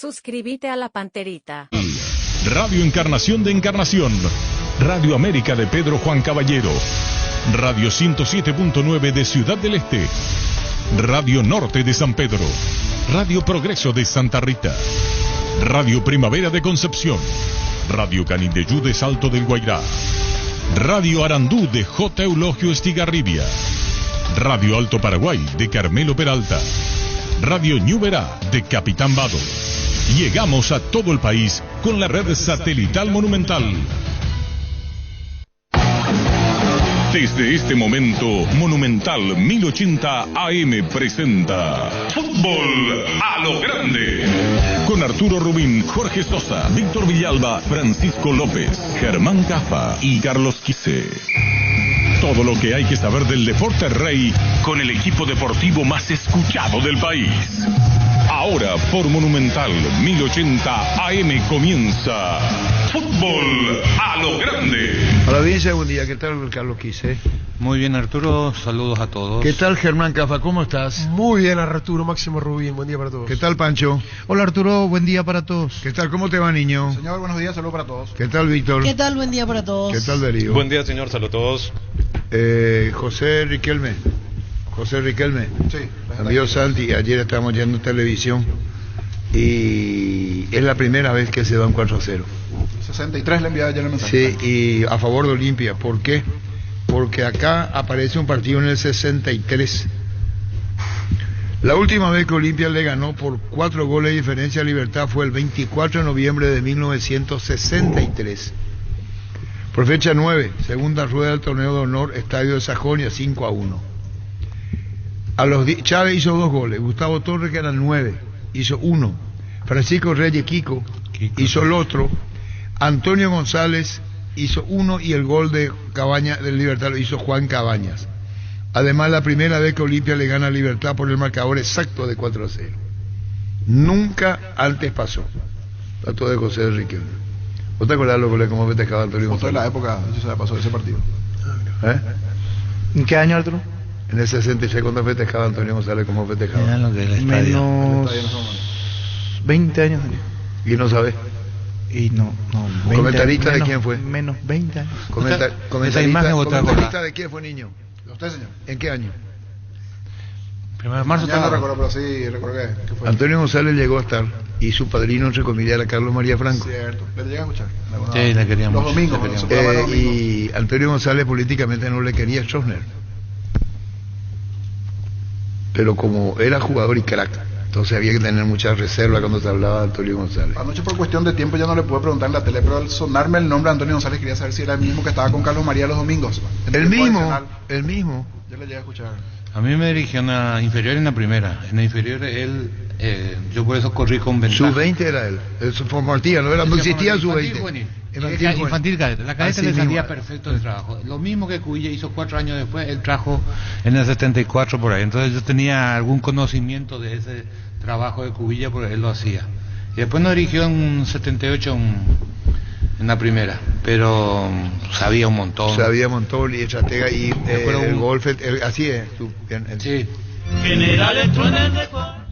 Suscríbete a La Panterita. Radio Encarnación de Encarnación, Radio América de Pedro Juan Caballero, Radio 107.9 de Ciudad del Este, Radio Norte de San Pedro, Radio Progreso de Santa Rita, Radio Primavera de Concepción, Radio Canindeyú de Salto del Guairá, Radio Arandú de J. Eulogio Estigarribia, Radio Alto Paraguay de Carmelo Peralta, Radio Ñuberá de Capitán Vado. Llegamos a todo el país con la red satelital Monumental. Desde este momento, Monumental 1080 AM presenta Fútbol a lo Grande. Con Arturo Rubín, Jorge Sosa, Víctor Villalba, Francisco López, Germán Cafa y Carlos Quise. Todo lo que hay que saber del deporte rey con el equipo deportivo más escuchado del país. Ahora por Monumental 1080 AM comienza Fútbol a lo Grande. Hola, bien, buen día. ¿Qué tal, Carlos Quise? Muy bien, Arturo. Saludos a todos. ¿Qué tal, Germán Cafa? ¿Cómo estás? Muy bien, Arturo. Máximo Rubín. Buen día para todos. ¿Qué tal, Pancho? Hola, Arturo. Buen día para todos. ¿Qué tal? ¿Cómo te va, niño? Señor, buenos días. Saludos para todos. ¿Qué tal, Víctor? ¿Qué tal? Buen día para todos. ¿Qué tal, Darío? Buen día, señor. Saludos a todos. José Riquelme. Sí. Amigo Santi, ayer estábamos yendo televisión y es la primera vez que se va un 4-0. 63 le enviaba ayer el mensaje. Sí, y a favor de Olimpia. ¿Por qué? Porque acá aparece un partido en el 63. La última vez que Olimpia le ganó por 4 goles de diferencia a Libertad fue el 24 de noviembre de 1963. Por fecha 9, segunda rueda del torneo de honor, Estadio de Sajonia, 5-1. Chávez hizo 2 goles, Gustavo Torres, que eran 9, hizo 1. Francisco Reyes Kiko hizo el otro. Antonio González hizo 1 y el gol de Cabañas del Libertad lo hizo Juan Cabañas. Además, la primera vez que Olimpia le gana a Libertad por el marcador exacto de 4-0. Nunca antes pasó. Dato de José Riquelme. ¿Vos te acordás lo que cómo festejaba Antonio González? En la época, eso se pasó ese partido. ¿En qué año, Arturo? En el 66, cuando festejaba Antonio González, ¿cómo festejaba? Menos 20 años. ¿Y no sabes? Y no. ¿Comentarista de quién fue? Menos 20 años. ¿Comentarista de quién fue, niño? ¿De usted, señor? ¿En qué año? 1 de marzo. Ya no recuerdo, pero sí recuerdo que fue. Antonio González llegó a estar, y su padrino, entre comillas, era Carlos María Franco. Cierto, le llega a escuchar. Sí, le queríamos. Los domingos. Y Antonio González políticamente no le quería a Stroessner. Pero como era jugador y crack, entonces había que tener mucha reserva cuando se hablaba de Antonio González. Anoche, por cuestión de tiempo, ya no le pude preguntar en la tele, pero al sonarme el nombre de Antonio González quería saber si era el mismo que estaba con Carlos María los domingos. El mismo. Yo le llegué a escuchar. A mí me dirigió en la inferior y en la primera. En la inferior él, yo por eso corrí con ventaja. Sub-20 era él. Eso fue Martía, no existía Sub-20. Infantil cadete. La cadete le salía perfecto el trabajo. Lo mismo que Cubilla hizo 4 años después, él trajo en el 74 por ahí. Entonces yo tenía algún conocimiento de ese trabajo de Cubilla porque él lo hacía. Y después nos dirigió en 78 en la primera, pero sabía un montón. Y estratega y el golf, así es. Sí.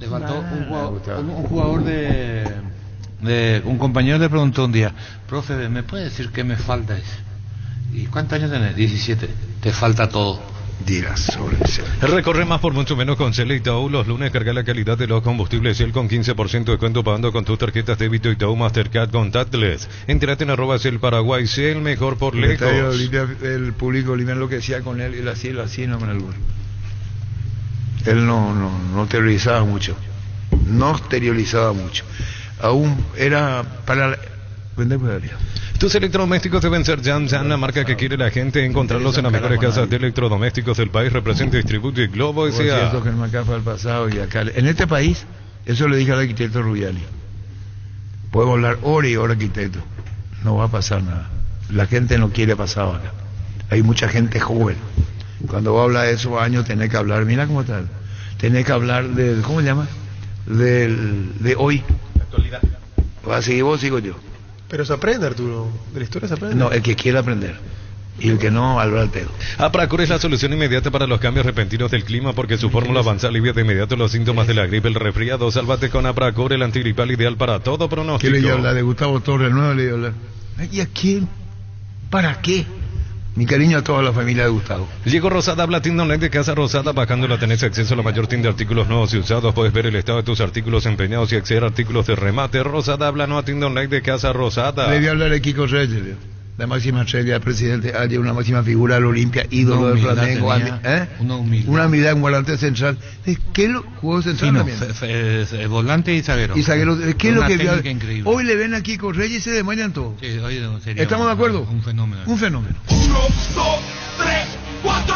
Le faltó un jugador de un compañero le preguntó un día, profe, ¿me puede decir qué me falta? ¿Y cuántos años tenés? 17. Te falta todo. Dirás. Recorre más por mucho menos con Shell Itaú. Los lunes carga la calidad de los combustibles Shell con 15% de descuento pagando con tus tarjetas débito Itaú Mastercard Contactless. Entérate en @Shell Paraguay. Shell, mejor por lejos. El público boliviano lo que decía con él, él hacía no con el gol. Él no terrorizaba mucho. Aún era para vender por. Tus electrodomésticos deben ser Jan, la marca que quiere la gente. Encontrarlos en las mejores casas de electrodomésticos del país. Representa y distribuye Globo S.A. Es cierto que acá fue al pasado y acá. En este país, eso le dije al arquitecto Rubiali. Podemos hablar hora y hora, arquitecto. No va a pasar nada. La gente no quiere pasado acá. Hay mucha gente joven. Cuando vos hablas de esos años, tenés que hablar, mira cómo tal. Tenés que hablar de, ¿cómo se llama? De hoy. La actualidad. ¿Vas a seguir vos, sigo yo? Pero se aprende, Arturo. De la historia se aprende. No, el que quiera aprender. Y el que no, al ratero. Apracur es la solución inmediata para los cambios repentinos del clima porque su fórmula avanza alivia de inmediato los síntomas de la gripe, el resfriado. Sálvate con Apracur, el antigripal ideal para todo pronóstico. ¿Qué le iba a hablar? De Gustavo Torres, el nuevo le iba a hablar. ¿Y a quién? ¿Para qué? Mi cariño a toda la familia de Gustavo. Llegó Rosada, habla tienda online de Casa Rosada. Bajándola tenés acceso a la mayor tienda de artículos nuevos y usados. Puedes ver el estado de tus artículos empeñados y acceder a artículos de remate. Rosada, habla nueva tienda online de Casa Rosada. Le voy a hablar de Kiko Reyes, la máxima estrella, presidente, hay una máxima figura del Olimpia, ídolo del Flamengo. Una humildad en volante central. ¿Qué lo jugó central también? Volante y zaguero. ¿Qué es lo que increíble. Hoy le ven a Kiko Reyes y se desmayan todos? Sí, sería ¿estamos de acuerdo? Un fenómeno. Un fenómeno. 1, 2, 3, 4.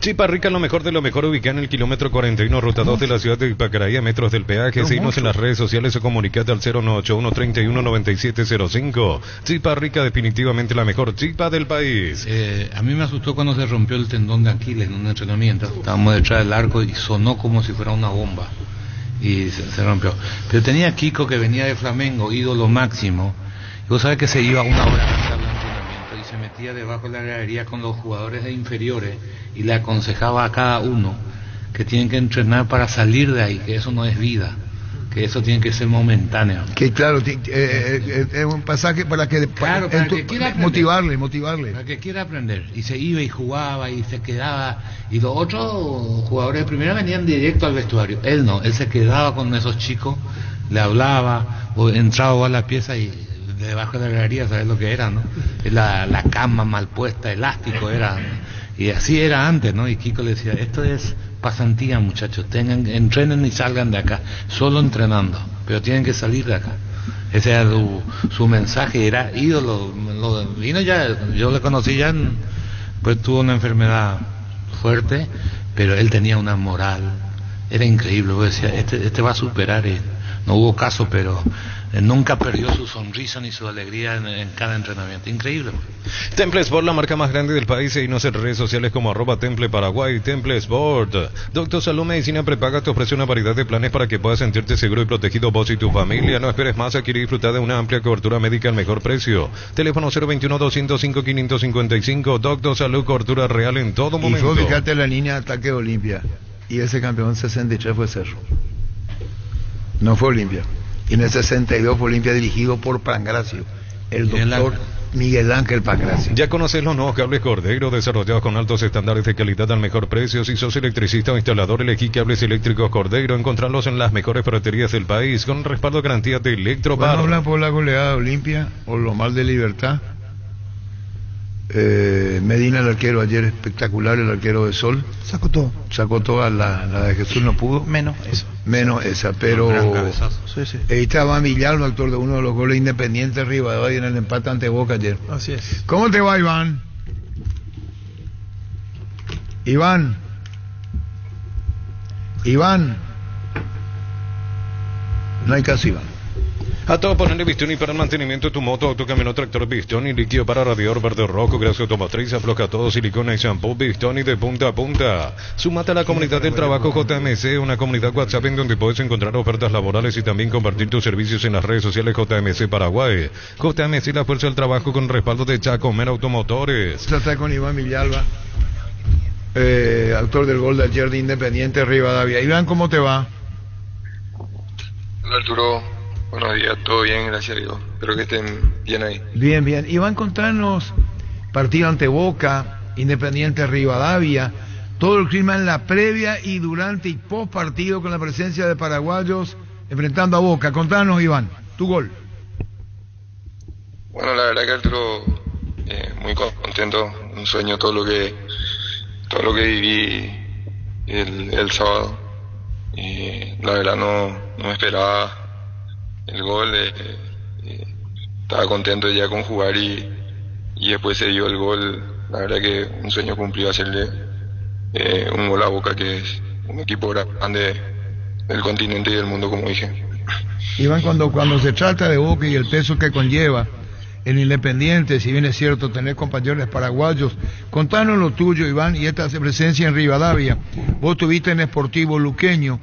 Chipa Rica, lo mejor de lo mejor, ubicada en el kilómetro 41, ruta 2 de la ciudad de Ipacaraí, a metros del peaje. Seguimos en las redes sociales o comunicate al 0981-319705. Chipa Rica, definitivamente la mejor chipa del país. A mí me asustó cuando se rompió el tendón de Aquiles en un entrenamiento. Estábamos detrás del arco y sonó como si fuera una bomba. Y se rompió. Pero tenía a Kiko, que venía de Flamengo, ídolo máximo. Y vos sabés que se iba una hora antes al entrenamiento y se metía debajo de la gradería con los jugadores de inferiores y le aconsejaba a cada uno que tienen que entrenar para salir de ahí, que eso no es vida, que eso tiene que ser momentáneo. Que claro, es un pasaje para que quiera aprender. motivarle. Para que quiera aprender. Y se iba y jugaba y se quedaba. Y los otros jugadores de primera venían directo al vestuario. Él no, él se quedaba con esos chicos, le hablaba, o entraba a la pieza y debajo de la galería, ¿sabes lo que era, no? La cama mal puesta, elástico era. Y así era antes, ¿no? Y Kiko le decía, esto es pasantía, muchachos, entrenen y salgan de acá, solo entrenando, pero tienen que salir de acá. Ese era su mensaje, era ídolo. Vino ya, yo le conocí ya, pues tuvo una enfermedad fuerte, pero él tenía una moral, era increíble. Yo decía, este va a superar, no hubo caso, pero nunca perdió su sonrisa ni su alegría en cada entrenamiento. Increíble. Temple Sport, la marca más grande del país, y nos en redes sociales como @Temple Paraguay. Temple Sport. Doctor Salud Medicina Prepaga te ofrece una variedad de planes para que puedas sentirte seguro y protegido vos y tu familia. No esperes más, adquirir y disfrutar de una amplia cobertura médica al mejor precio. Teléfono 021-205-555. Doctor Salud, cobertura real en todo momento. Y fue, fíjate, la línea de ataque de Olimpia. Y ese campeón 63 fue Cerro. No fue Olimpia. Y en el 62 fue Olimpia, dirigido por Pangracio, el doctor Miguel Ángel Pangracio. Ya conoces los nuevos cables Cordero, desarrollados con altos estándares de calidad al mejor precio. Si sos electricista o instalador, elegí cables eléctricos Cordero. Encontrarlos en las mejores ferreterías del país, con respaldo garantía de Electrobar. Bueno, hablan por la goleada de Olimpia, o lo mal de Libertad. Medina, el arquero, ayer espectacular, el arquero de Sol. Sacó todo. La de Jesús no pudo. Menos esa, pero sí. Ahí estaba Villalba, actor de uno de los goles Independiente Rivadavia en el empate ante Boca ayer. Así es. ¿Cómo te va, Iván? Iván. No hay caso, Iván. A todo ponerle Bistoni para el mantenimiento de tu moto, autocamión, tractor Bistoni, líquido para radiador verde rojo, grasa automotriz, afloja todo, silicona y shampoo Bistoni de punta a punta. Súmate a la comunidad del trabajo JMC, una comunidad WhatsApp en donde puedes encontrar ofertas laborales y también compartir tus servicios en las redes sociales JMC Paraguay. JMC, la fuerza del trabajo con respaldo de Chacomer Automotores. Está con Iván Villalba, autor del gol de ayer de Independiente Rivadavia. Iván, ¿cómo te va? Hola, Arturo. Buenos días, todo bien, gracias a Dios. Espero que estén bien ahí. Bien. Iván, contanos, partido ante Boca, Independiente Rivadavia, todo el clima en la previa y durante y post partido con la presencia de paraguayos enfrentando a Boca. Contanos, Iván, tu gol. Bueno, la verdad que Arturo, muy contento, un sueño todo lo que viví el sábado. La verdad no me esperaba el gol, estaba contento ya con jugar y después se dio el gol. La verdad que un sueño cumplido, hacerle un gol a Boca, que es un equipo grande del continente y del mundo, como dije. Iván, cuando se trata de Boca y el peso que conlleva el Independiente, si bien es cierto tener compañeros paraguayos, contanos lo tuyo, Iván, y esta presencia en Rivadavia. Vos estuviste en Sportivo Luqueño,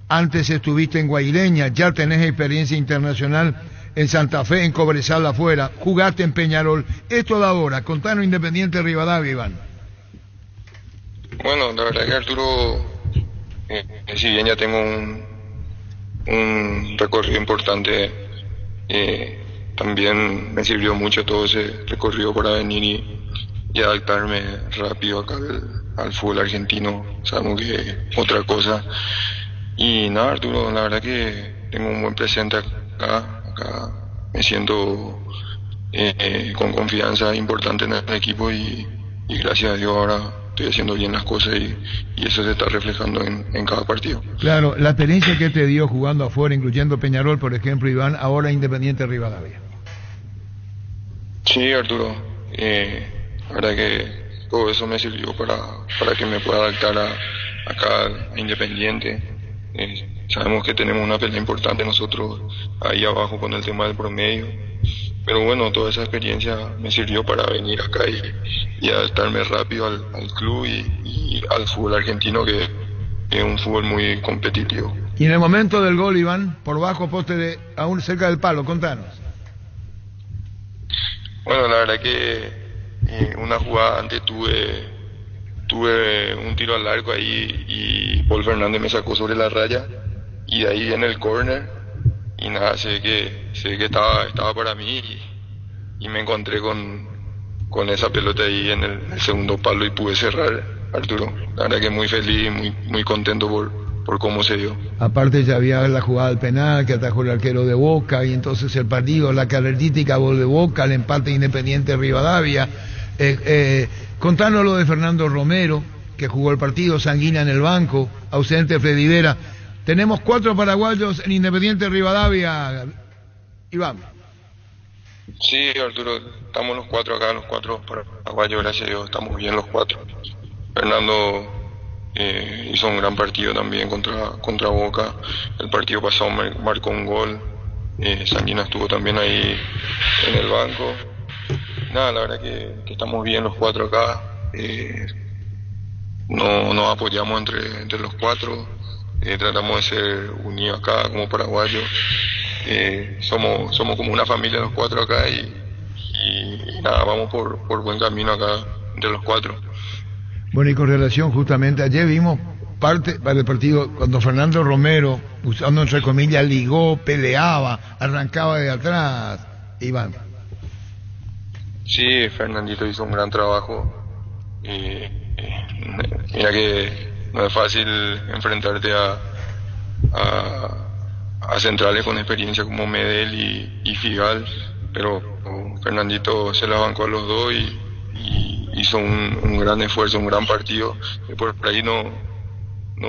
antes estuviste en Guaireña, ya tenés experiencia internacional en Santa Fe, en Cobresal afuera, jugaste en Peñarol. Esto de ahora, contanos Independiente Rivadavia, Iván. Bueno, la verdad que Arturo, si bien ya tengo un recorrido importante, también me sirvió mucho todo ese recorrido para venir y adaptarme rápido acá al fútbol argentino. Sabemos que es otra cosa. Y nada, Arturo, la verdad que tengo un buen presente acá me siento con confianza importante en el equipo y gracias a Dios ahora estoy haciendo bien las cosas y eso se está reflejando en cada partido. Claro, la experiencia que te dio jugando afuera, incluyendo Peñarol, por ejemplo, Iván, ahora Independiente Rivadavia. Sí, Arturo, la verdad que todo eso me sirvió para que me pueda adaptar acá a Independiente. Sabemos que tenemos una pelea importante nosotros ahí abajo con el tema del promedio, pero bueno, toda esa experiencia me sirvió para venir acá y adaptarme rápido al club y al fútbol argentino, que es un fútbol muy competitivo. Y en el momento del gol, Iván, por bajo poste aún cerca del palo, contanos. Bueno, la verdad que una jugada antes tuve un tiro al arco ahí y Paul Fernández me sacó sobre la raya y de ahí en el córner y nada, sé que estaba para mí y me encontré con esa pelota ahí en el segundo palo y pude cerrar, Arturo. La verdad que muy feliz, muy contento por cómo se dio. Aparte ya había la jugada del penal que atajó el arquero de Boca y entonces el partido, la característica gol de Boca, el empate Independiente Rivadavia. Contanos lo de Fernando Romero, que jugó el partido, Sanguina en el banco, ausente Freddy Vera. Tenemos 4 paraguayos en Independiente Rivadavia, Iván. Sí, Arturo, estamos los 4 acá, los 4 paraguayos, gracias a Dios, estamos bien los 4. Fernando hizo un gran partido también contra Boca. El partido pasado marcó un gol. Sanguina estuvo también ahí en el banco. Nada, la verdad que estamos bien los 4 acá. Nos apoyamos entre los 4. Tratamos de ser unidos acá como paraguayos. Somos como una familia los 4 acá y nada, vamos por buen camino acá entre los 4. Bueno, y con relación justamente, ayer vimos parte del partido cuando Fernando Romero, usando entre comillas, ligó, peleaba, arrancaba de atrás, Iván. Sí, Fernandito hizo un gran trabajo. Mira que no es fácil enfrentarte a centrales con experiencia como Medel y Figal, pero Fernandito se la bancó a los dos y hizo un gran esfuerzo, un gran partido. Por ahí no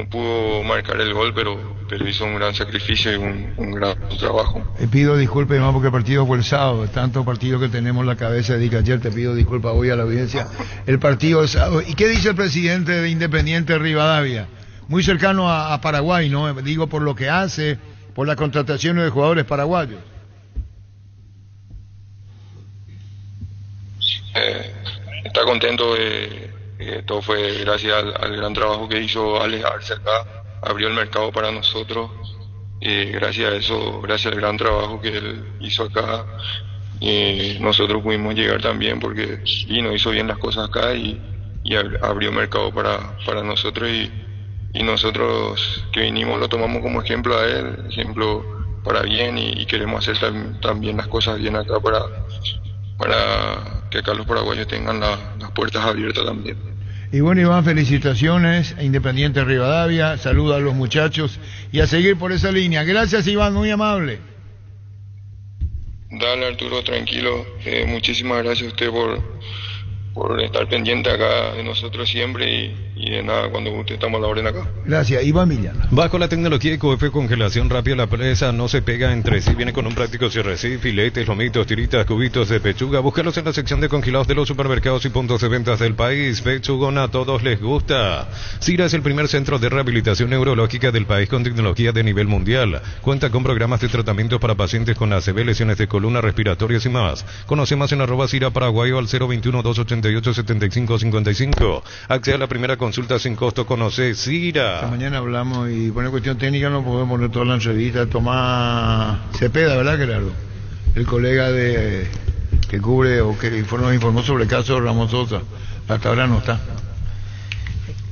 pudo marcar el gol, pero hizo un gran sacrificio y un gran trabajo. Te pido disculpas, más porque el partido fue el sábado, tanto partido que tenemos en la cabeza de ayer, te pido disculpas hoy a la audiencia. El partido es sábado. ¿Y qué dice el presidente de Independiente Rivadavia? Muy cercano a Paraguay, ¿no? Digo, por lo que hace, por las contrataciones de jugadores paraguayos. Está contento, todo fue gracias al gran trabajo que hizo Alex Arce acá, abrió el mercado para nosotros, gracias a eso, gracias al gran trabajo que él hizo acá, nosotros pudimos llegar también porque hizo bien las cosas acá y abrió mercado para nosotros y nosotros que vinimos lo tomamos como ejemplo a él, ejemplo para bien y queremos hacer también las cosas bien acá para que acá los paraguayos tengan las puertas abiertas también. Y bueno, Iván, felicitaciones a Independiente Rivadavia, saluda a los muchachos y a seguir por esa línea. Gracias, Iván, muy amable. Dale, Arturo, tranquilo, muchísimas gracias a usted por estar pendiente acá de nosotros siempre y de nada, cuando usted estamos a la orden acá. Gracias, Iván Millán. Bajo la tecnología ICOF congelación rápida, la presa no se pega entre sí, viene con un práctico cierre, filetes, lomitos, tiritas, cubitos de pechuga, búscalos en la sección de congelados de los supermercados y puntos de ventas del país. Pechugona, a todos les gusta. Cira es el primer centro de rehabilitación neurológica del país con tecnología de nivel mundial. Cuenta con programas de tratamiento para pacientes con ACV, lesiones de columna, respiratorias y más. Conoce más en @ Paraguayo al 021-288-7555. Accede a la primera consulta sin costo. Conoce Cira. Esta mañana hablamos y por una cuestión técnica no podemos poner toda la entrevista. Tomás Cepeda, ¿verdad, Gerardo? el colega que cubre o que nos informó sobre el caso de Ramón Sosa. Hasta ahora no está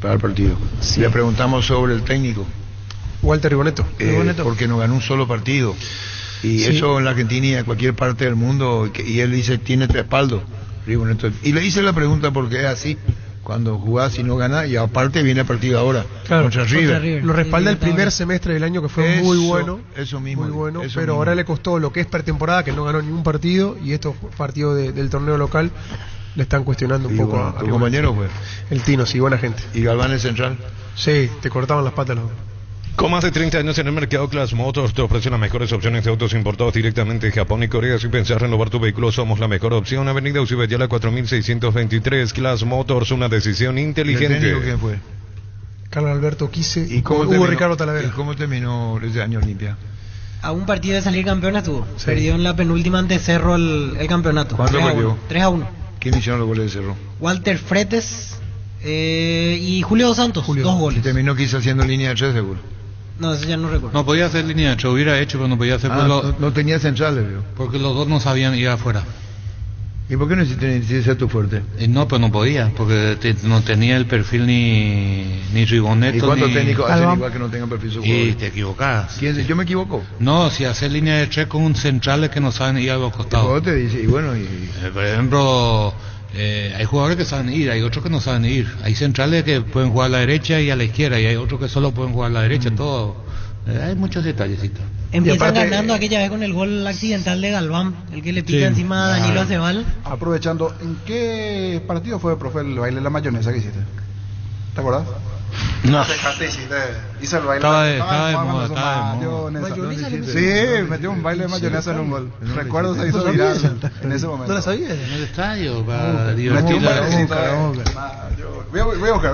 para el partido. Sí. Le preguntamos sobre el técnico. Walter Riboneto. Porque no ganó un solo partido. Y sí, eso en la Argentina y en cualquier parte del mundo. Y él dice, tiene respaldo, Riboneto. Y le hice la pregunta porque es así. Cuando jugás y no ganás, y aparte viene el partido ahora, claro, contra River. Lo respalda el primer semestre del año, que fue muy bueno. Eso mismo. Muy bueno, eso pero mismo. ahora le costó lo que es pretemporada, que no ganó ningún partido, y estos partidos del torneo local le están cuestionando un poco a tu compañero fue. El Tino, sí, buena gente. ¿Y Galván es central? Sí, te cortaban las patas los dos. Con más de 30 años en el mercado, Class Motors te ofrece las mejores opciones de autos importados directamente de Japón y Corea. Si pensás renovar tu vehículo, somos la mejor opción. Avenida Ucibeyala 4623. Class Motors, una decisión inteligente. ¿El técnico quién fue? Carlos Alberto Quise y Hugo Ricardo Talavera. ¿Y cómo terminó ese año Olimpia? A un partido de salir campeón estuvo. Sí. Perdió en la penúltima ante Cerro el campeonato. ¿Cuánto perdió? 3-1. ¿Quién hicieron los goles de Cerro? Walter Fretes y Julio Dos Santos. 2 goles. Y terminó Quise haciendo línea de 3 seguro. No, eso ya no recuerdo. No podía hacer línea de 3, hubiera hecho, pero no podía hacer. No tenía centrales, veo. Porque los dos no sabían ir afuera. ¿Y por qué no hiciste ser tu fuerte? No, pues no podía, porque no tenía el perfil ni Riboneto. ¿Y cuántos técnicos hacen igual que no tengan perfil su jugador? Y te equivocás. ¿Yo me equivoco? No, si haces línea de 3 con un central que no saben ir a los costados. Te dice, y bueno, por ejemplo, hay jugadores que saben ir, hay otros que no saben ir. Hay centrales que pueden jugar a la derecha y a la izquierda, y hay otros que solo pueden jugar a la derecha, todo. Hay muchos detallecitos. Empiezan ganando aquella vez con el gol accidental de Galván, el que le pica encima a Danilo Aceval. Aprovechando, ¿en qué partido fue, profe, el baile de la mayonesa que hiciste? ¿Te acuerdas? No. Hice el baile. Estaba de moda. Sí, metió un baile de mayonesa en un gol. Recuerdo, se hizo viral en ese momento. ¿No la sabías? En el estadio, para divertir. Voy a buscar.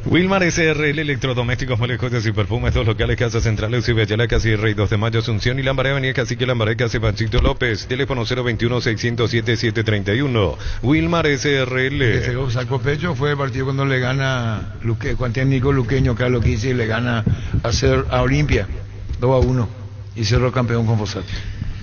Wilmar SRL, electrodomésticos, molejotes y perfumes, dos locales, Casa Central, Ucibeyala, casi Rey 2 de Mayo, Asunción y Lambaré, Avenida Cacique Lambaré, casi Panchito López, teléfono 021-607-731. Wilmar SRL. Que se sacó pecho fue el partido cuando le gana Juan técnico luqueño Carlos Quise y le gana a Olimpia 2-1 y cerró campeón con Fossati.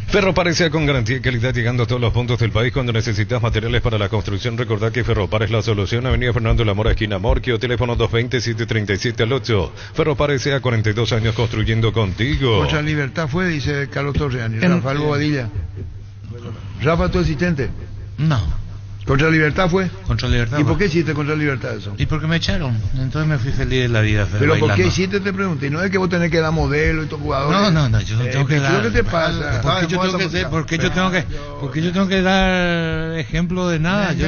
Ferropar sea con garantía y calidad, llegando a todos los puntos del país. Cuando necesitas materiales para la construcción, recordad que Ferropar es la solución. Avenida Fernando Lamora, esquina Morquio, teléfono 220-737-8. Ferropar sea 42 años construyendo contigo. Contra Libertad fue, dice Carlos Torreani. Rafael Bobadilla. Rafa, tu asistente. No. ¿Contra Libertad fue? Contra Libertad. ¿Y por qué hiciste contra Libertad eso? Y porque me echaron, entonces me fui feliz de la vida. Pero bailando. ¿Por qué hiciste? Te pregunté. Y no es que vos tenés que dar modelo y tus jugadores. No, yo no tengo que dar. ¿Qué te pasa? ¿Por qué yo tengo que dar ejemplo de nada? Yo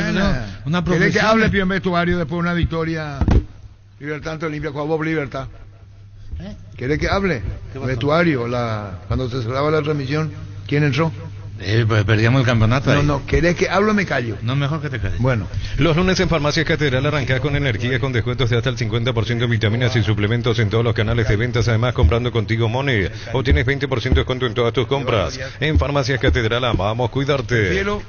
una ¿Querés que hable Pío en vestuario después de una victoria? Libertad ante Olimpia, con Bob Libertad. ¿Querés que hable? Vestuario, cuando se cerraba la transmisión, ¿quién entró? Pues perdíamos el campeonato ahí. No, ¿querés que hable o me callo? No, mejor que te calles. Bueno. Los lunes en Farmacias Catedral arrancás con energía, con descuentos de hasta el 50% en vitaminas y suplementos en todos los canales de ventas. Además, comprando contigo Money, obtienes 20% de descuento en todas tus compras. En Farmacias Catedral amamos cuidarte. Prefiero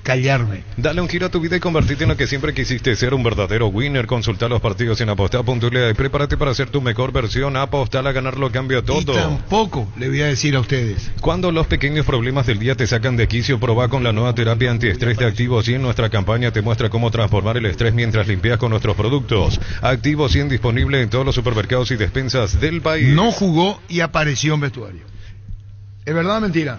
callarme. Dale un giro a tu vida y convertirte en lo que siempre quisiste ser, un verdadero winner. Consulta los partidos en apostar.le y prepárate para ser tu mejor versión. Apostar a ganarlo cambia todo. Y tampoco le voy a decir a ustedes. Cuando los pequeños problemas del día te sacan de quicio, probá con la nueva terapia antiestrés de Activo 100. Nuestra campaña te muestra cómo transformar el estrés mientras limpias con nuestros productos. Activo 100 disponible en todos los supermercados y despensas del país. No jugó y apareció en vestuario. ¿Es verdad o mentira?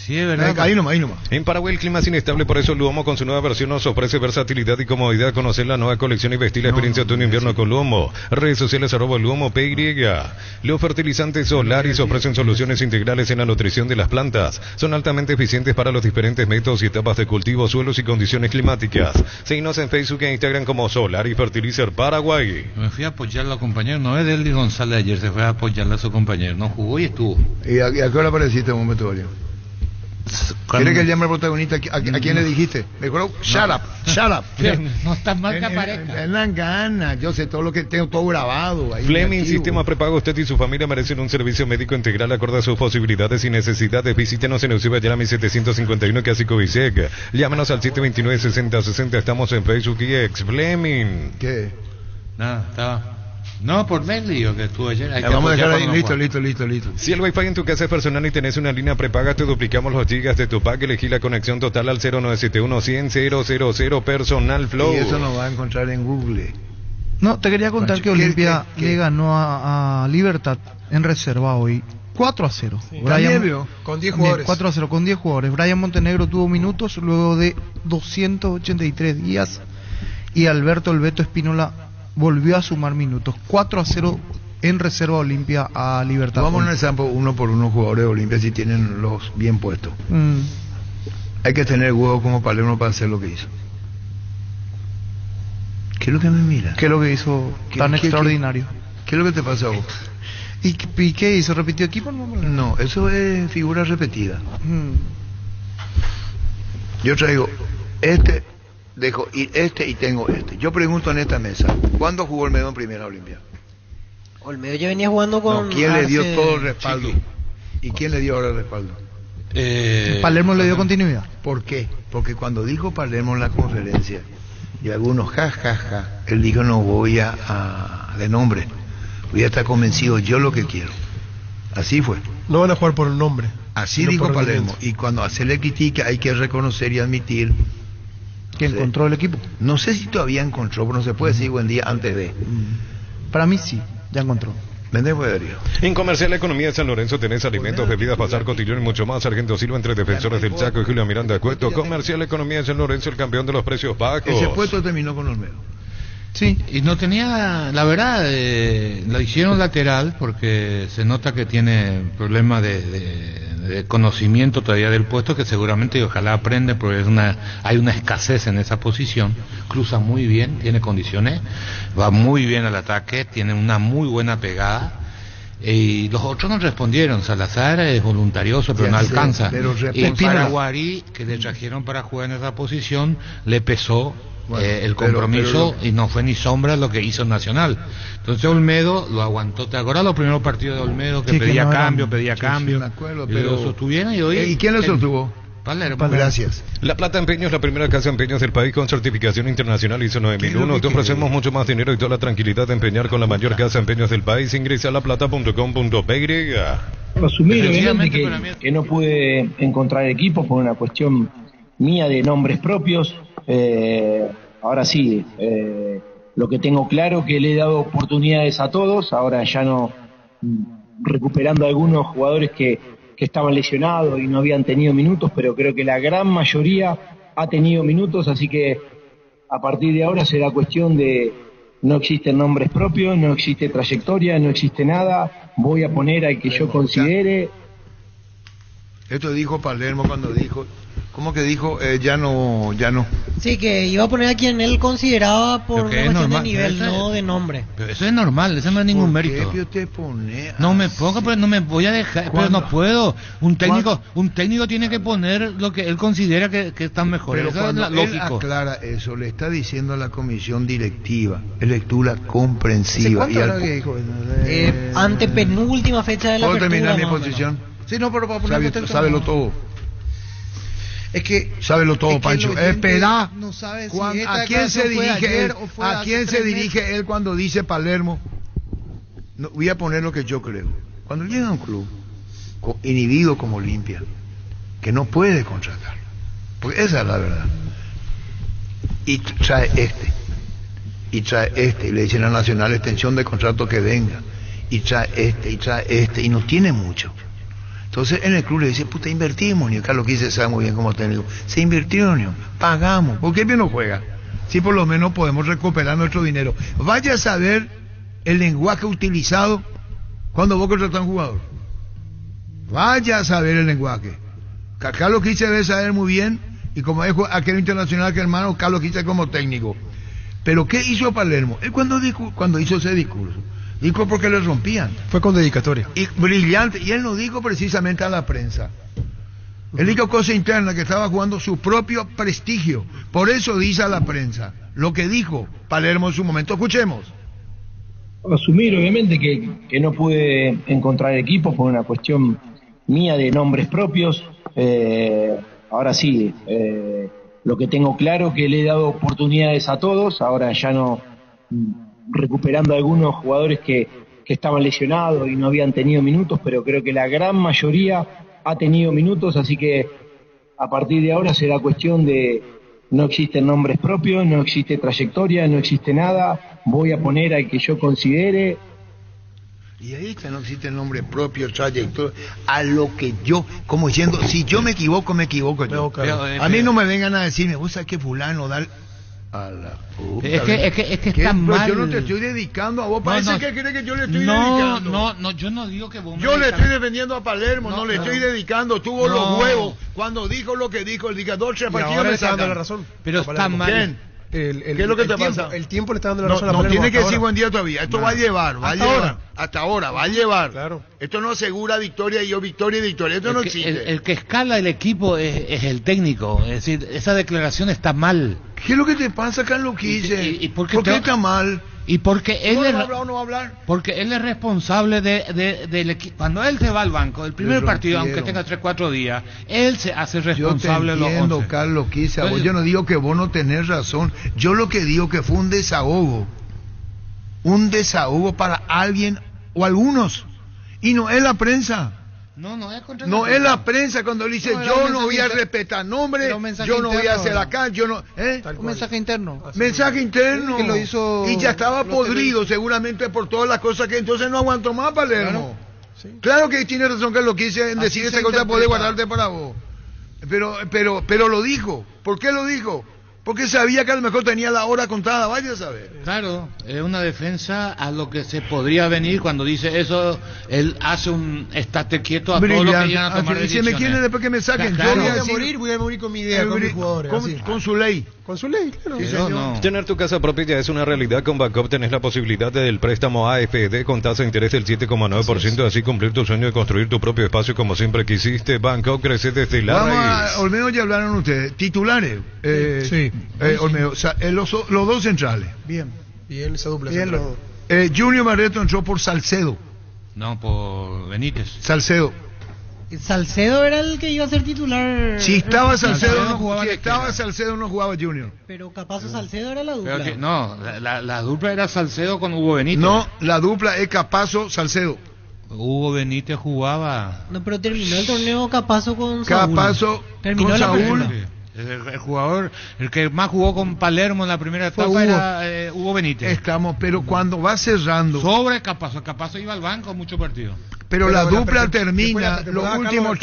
Sí, es verdad. Ahí nomás. En Paraguay el clima es inestable, por eso Luomo con su nueva versión nos ofrece versatilidad y comodidad. Conocer la nueva colección y vestir la experiencia de un invierno con Luomo. Redes sociales @LuomoPY. Los fertilizantes Solaris ofrecen soluciones integrales en la nutrición de las plantas. Son altamente eficientes para los diferentes métodos y etapas de cultivo, suelos y condiciones climáticas. Síguenos en Facebook e Instagram como Solaris Fertilizer Paraguay. Me fui a apoyarlo a compañero, no es Deldi González ayer, se fue a apoyarle a su compañero, no jugó y estuvo. ¿Y a qué hora apareciste en un vestuario? ¿Quieres que llame al protagonista? ¿A quién le dijiste? Me acuerdo, shut up. No está mal que aparezca. En la gana, yo sé todo lo que tengo, todo grabado. Ahí Fleming Sistema Prepago, usted y su familia merecen un servicio médico integral acorde a sus posibilidades y necesidades. Visítenos en Eusebio Ayala 751, Casico Bisec. Llámenos al 729-6060, estamos en Facebook y X. Fleming. ¿Qué? Nada, estaba... No, por mail digo que estuvo ayer. Vamos a dejar ahí, listo. Si el Wi-Fi en tu casa es personal y tenés una línea prepaga, te duplicamos los gigas de tu pack. Elegí la conexión total al 0971-100-000 Personal Flow. Y eso lo va a encontrar en Google. No, te quería contar Pancho, que Olimpia le ganó a Libertad en reserva hoy 4-0. Sí. Brian, con 10 jugadores. 4-0 con 10 jugadores. Brian Montenegro tuvo minutos luego de 283 días y Alberto El Beto Espínola volvió a sumar minutos. 4-0 en reserva Olimpia a Libertad. Vamos a analizar uno por uno jugadores de Olimpia si tienen los bien puestos. Hay que tener huevo como Palermo para hacer lo que hizo. ¿Qué es lo que me mira? ¿Qué es lo que hizo tan extraordinario? ¿Qué es lo que te pasa a vos? ¿Y qué hizo? ¿Repitió equipo? No, eso es figura repetida. Yo traigo dejo ir y tengo este. Yo pregunto en esta mesa, ¿cuándo jugó Olmedo en Primera Olimpia? Olmedo ya venía jugando con... ¿Quién le dio todo el respaldo? Chiqui. ¿Y quién le dio ahora el respaldo? Palermo le dio continuidad. ¿Por qué? Porque cuando dijo Palermo en la conferencia, y algunos él dijo no voy a de nombre, voy a estar convencido yo lo que quiero. Así fue. No van a jugar por el nombre. Así dijo Palermo. Y cuando se le critica hay que reconocer y admitir que encontró el equipo. No sé si todavía encontró, pero no se puede decir buen día antes de. Para mí sí, ya encontró. En Comercial Economía de San Lorenzo tenés alimentos, bebidas, pasar, cotillón y mucho más. Sargento Silva entre defensores del Chaco y Julio Miranda Cueto. Comercial Economía de San Lorenzo, el campeón de los precios bajos. Ese puesto terminó con Olmedo. Sí, y no tenía, la verdad, lo hicieron lateral porque se nota que tiene problemas de conocimiento todavía del puesto, que seguramente y ojalá aprende, porque hay una escasez en esa posición. Cruza muy bien, tiene condiciones, va muy bien al ataque, tiene una muy buena pegada. Y los otros no respondieron. Salazar es voluntarioso, pero no alcanza. Y Paraguarí, que le trajeron para jugar en esa posición, le pesó el compromiso y no fue ni sombra lo que hizo Nacional. Entonces Olmedo lo aguantó. ¿Te acuerdas los primeros partidos de Olmedo que pedía cambio? Me acuerdo, pero lo sostuvieron y hoy... ¿Y quién lo sostuvo? Palermo. Gracias. La Plata Empeño es la primera casa de empeños del país con certificación internacional ISO 9001. Te ofrecemos mucho más dinero y toda la tranquilidad de empeñar con la mayor casa de empeños del país. Ingresa a laplata.com.py. Asumir obviamente que no pude encontrar equipos por una cuestión mía de nombres propios. Ahora sí, lo que tengo claro que le he dado oportunidades a todos. Ahora ya no, recuperando algunos jugadores que estaban lesionados y no habían tenido minutos, pero creo que la gran mayoría ha tenido minutos, así que a partir de ahora será cuestión de no existen nombres propios, no existe trayectoria, no existe nada, voy a poner al que yo considere. Esto dijo Palermo cuando dijo, ¿cómo que dijo? Ya no. Sí, que iba a poner a quien él consideraba por una cuestión de nivel, no de nombre. Pero eso es normal, eso no es ningún mérito. No me ponga, pero no me voy a dejar, pero no puedo. Un técnico tiene que poner lo que él considera que están mejores. Pero cuando él aclara eso, le está diciendo a la comisión directiva, es lectura comprensiva. Antepenúltima fecha de la apertura. ¿Puedo terminar mi posición? Sí, no, pero para poner sábelo todo. Es que sábelo todo, Pancho. Espera. No sabe si ¿A quién se dirige él? ¿A quién se dirige él cuando dice Palermo? No, voy a poner lo que yo creo. Cuando llega a un club inhibido como Olimpia, que no puede contratar, porque esa es la verdad, y trae y le dicen a Nacional extensión de contrato que venga, y trae y no tiene mucho. Entonces en el club le dice, puta, invertimos, ni Carlos Quise sabe muy bien como técnico, se invirtió, ni pagamos, ¿por qué bien no juega? Si por lo menos podemos recuperar nuestro dinero. Vaya a saber el lenguaje utilizado cuando vos contratás a un jugador. Vaya a saber el lenguaje. Carlos Quise debe saber muy bien, y como dijo aquel internacional que hermano, Carlos Quise como técnico. Pero ¿qué hizo Palermo? Él cuando hizo ese discurso, dijo porque le rompían. Fue con dedicatoria. Y brillante. Y él no dijo precisamente a la prensa. Él dijo cosa interna, que estaba jugando su propio prestigio. Por eso dice a la prensa lo que dijo Palermo en su momento. Escuchemos. Asumir obviamente que no pude encontrar equipos por una cuestión mía de nombres propios. Ahora sí, lo que tengo claro que le he dado oportunidades a todos. Ahora ya no, recuperando algunos jugadores que estaban lesionados y no habían tenido minutos, pero creo que la gran mayoría ha tenido minutos, así que a partir de ahora será cuestión de, no existen nombres propios, no existe trayectoria, no existe nada, voy a poner al que yo considere. Y ahí no existe el nombre propio, trayectoria, a lo que yo, como diciendo, si yo me equivoco yo. A mí no me vengan a decir, me gusta que fulano da a la puta. Es que está mal. Yo no te estoy dedicando a vos, parece que cree que yo le estoy dedicando. No, yo no digo que vos me Yo le estoy defendiendo a Palermo, no le estoy dedicando, tuvo los huevos cuando dijo lo que dijo, el dictador tres partidos me está dando la razón. Pero está mal. ¿Quién? ¿Qué es lo que te pasa? El tiempo le está dando la razón a No Palermo. tiene que decir buen día todavía. Esto va a llevar. Hasta ahora va a llevar. Claro. Esto no asegura victoria y victoria. Esto no existe. El que escala el equipo es el técnico. Es decir, esa declaración está mal. ¿Qué es lo que te pasa, Carlos Quise? ¿Por qué está mal? Y porque él ¿No va a hablar o no va a hablar? Porque él es responsable del equipo. Cuando él se va al banco, el primer partido, aunque tenga 3-4 días, él se hace responsable de los 11. Yo te entiendo, Carlos Quise. Yo no digo que vos no tenés razón. Yo lo que digo que fue un desahogo. Un desahogo para alguien o algunos. Y no es la prensa. No es la prensa cuando él dice yo no voy a respetar nombre, yo no voy a hacer acá, yo no... Un mensaje interno. Mensaje interno. Que lo hizo y ya estaba podrido seguramente por todas las cosas que entonces no aguantó más Palermo. Claro que tiene razón que lo quise en decir esa cosa, puede guardarte para vos. Pero lo dijo. ¿Por qué lo dijo? Porque sabía que a lo mejor tenía la hora contada, vaya a saber. Claro, es una defensa a lo que se podría venir cuando dice eso. Él hace un estate quieto a todos los que llegan a tomar decisiones. Si me quieren después que me saquen, claro. yo voy a morir con mi idea, con mis jugadores. Con su ley. Con su ley, claro. Sí, no. Tener tu casa propia ya es una realidad. Con Backup tenés la posibilidad del préstamo AFD con tasa de interés del 7,9%, así cumplir tu sueño de construir tu propio espacio como siempre quisiste. Backup crece desde la raíz. Olmedo, ya hablaron ustedes. Titulares. Sí. Olmedo, los dos centrales. Bien esa dupla. Bien los Junior Barreto entró por Salcedo. No, por Benítez. Salcedo era el que iba a ser titular. Si estaba Salcedo no jugaba Junior. Pero capaz Salcedo era la dupla. La dupla era Salcedo con Hugo Benítez. No, la dupla es Capazo Salcedo. Hugo Benítez jugaba. No, pero terminó el torneo Capazo con Saúl. Terminó con Saúl. El jugador, el que más jugó con Palermo en la primera etapa era Hugo Benítez. Pero cuando va cerrando. Sobre Capazo iba al banco muchos partidos. Pero la dupla termina los últimos.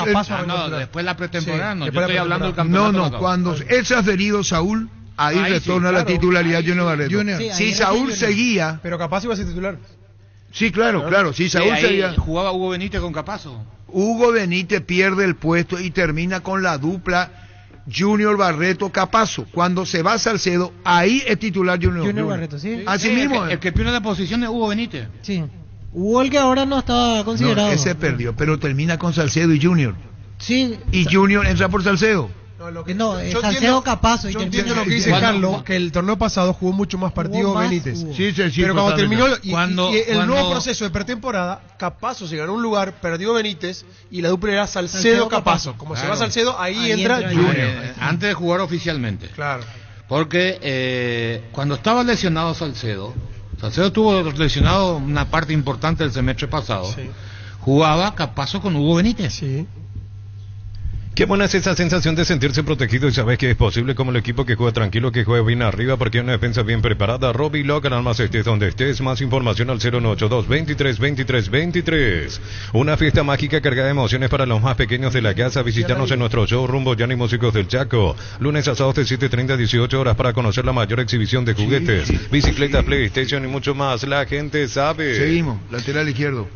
Después la pretemporada, yo estoy hablando del campeonato. No, cuando es transferido Saúl, ahí retorna la titularidad Junior Barreto. Si Saúl seguía. Pero Capazo iba a ser titular. Sí, claro. Si Saúl seguía. Jugaba Hugo Benítez con Capazo. Hugo Benítez pierde el puesto y termina con la dupla Junior Barreto Capazo. Cuando se va Salcedo, ahí es titular Junior Barreto, sí. Así mismo. El que pierde la posición es Hugo Benítez. Sí. Hugo el que ahora no estaba considerado. Ese perdió, pero termina con Salcedo y Junior. Sí. Y Junior entra por Salcedo. Salcedo Capazo. Yo entiendo lo que dice Carlos, que el torneo pasado jugó mucho más partidos Benítez. Sí, pero cuando terminó y el nuevo proceso de pretemporada, Capazo se ganó un lugar, perdió Benítez y la dupla era Salcedo Capazo. Como se va Salcedo, ahí entra Junior. Antes de jugar oficialmente. Claro. Porque cuando estaba lesionado Salcedo estuvo lesionado una parte importante del semestre pasado. Sí. Jugaba Capazo con Hugo Benítez. Sí. Qué buena es esa sensación de sentirse protegido y sabes que es posible, como el equipo que juega tranquilo, que juega bien arriba, porque hay una defensa bien preparada. Robbie Logan, almas estés donde estés. Más información al 0982-232323. Una fiesta mágica cargada de emociones para los más pequeños de la casa. Visitarnos en nuestro showroom Boyani Músicos del Chaco. Lunes a sábados de 7:30 a 18 horas para conocer la mayor exhibición de juguetes, bicicletas, PlayStation y mucho más. La gente sabe. Seguimos, lateral izquierdo.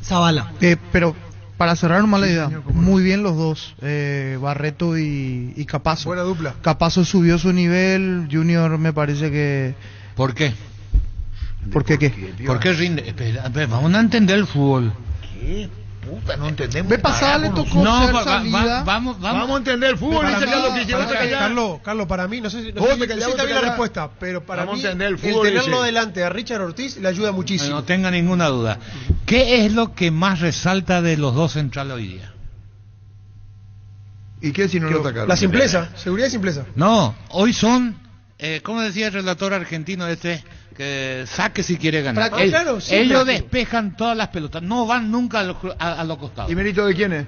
Zavala. Pero para cerrar nomás la idea, muy bien los dos, Barreto y Capazo. Buena dupla. Capazo subió su nivel, Junior me parece que... ¿Por qué? ¿Por qué? ¿Por qué rinde? Espera, vamos a entender el fútbol. ¿Qué? Puta, no entendemos. Ve pasada le tocó salida. Vamos a entender el fútbol. Carlos, para mí, no sé si está bien la respuesta, pero para mí el tenerlo delante a Richard Ortiz le ayuda muchísimo. No tenga ninguna duda. ¿Qué es lo que más resalta de los dos centrales hoy día? ¿Y qué si no lo atacaron? La simpleza, seguridad y simpleza. No, hoy son, ¿cómo decía el relator argentino que saque si quiere ganar. Claro, ellos despejan todas las pelotas, no van nunca a los costados. ¿Y mérito de quién es?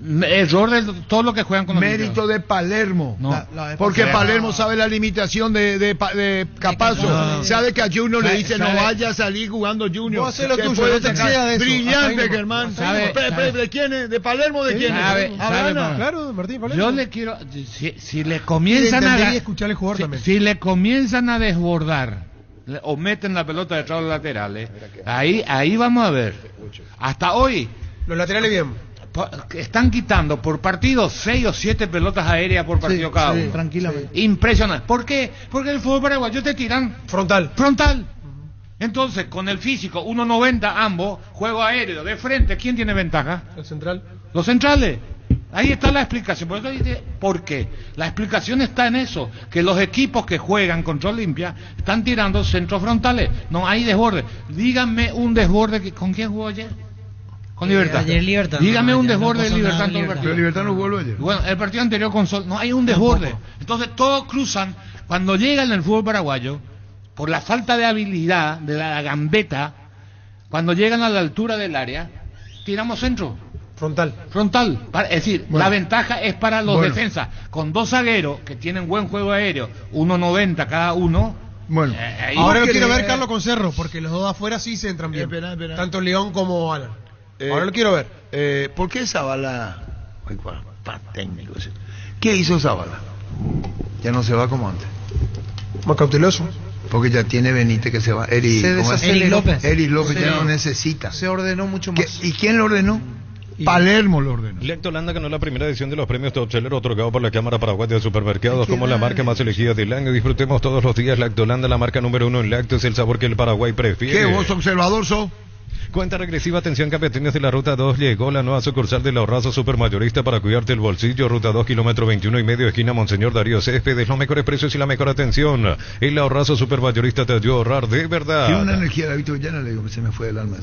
Error de todo lo que juegan con los mérito de Palermo. No. Porque Palermo sabe la limitación de Capazo. Sabe que a Junior le dice no vaya a salir jugando Junior. Vos hacés lo tuyo, no te excedas de eso. Brillante, Germán. ¿De quién es? ¿De Palermo de quién es? Claro, Martín Palermo. Yo le quiero, si le comienzan si le comienzan a desbordar o meten la pelota detrás de los laterales, ahí vamos a ver. Hasta hoy los laterales bien. Están quitando por partido 6 o 7 pelotas aéreas por partido cada uno. Tranquilamente. Impresionante. ¿Por qué? Porque el fútbol paraguayo te tiran frontal. Entonces, con el físico 1.90 ambos, juego aéreo de frente, ¿quién tiene ventaja? El central. Los centrales. Ahí está la explicación. Por eso dice, ¿por qué? La explicación está en eso, que los equipos que juegan contra Olimpia están tirando centros frontales. No hay desborde. Díganme un desborde ¿con quién jugó ayer? Con Libertad. Ayer Libertad. Dígame un desborde de Libertad en todo el partido. Pero Libertad no jugó ayer. Bueno, el partido anterior con Sol, no hay un desborde. Entonces todos cruzan. Cuando llegan en el fútbol paraguayo, por la falta de habilidad, de la gambeta, cuando llegan a la altura del área, tiramos centro. Frontal. Es decir, la ventaja es para los defensas. Con 2 zagueros que tienen buen juego aéreo, 1.90 cada uno. Bueno, ahora lo quiero ver Carlos con Cerro, porque los dos de afuera sí se entran bien. Espera. Tanto León como Alan. Ahora lo quiero ver. ¿Por qué Zavala? Técnico. ¿Qué hizo Zavala? Ya no se va como antes. Más cauteloso. Porque ya tiene Benítez que se va. Eric López ya no necesita. Se ordenó mucho más. ¿Y quién lo ordenó? Palermo lo ordenó. Lactolanda ganó la primera edición de los premios Top Seller otorgados por la Cámara Paraguaya de Supermercados como la marca más elegida del año. Disfrutemos todos los días Lactolanda, la marca número 1 en lácteos, el sabor que el Paraguay prefiere. ¿Qué vos observador sos? Cuenta regresiva, atención capetines de la Ruta 2, llegó la nueva sucursal del Ahorrazo Supermayorista para cuidarte el bolsillo, Ruta 2, kilómetro 21,5, esquina Monseñor Darío Céspedes, los mejores precios y la mejor atención. El Ahorrazo Supermayorista te ayuda a ahorrar de verdad. Tiene una energía, David Villana, le digo, se me fue el alma.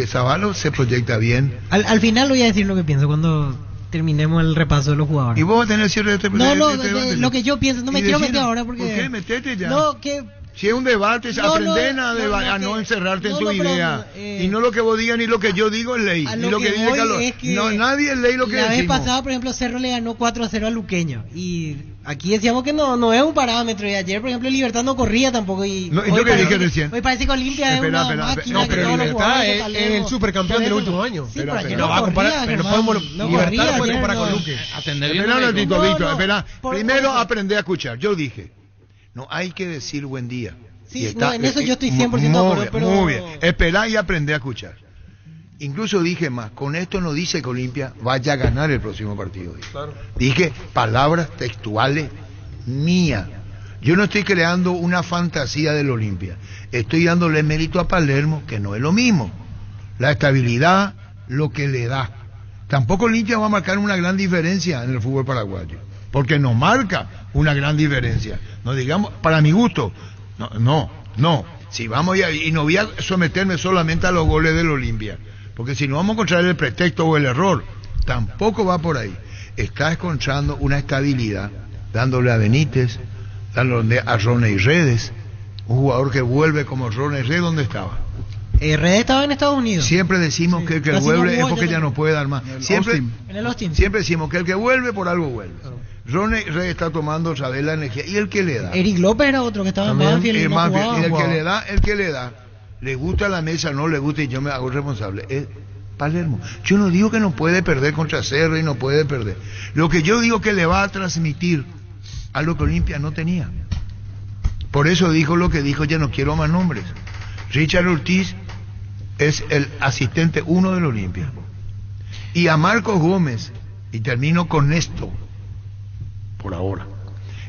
Zavalo se proyecta bien. Al final voy a decir lo que pienso cuando terminemos el repaso de los jugadores. ¿Y vos vas a tener cierre de este lo que yo pienso, no me quiero meter ahora porque... ¿Por qué? Metete ya. No, que... Si es un debate, aprenden a no encerrarte en tu idea. Y no lo que vos digas ni lo que yo digo es ley. Y lo que dice Carlos. No, nadie es ley lo que la decimos. La vez pasada, por ejemplo, Cerro le ganó 4-0 a Luqueño. Y aquí decíamos que no es un parámetro. Y ayer, por ejemplo, Libertad no corría tampoco. Y yo que dije recién. Hoy parece que Olimpia es una máquina. No, pero Libertad es el supercampeón del último año. Sí, pero ayer no va a comparar. Pero no podemos. Libertad no puede comparar con Luque. Espera un ratito, Víctor. Espera. Primero aprende a escuchar. Yo dije, no hay que decir buen día. Sí, en eso yo estoy 100% de acuerdo, pero... Muy bien, esperá y aprendé a escuchar. Incluso dije más, con esto no dice que Olimpia vaya a ganar el próximo partido. Claro. Dije palabras textuales mías. Yo no estoy creando una fantasía del Olimpia. Estoy dándole mérito a Palermo, que no es lo mismo. La estabilidad, lo que le da. Tampoco Olimpia va a marcar una gran diferencia en el fútbol paraguayo, porque no marca una gran diferencia. No digamos, para mi gusto... No. Si vamos y no voy a someterme solamente a los goles del Olimpia, porque si no vamos a encontrar el pretexto o el error, tampoco va por ahí. Está encontrando una estabilidad, dándole a Benítez, dándole a Roney Redes, un jugador que vuelve como Roney Redes, ¿dónde estaba? Redes estaba en Estados Unidos. Siempre decimos que el que vuelve es porque ya no puede dar más. Siempre decimos que el que vuelve por algo vuelve. Roney Rey está tomando otra vez la energía. ¿Y el que le da? Eric López era otro que estaba en Banfield y no jugaba. Y el que le da, le gusta la mesa, no le gusta y yo me hago responsable. Es Palermo. Yo no digo que no puede perder contra Cerro y no puede perder. Lo que yo digo que le va a transmitir a lo que Olimpia no tenía. Por eso dijo lo que dijo, ya no quiero más nombres. Richard Ortiz es el asistente 1 del Olimpia. Y a Marcos Gómez, y termino con esto, por ahora.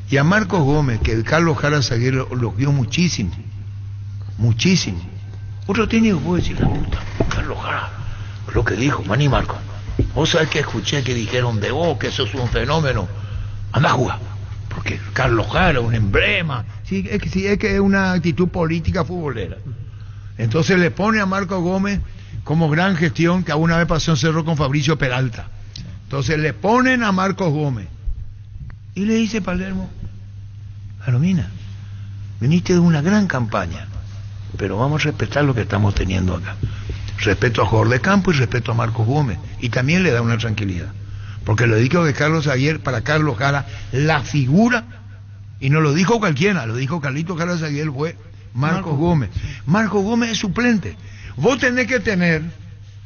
Y a Marcos Gómez, que el Carlos Jara Zaguero lo vio muchísimo. Otro técnico puede decir, la puta, Carlos Jara, lo que dijo, Manny Marcos. Vos sabés que escuché que dijeron de vos, que eso es un fenómeno. Anda a jugar. Porque Carlos Jara es un emblema. Sí, es que es una actitud política futbolera. Entonces le pone a Marcos Gómez como gran gestión, que alguna vez pasó en Cerro con Fabricio Peralta. Entonces le ponen a Marcos Gómez. Y le dice Palermo, Palomina, Viniste de una gran campaña, pero vamos a respetar lo que estamos teniendo acá. Respeto a jugador de campo y respeto a Marcos Gómez. Y también le da una tranquilidad. Porque lo dijo de Carlos ayer, para Carlos Jara, la figura, y no lo dijo cualquiera, lo dijo Carlito Jara ayer, fue Marcos Gómez. Marcos Gómez es suplente. Vos tenés que tener,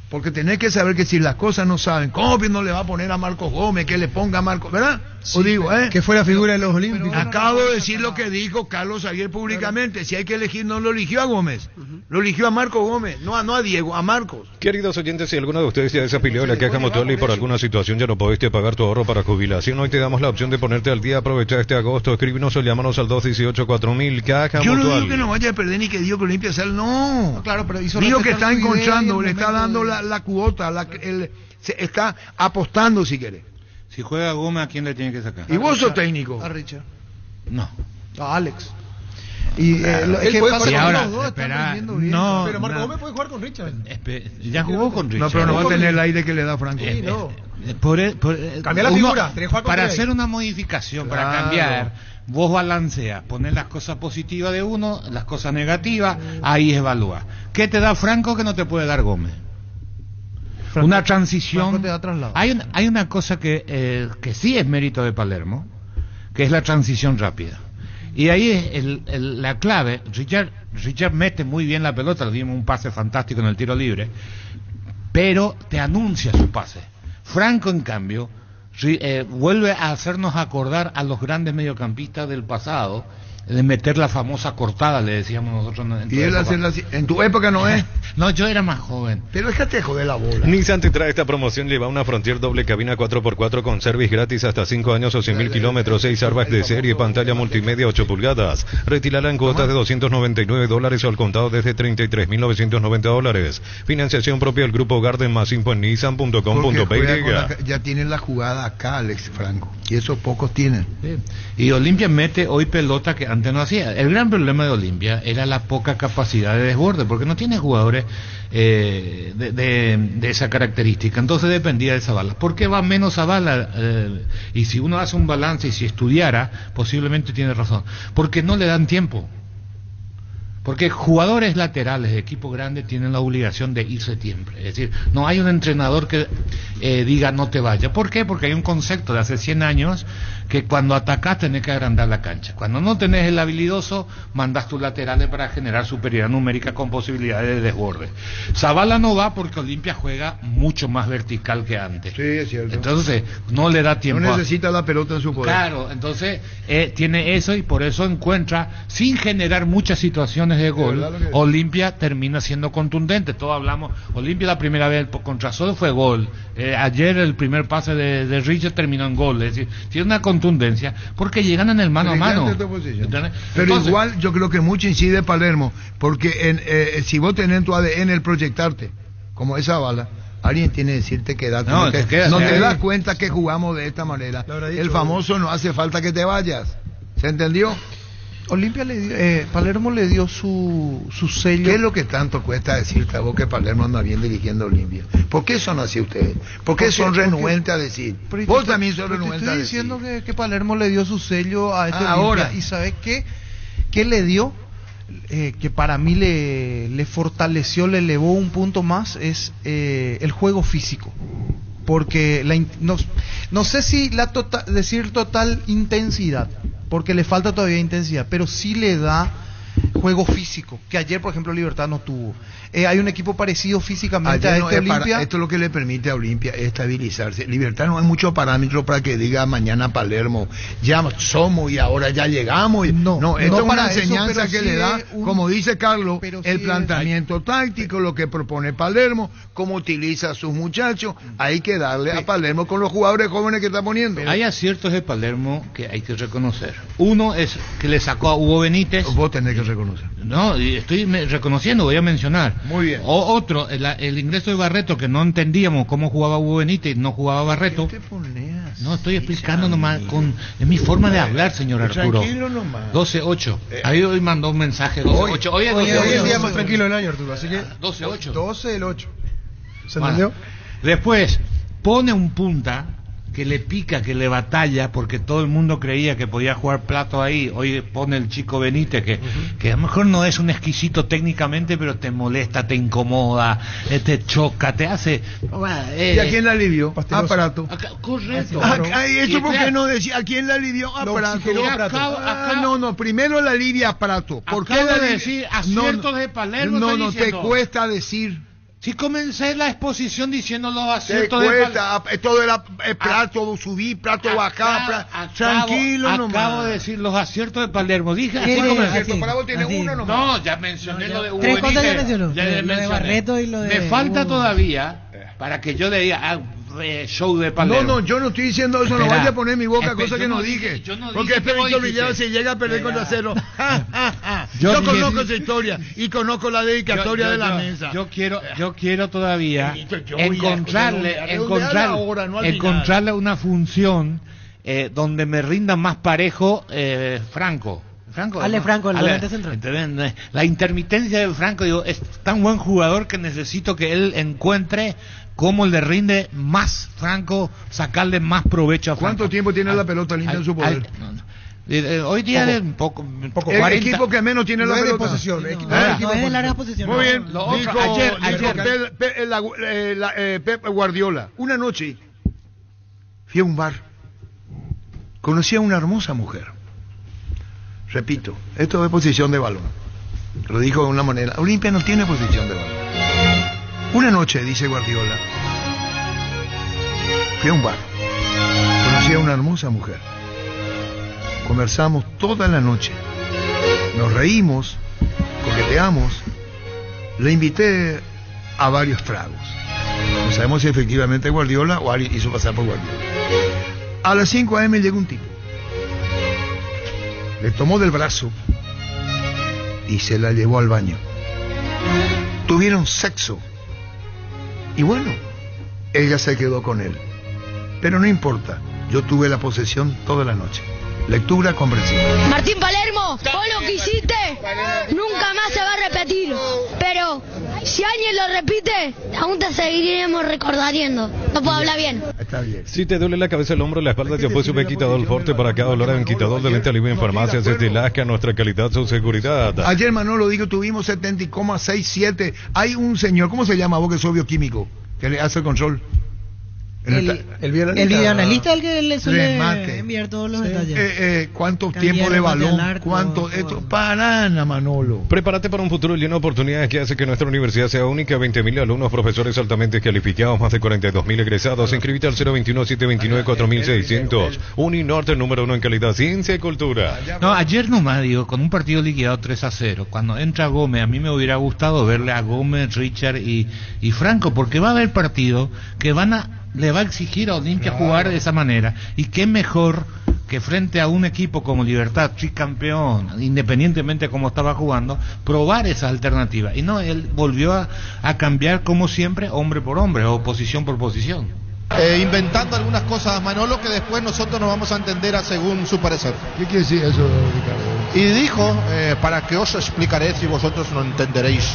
porque tenés que saber que si las cosas no saben, ¿cómo no le va a poner a Marcos Gómez, que le ponga a Marcos, ¿verdad? Sí, o digo, que fue la figura de los Olímpicos. Acabo de decir lo que dijo Carlos ayer públicamente. Si hay que elegir, no lo eligió a Gómez, lo eligió a Marcos Gómez, no a Diego, a Marcos. Queridos oyentes, si alguno de ustedes ya desafilió la caja mutual y por alguna situación ya no podiste pagar tu ahorro para jubilación, hoy te damos la opción de ponerte al día. Aprovecha este agosto, escríbenos o llámanos al 218-4000, caja Yo mutual. Yo no digo que no vaya a perder ni que Dios que Olimpia sal, no. Claro, pero digo que está encontrando, le está dando la cuota, se está apostando si quiere. Si juega Gómez, ¿a quién le tiene que sacar? ¿Y vos sos técnico? A Richard. No. A Alex. Y él puede jugar con ahora, los dos, espera, no, pero Marco Gómez puede jugar con Richard. Ya jugó con Richard. No, pero no va a tener el aire que le da Franco. Sí, no. Cambiar la figura. Para hacer una modificación, claro, para cambiar, vos balanceas, poner las cosas positivas de uno, las cosas negativas, ahí evalúa. ¿Qué te da Franco que no te puede dar Gómez? Franco, una transición. Hay una cosa que sí es mérito de Palermo, que es la transición rápida. Y ahí es la clave. Richard mete muy bien la pelota, le dimos un pase fantástico en el tiro libre, pero te anuncia su pase. Franco, en cambio, vuelve a hacernos acordar a los grandes mediocampistas del pasado, de meter la famosa cortada, le decíamos nosotros y él en tu época no es. No, yo era más joven. Pero déjate joder la bola. Nissan te trae esta promoción, lleva una Frontier doble cabina 4x4 con service gratis hasta 5 años o 100.000 kilómetros, 6 airbags de serie, pantalla multimedia 8 pulgadas. Retírala en cuotas de $299 o al contado desde $33.990. Financiación propia del Grupo Garden, más info en nissan.com.py. Ya tienen la jugada acá, Alex Franco, y esos pocos tienen. Sí. Y Olimpia mete hoy pelota que antes no hacía. El gran problema de Olimpia era la poca capacidad de desborde, porque no tiene jugadores de esa característica. Entonces dependía de Zavala. ¿Por qué va menos Zavala? Y si uno hace un balance y si estudiara, posiblemente tiene razón. Porque no le dan tiempo. Porque jugadores laterales de equipo grande tienen la obligación de irse siempre. Es decir, no hay un entrenador que diga no te vayas. ¿Por qué? Porque hay un concepto de hace 100 años que cuando atacás tenés que agrandar la cancha. Cuando no tenés el habilidoso, mandás tus laterales para generar superioridad numérica con posibilidades de desborde. Zavala no va porque Olimpia juega mucho más vertical que antes. Sí, es cierto. Entonces, no le da tiempo. No necesita la pelota en su poder. Claro, entonces tiene eso y por eso encuentra, sin generar muchas situaciones de gol, Olimpia termina siendo contundente. Todos hablamos, Olimpia la primera vez contra Sol fue gol. Ayer el primer pase de Richard terminó en gol. Es decir, tiene una contundencia porque llegan en el mano a mano. Pero entonces, igual yo creo que mucho incide Palermo, porque si vos tenés tu ADN el proyectarte, como esa bala, alguien tiene que decirte que no te das cuenta que jugamos de esta manera. El famoso no hace falta que te vayas. ¿Se entendió? Olimpia Palermo le dio su sello. ¿Qué es lo que tanto cuesta decirte a vos que Palermo anda bien dirigiendo Olimpia? ¿Por qué son así ustedes? ¿Por qué son renuentes a decir? Vos también sos renuente a decir. Estoy diciendo que Palermo le dio su sello a este Olimpia. ¿Y sabes qué le dio? Que para mí le fortaleció, le elevó un punto más, es el juego físico. Porque no sé si decir total intensidad, porque le falta todavía intensidad, pero sí le da juego físico, que ayer por ejemplo Libertad no tuvo. Hay un equipo parecido físicamente a este Olimpia. Esto es lo que le permite a Olimpia estabilizarse. Libertad no hay muchos parámetros para que diga mañana Palermo ya somos y ahora ya llegamos. No, esto es una enseñanza que le da, como dice Carlos, el planteamiento táctico, lo que propone Palermo, cómo utiliza a sus muchachos. Hay que darle a Palermo con los jugadores jóvenes que está poniendo. Hay aciertos de Palermo que hay que reconocer. Uno es que le sacó a Hugo Benítez. Vos tenés que reconocer. No, estoy reconociendo, voy a mencionar. Muy bien. Otro, el ingreso de Barreto, que no entendíamos cómo jugaba Hugo Benítez y no jugaba Barreto. No, estoy explicando nomás, es mi forma de hablar, señor Arturo. Tranquilo nomás. 12-8. Ahí hoy mandó un mensaje, 12-8. Hoy es el día más tranquilo del año, Arturo, así que 12-8. 12 el 8. ¿Se entendió? Después, pone un punta que le pica, que le batalla, porque todo el mundo creía que podía jugar Prato ahí. Hoy pone el chico Benítez, que a lo mejor no es un exquisito técnicamente, pero te molesta, te incomoda, te choca, te hace... ¿Y a quién le alivió? A Prato. Correcto. ¿Eso por qué no decía? ¿A quién le alivió? A Prato. No, primero la alivia a Prato. ¿Por qué le decir aciertos de Palermo? No, te cuesta decir. Si comencé la exposición diciendo los aciertos de Palermo. Todo era Prato subir, Prato bajar, tranquilo nomás. Acabo de decir los aciertos de Palermo. Dije así como acierto. Para vos tiene uno nomás. No, ya mencioné lo de Hugo Benítez. 3 cosas ya mencionó. Lo de Barreto y lo de... Me falta todavía para que yo le diga show de Palermo. No, yo no estoy diciendo eso. No vaya a poner en mi boca cosas que no dije. Porque Pedrito Villegas se llega a perder contra cero. Yo conozco esa historia y conozco la dedicatoria de la mesa. Yo quiero todavía encontrarle una función donde me rinda más parejo Franco. Ale Franco, el volante central. La intermitencia de Franco, digo, es tan buen jugador que necesito que él encuentre cómo le rinde más Franco, sacarle más provecho a Franco. ¿Cuánto tiempo tiene la pelota limpia en su poder? Hoy día es un poco el equipo que menos tiene la pelota. Posesión, no es de larga posesión. Muy bien. Ayer Pep Guardiola, una noche fui a un bar, conocí a una hermosa mujer. Repito, esto es posición de balón. Lo dijo de una manera. Olimpia no tiene posición de balón. Una noche, dice Guardiola, fui a un bar, conocí a una hermosa mujer. Conversamos toda la noche, nos reímos, coqueteamos, le invité a varios tragos. No sabemos si efectivamente Guardiola o alguien hizo pasar por Guardiola. A las 5 a.m. llegó un tipo, le tomó del brazo y se la llevó al baño. Tuvieron sexo y bueno, ella se quedó con él, pero no importa, yo tuve la posesión toda la noche. Lectura comprensiva. Martín Palermo, vos lo que hiciste nunca más se va a repetir, pero si alguien lo repite, aún te seguiremos recordando. No puedo hablar bien. Está bien. Si te duele la cabeza, el hombro, la espalda, ya fue Super Quitador Forte. Para cada dolor en quitador de venta libre en farmacias desde Lasca, nuestra calidad, su seguridad. Ayer, Manolo, digo, tuvimos 70,67. Hay un señor, ¿cómo se llama vos que sos bioquímico? Que le hace el control. El videoanalista el que le suele enviar todos los detalles. ¿Cuánto tiempo de balón? ¿Cuánto? Esto parana, Manolo. Prepárate para un futuro lleno de oportunidades que hace que nuestra universidad sea única. 20.000 alumnos, profesores altamente calificados, más de 42.000 egresados. Inscríbete al 021-729-4600. Uninorte, el número 1 en calidad, ciencia y cultura. No, ayer nomás, digo, con un partido liquidado 3-0, cuando entra Gómez, a mí me hubiera gustado verle a Gómez, Richard y Franco, porque va a haber partidos que le va a exigir a Olimpia jugar de esa manera, y qué mejor que frente a un equipo como Libertad, tricampeón, independientemente de cómo estaba jugando, probar esas alternativas. Y no, él volvió a cambiar como siempre, hombre por hombre o posición por posición. Inventando algunas cosas, Manolo, que después nosotros nos vamos a entender según su parecer. ¿Qué quiere decir eso, Ricardo? Y dijo, para que os explicaré si vosotros no entenderéis.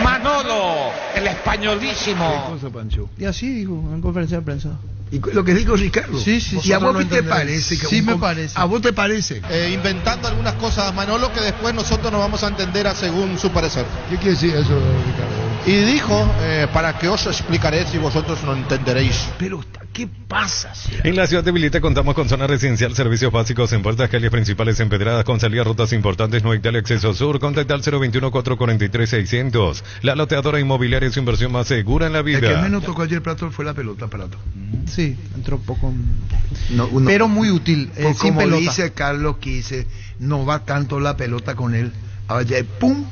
Manolo, el españolísimo. ¿Qué cosa, Pancho? Y así dijo en conferencia de prensa. ¿Y lo que dijo Ricardo? Sí. ¿Y a vos te parece? Sí, me parece. ¿A vos te parece? Inventando algunas cosas, Manolo, que después nosotros nos vamos a entender según su parecer. ¿Qué quiere decir eso, Ricardo? Y dijo, para que os explicaré si vosotros no entenderéis. Pero, ¿qué pasa? En la ciudad de Vilita contamos con zona residencial, servicios básicos en puertas, calles principales empedradas, con salida a rutas importantes, no hay tal acceso sur. Contacta al 021-443-600. La loteadora inmobiliaria es su inversión más segura en la vida. El que menos tocó ayer Prato fue la pelota, Prato. Sí, entró poco. Pero muy útil. Sin como pelota. Dice Carlos Quise, no va tanto la pelota con él. Ahora ya pum.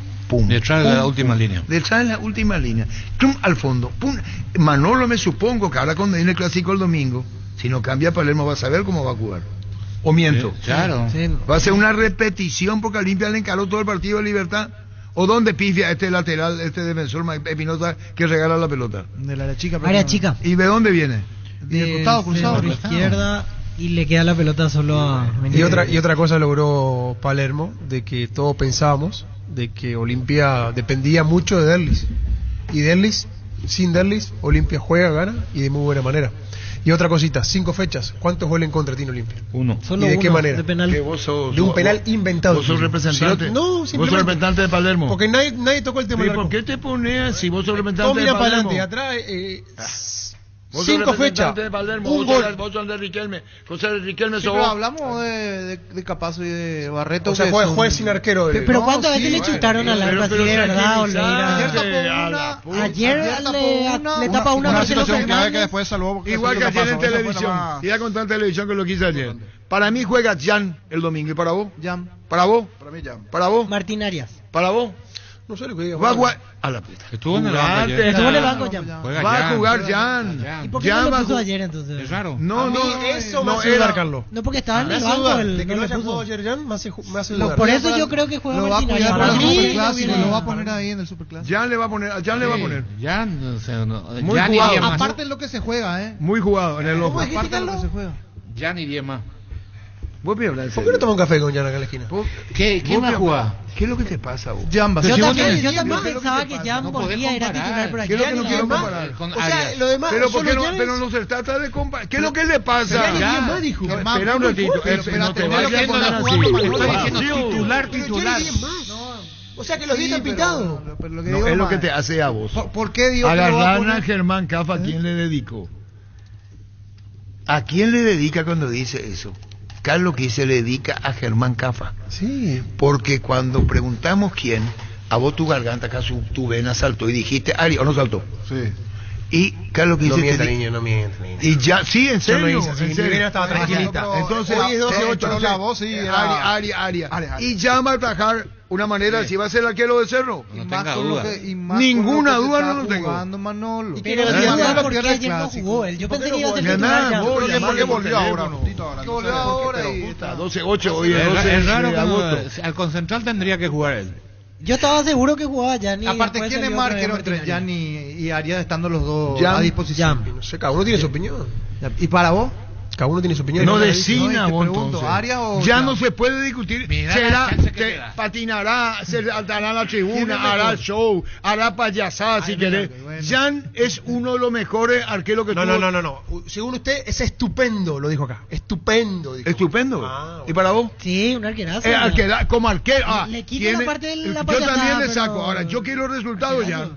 Detrás de la última línea. Detrás de la última línea. Pum, al fondo. Pum. Manolo, me supongo que ahora cuando viene el clásico el domingo, si no cambia Palermo, va a saber cómo va a jugar. ¿O miento? Claro. Sí. Va a ser una repetición porque Olimpia le encaró todo el partido de Libertad. ¿O dónde pifia este lateral, este defensor Espinosa que regala la pelota? De la chica. Área chica. ¿Y de dónde viene? De costado cruzado. Por la izquierda. Y le queda la pelota solo a... Y otra cosa logró Palermo, de que todos pensábamos de que Olimpia dependía mucho de Derlis. Y Derlis, sin Derlis, Olimpia juega, gana y de muy buena manera. Y otra cosita, 5 fechas. ¿Cuántos goles en contra tiene Olimpia? 1. Solo ¿Y de qué uno, manera? de penal. Que vos sos, De un penal inventado. Vos sos representante. Si no, vos sos representante de Palermo. Porque nadie tocó el tema del ¿Por arco. qué te pones si vos sos representante Todo de mira para Palermo? adelante, atrás. Vos 5 sos fechas. representante de Palermo. Un Vos gol. sos de Riquelme. José Riquelme Sí, sos pero vos. hablamos de Capazo y de Barreto. O sea, que juez son- sin arquero. Pero ¿cuántas veces le chutaron al pero- arco así pero de se verdad, tranquilizaste, Oleira? Ayer le tapa una Una Marcelo situación clave que Fernández. después salvó. porque Igual eso que es lo ayer en pasó. Eso fue televisión. nomás- Iba a contar en televisión que lo quise ayer. Para mí juega Jan el domingo. ¿Y para vos? Jam. ¿Para vos? Para mí ya. ¿Para vos? Martín Arias. ¿Para vos? No sé lo que diga. Va a jugar. A la puta. Estuvo en el banco ayer. Jugate. Estuvo en el banco ya. Juega Va a Jan. jugar Jan. ¿Y por qué Jan no va lo a puso jugar. ayer entonces? Es raro. No, no, Eso me no hace dudar, era. Carlos. No, porque estaba en Me el hace banco. dudar. El De que no no le haya jugado puso. ayer Jan me hace dudar. Por eso yo creo que juega Lo va a Martín cuidar Arias. para el Para mí, superclásico. no Lo va a viene. poner ahí en el superclásico. Jan le va a poner. Jan le va a poner. Jan, o sea, no, Muy Jan jugado. iría más. Aparte de lo que se juega, Muy jugado en el ojo. Aparte de lo que se juega. Jan iría más. Vos me hablas. ¿Por qué no toma un café con Jan acá en la esquina? ¿Quién va a jugar? ¿Qué es lo que te pasa vos? Jam va a Yo ser. también pensaba que Jan No podés volvía, era comparar. titular, pero ¿Qué es lo que ayer no ni quiero más. comparar? Con O sea, Arias. lo demás. Pero, ¿por qué solo no, Jan pero es- no se trata de comparar. ¿Qué es lo que le pasa? Jan y Ya. 10 más, dijo. Espera un ratito. Pero No te tenés vayas que a poner poner a así. jugar para Estoy Juan. diciendo titular, Pero Jan titular. y 10 más. O sea que los 10 Sí, están pero- pintados. pero lo que No, digo es lo más, que te hace a vos. ¿Por qué digo que lo va a Agarran a poner? Germán Cafa, ¿a quién le dedicó? ¿A quién le dedica cuando dice eso? Carlos que se le dedica a Germán Cafa. Sí. Porque cuando preguntamos quién, a vos tu garganta, acá tu vena saltó y dijiste Ari, ¿o no saltó? Sí. Y Carlos que No dice... mienta, niño, no mienta. Y ya, sí, en Yo no serio. hice así, en mi serio. vena estaba tranquilita. Entonces, Hoy es 12-8, pero la voz sí era- Aria. Aria. Y llama a atajar una manera, si va a ser el arquero de Cerro. Y No más tenga con lo duda. que- y más Ninguna con lo que duda se no está lo tengo. jugando Manolo. Pero Además, si no duda lo porque pierde ayer no clásico. jugó él. Yo ¿Por qué pensé no que iba a ser jugó? titular ya. Voy a ¿Por qué llamarle por volvió ahora? teléfono. Tito, ahora, Que no volvió sé. ahora y Puta, 12-8 hoy es Es 12 es raro de cuando agosto. al Concentral tendría que jugar él. Yo estaba seguro que jugaba Jan. y Aparte, después ¿quién es salió más otra vez arquero entre Martín Jan y Arias estando los dos Jan. a disposición? No sé, cada uno tiene su opinión. ¿Y para vos? Cada uno tiene su opinión. No Cada decina te vos pregunto, entonces. ¿Arias o Ya Jan? no se puede discutir. Mirá Será, la chance que te te da. patinará, se saltará a la ¿Quién es tribuna, hará mejor? show, hará payasada si Ay, querés. mira, bueno. Jan es uno de los mejores arqueros que No, tuvo. no. Según usted, es estupendo, lo dijo acá. Estupendo, dijo. Estupendo. Ah, bueno. ¿Y para vos? Sí, un arquerazo. Como arquero. Le quita la parte de la yo payasada, también le pero- saco. Ahora, yo quiero resultados ya.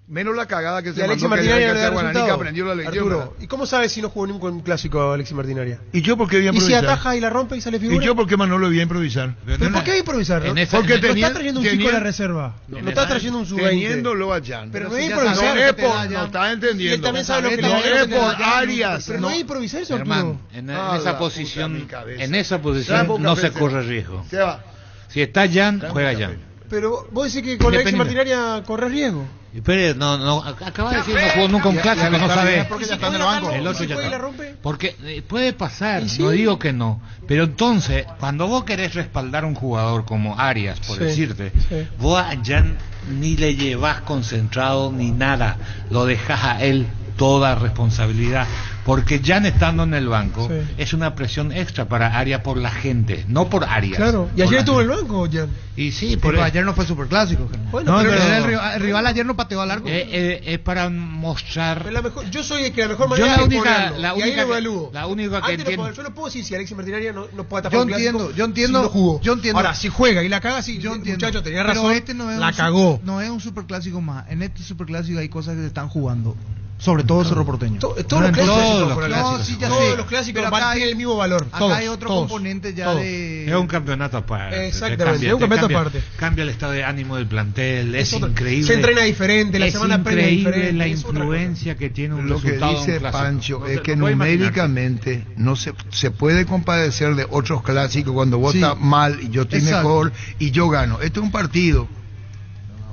Menos la cagada que Y se Alexis mandó que Martinaria le no le da a Guaraní, que resultado. aprendió la lección. Arturo, ¿verdad? ¿y cómo sabes si no jugó ningún clásico Alexis Martinaria? ¿Y yo por qué voy a ¿Y si improvisar? ataja y la rompe y sale ¿Y figura? yo por qué Manolo voy a improvisar? ¿Pero por qué va a improvisar? en no? esa- Porque en- No tenía- está trayendo un chico de la reserva. No está trayendo un sub-20. Teniéndolo a Jan. Pero no si es ya improvisar. No sabes es que te da por, Jan. no estás Y entendiendo. él también sabe lo que No le da. es por Arias. Pero no es improvisar eso, Arturo. Hermano, en Ah, esa la posición, puta, mi cabeza. en esa Sapo, posición no se cabeza. corre riesgo. Se va. Si está Jan, juega Jan. Pero vos decís que con Alexis Independiente. Martinaria corres riesgo. Pero no, acaba de decir no jugó nunca un clásico, no sabe. Porque ¿Y ya si está en el juega banco. Carlos? El otro ¿Y si ya juega y está. la rompe? Porque puede pasar, Y sí. no digo que no. Pero entonces, cuando vos querés respaldar a un jugador como Arias, por Sí, decirte, sí. vos a Jan ni le llevas concentrado ni nada. Lo dejás a él toda responsabilidad. Porque Jan estando en el banco Sí. es una presión extra para Arias por la gente, no por Arias. Claro. Y Por ayer la estuvo en el gente. banco, Jan. Y sí, Pero por ayer no fue superclásico. Bueno, No, pero pero El rival ayer no pateó al arco. es para mostrar. es la mejor, yo soy el que la mejor Yo manera la es única- ponerlo, la y ahí única lo que- evalúo. la única que Antes no entiendo- puedo- yo no puedo decir si Alexis Martinaria no puede tapar Yo un clásico entiendo, si no jugó. yo entiendo. Ahora, si juega y la caga, sí, Yo entiendo. muchacho, tenía Pero razón, este no es la un cagó. No es un superclásico más. En este superclásico hay cosas que se están jugando. Sobre todo Cerro Porteño. Todos los Todos clásicos los fueron clásicos. clásicos. Sí, ya Todos sé. los clásicos Pero acá tienen el mismo valor. Acá Todos, hay otro todos, componente ya todos. de... Es un campeonato aparte. Exactamente, Te es un campeonato cambia, aparte. Cambia el estado de ánimo del plantel, es otro- increíble. se entrena diferente, la es semana previa es increíble diferente, la es otra influencia que tiene un Lo que resultado de un dice clásico. Pancho No es se- que no puede imaginarse. numéricamente no se puede compadecer de otros clásicos cuando vos Sí. estás mal y yo estoy Exacto. mejor y yo gano. Este es un partido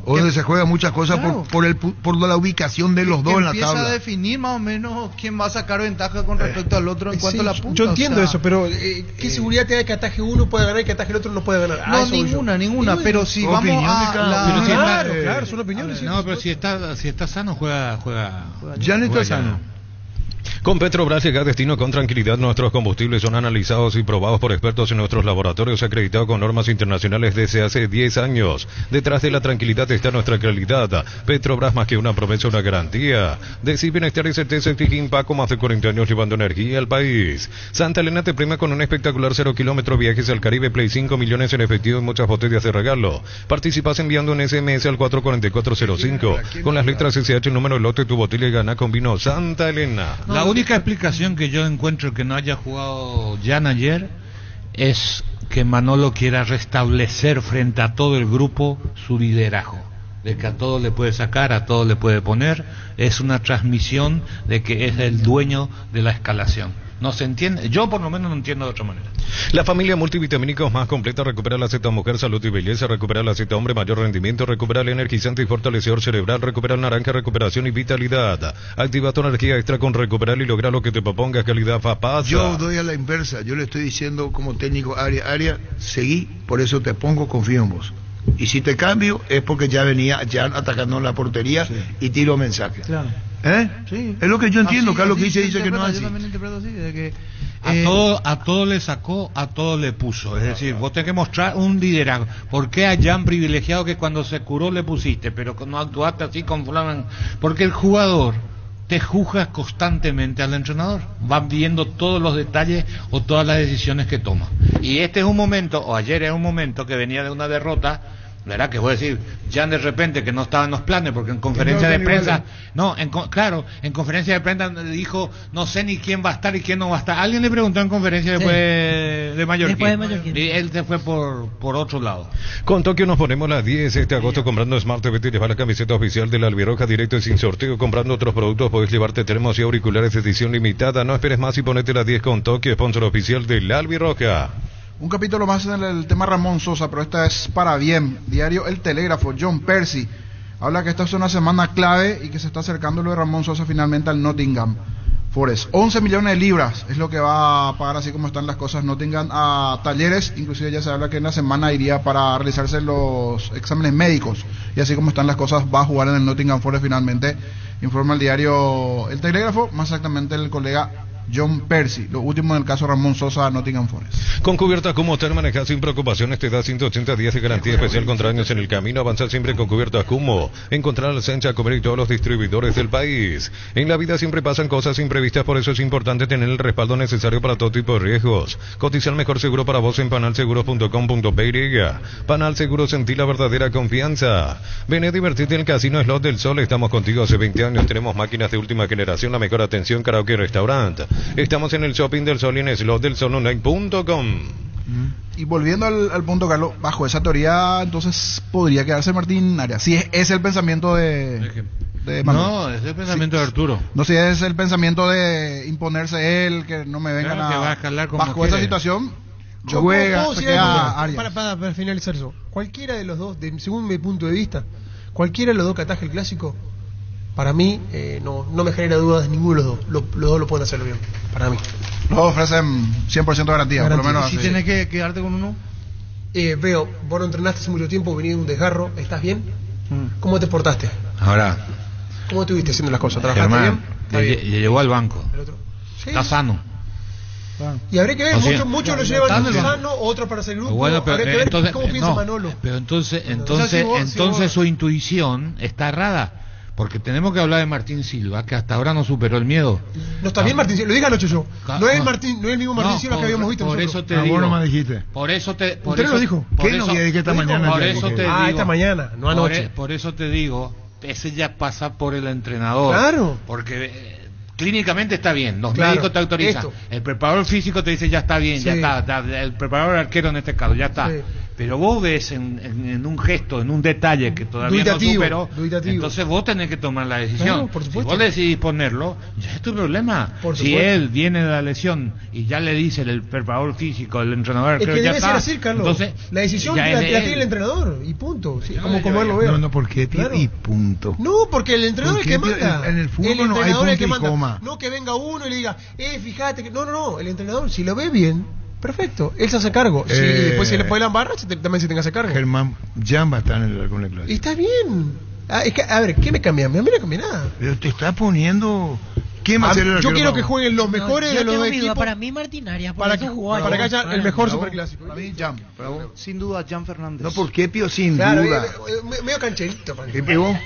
donde se juega muchas cosas Claro. por la ubicación de los que dos en la empieza a tabla. definir más o menos quién va a sacar ventaja con respecto al otro en cuanto Sí, a la punta. yo o entiendo sea, eso, pero ¿qué seguridad te da que ataje uno puede ganar y que ataje el otro no puede ganar? No, eso voy yo. ninguna. Y bueno, Pero si vamos opinión de a cada la... uno. Pero si claro, es- claro, son opiniones. sí, No, por pero si está sano juega. Ya no está juega sano. Con Petrobras llega a destino con tranquilidad. Nuestros combustibles son analizados y probados por expertos en nuestros laboratorios acreditados con normas internacionales desde hace 10 años. Detrás de la tranquilidad está nuestra calidad. Petrobras, más que una promesa, una garantía. Decir bienestar y certeza exige Paco, más de 40 años llevando energía al país. Santa Elena te premia con un espectacular 0 kilómetro viajes al Caribe, Play 5 millones en efectivo y muchas botellas de regalo. Participas enviando un SMS al 44405 con las letras SH, número de lote, tu botella y gana con vino Santa Elena. La única explicación que yo encuentro que no haya jugado Jan ayer es que Manolo quiera restablecer frente a todo el grupo su liderazgo, de que a todo le puede sacar, a todo le puede poner. Es una transmisión de que es el dueño de la escalación. No se entiende, yo por lo menos no entiendo de otra manera. La familia multivitamínicos más completa recupera la Z Mujer, salud y belleza, recupera la Z Hombre, mayor rendimiento, recupera el energizante y fortalecedor cerebral, recupera el naranja, recuperación y vitalidad. Activa tu energía extra con recuperar y lograr lo que te propongas, calidad Fapasa. Yo doy a la inversa, yo le estoy diciendo como técnico, Aria, seguí, por eso te pongo, confío en vos. Y si te cambio es porque ya venía atacando en la portería, sí, y tiro mensaje. Claro. Sí. Es lo que yo entiendo, Carlos que dice que no es así. Yo también interpreto así, de que a todo le sacó, a todo le puso. Es decir, vos tenés que mostrar un liderazgo. ¿Por qué a Jan privilegiado que cuando se curó le pusiste, pero no actuaste así con fulano? Porque el jugador te juzga constantemente al entrenador, va viendo todos los detalles o todas las decisiones que toma. Y este es un momento, o ayer era un momento que venía de una derrota, ¿verdad? Que voy a decir, Jan de repente que no estaba en los planes, porque en conferencia de prensa, en conferencia de prensa dijo, no sé ni quién va a estar y quién no va a estar. Alguien le preguntó en conferencia después de Mallorquín. Y él se fue por otro lado. Con Tokio nos ponemos las 10 este agosto comprando Smart TV, te lleva la camiseta oficial de la Albirroja directo y sin sorteo. Comprando otros productos podés llevarte termos y auriculares de edición limitada. No esperes más y ponete las 10 con Tokio, sponsor oficial de la Albirroja. Un capítulo más en el tema Ramón Sosa, pero esta es para bien. Diario El Telégrafo, John Percy habla que esta es una semana clave y que se está acercando lo de Ramón Sosa finalmente al Nottingham Forest. 11 millones de libras es lo que va a pagar, así como están las cosas, Nottingham a Talleres. Inclusive ya se habla que en la semana iría para realizarse los exámenes médicos, y así como están las cosas va a jugar en el Nottingham Forest finalmente, informa el diario El Telégrafo, más exactamente el colega John Percy. Lo último en el caso Ramón Sosa, Nottingham Forest. Con Cubiertas Cumo, te manejas sin preocupaciones, te da 180 días de garantía especial contra daños en el camino. Avanza siempre con Cubiertas Cumo. Encontrar al Sencha, comer y todos los distribuidores del país. En la vida siempre pasan cosas imprevistas, por eso es importante tener el respaldo necesario para todo tipo de riesgos. Cotiza el mejor seguro para vos en panalseguros.com.py. Panal Seguros, sentí la verdadera confianza. Ven a divertirte en el Casino Slot del Sol. Estamos contigo hace 20 años. Tenemos máquinas de última generación, la mejor atención, karaoke y restaurante. Estamos en el Shopping del Sol y en slotdelsolonline.com. Y volviendo al punto, Carlos, bajo esa teoría, entonces podría quedarse Martín Arias. Si es el pensamiento de no, es el pensamiento de Arturo. No, si es el pensamiento de imponerse él, que no me vengan claro, que va a escalar como bajo esa situación. Yo juega, se queda Arias. Para finalizar eso, cualquiera de los dos, según mi punto de vista, cualquiera de los dos que ataje el clásico, para mí no me genera dudas de ninguno de los dos. Los dos lo pueden hacer bien, para mí. Los dos ofrecen 100% garantía, por lo menos. Si tienes que quedarte con uno. Veo, vos no entrenaste hace mucho tiempo, venís de un desgarro, ¿estás bien? ¿Cómo te portaste? Ahora, ¿cómo estuviste haciendo las cosas? ¿Trabajaste Germán, bien? Ya llegó al banco. ¿El otro? ¿Sí? Está sano. Y habría que ver, muchos lo llevan sano, otros para hacer grupo. Bueno, pero habría que ver entonces, cómo piensa Manolo. Pero entonces su intuición está errada. Porque tenemos que hablar de Martín Silva, que hasta ahora no superó el miedo. No está bien Martín Silva, lo dije anoche yo. No es el mismo Martín Silva que habíamos visto por nosotros. Eso te digo. No me dijiste. Por eso te ¿Usted lo dijo? ¿Qué no había dicho esta mañana? Por eso te digo. Esta mañana, no anoche. Por eso te digo, ese ya pasa por el entrenador. Claro. Porque clínicamente está bien, los médicos te autorizan. El preparador físico te dice ya está bien, ya está. El preparador arquero en este caso, ya está. Sí. Pero vos ves en un gesto, en un detalle que todavía no superó, entonces vos tenés que tomar la decisión. Claro, si vos decidís ponerlo, ya es tu problema. Si él viene de la lesión y ya le dice el preparador físico, el entrenador, creo que ya debe está. Ser así, Carlos. Entonces, la decisión la tiene el entrenador y punto. Sí, como él lo vea. No, porque y punto. No, porque el entrenador es el que manda. En el fútbol no hay punto y coma. No que venga uno y le diga, fíjate que no, el entrenador si lo ve bien. Perfecto, él se hace cargo. Si después se le puede la barra, también se tenga que hacer cargo. Germán, Jan va a estar en el con la clase. Está bien. Es que, a ver, ¿qué me cambia? A mí no me cambia nada. Pero te está poniendo ¿Quién va a ser el arquero? Yo quiero que jueguen los mejores de los dos equipos. Para mí Martín Arias, para que haya el mejor superclásico. Para mí, Jan. Sin duda, Jan Fernández. No, ¿por qué, Pío? Sin claro, duda. Medio cancherito. ¿Qué pegó?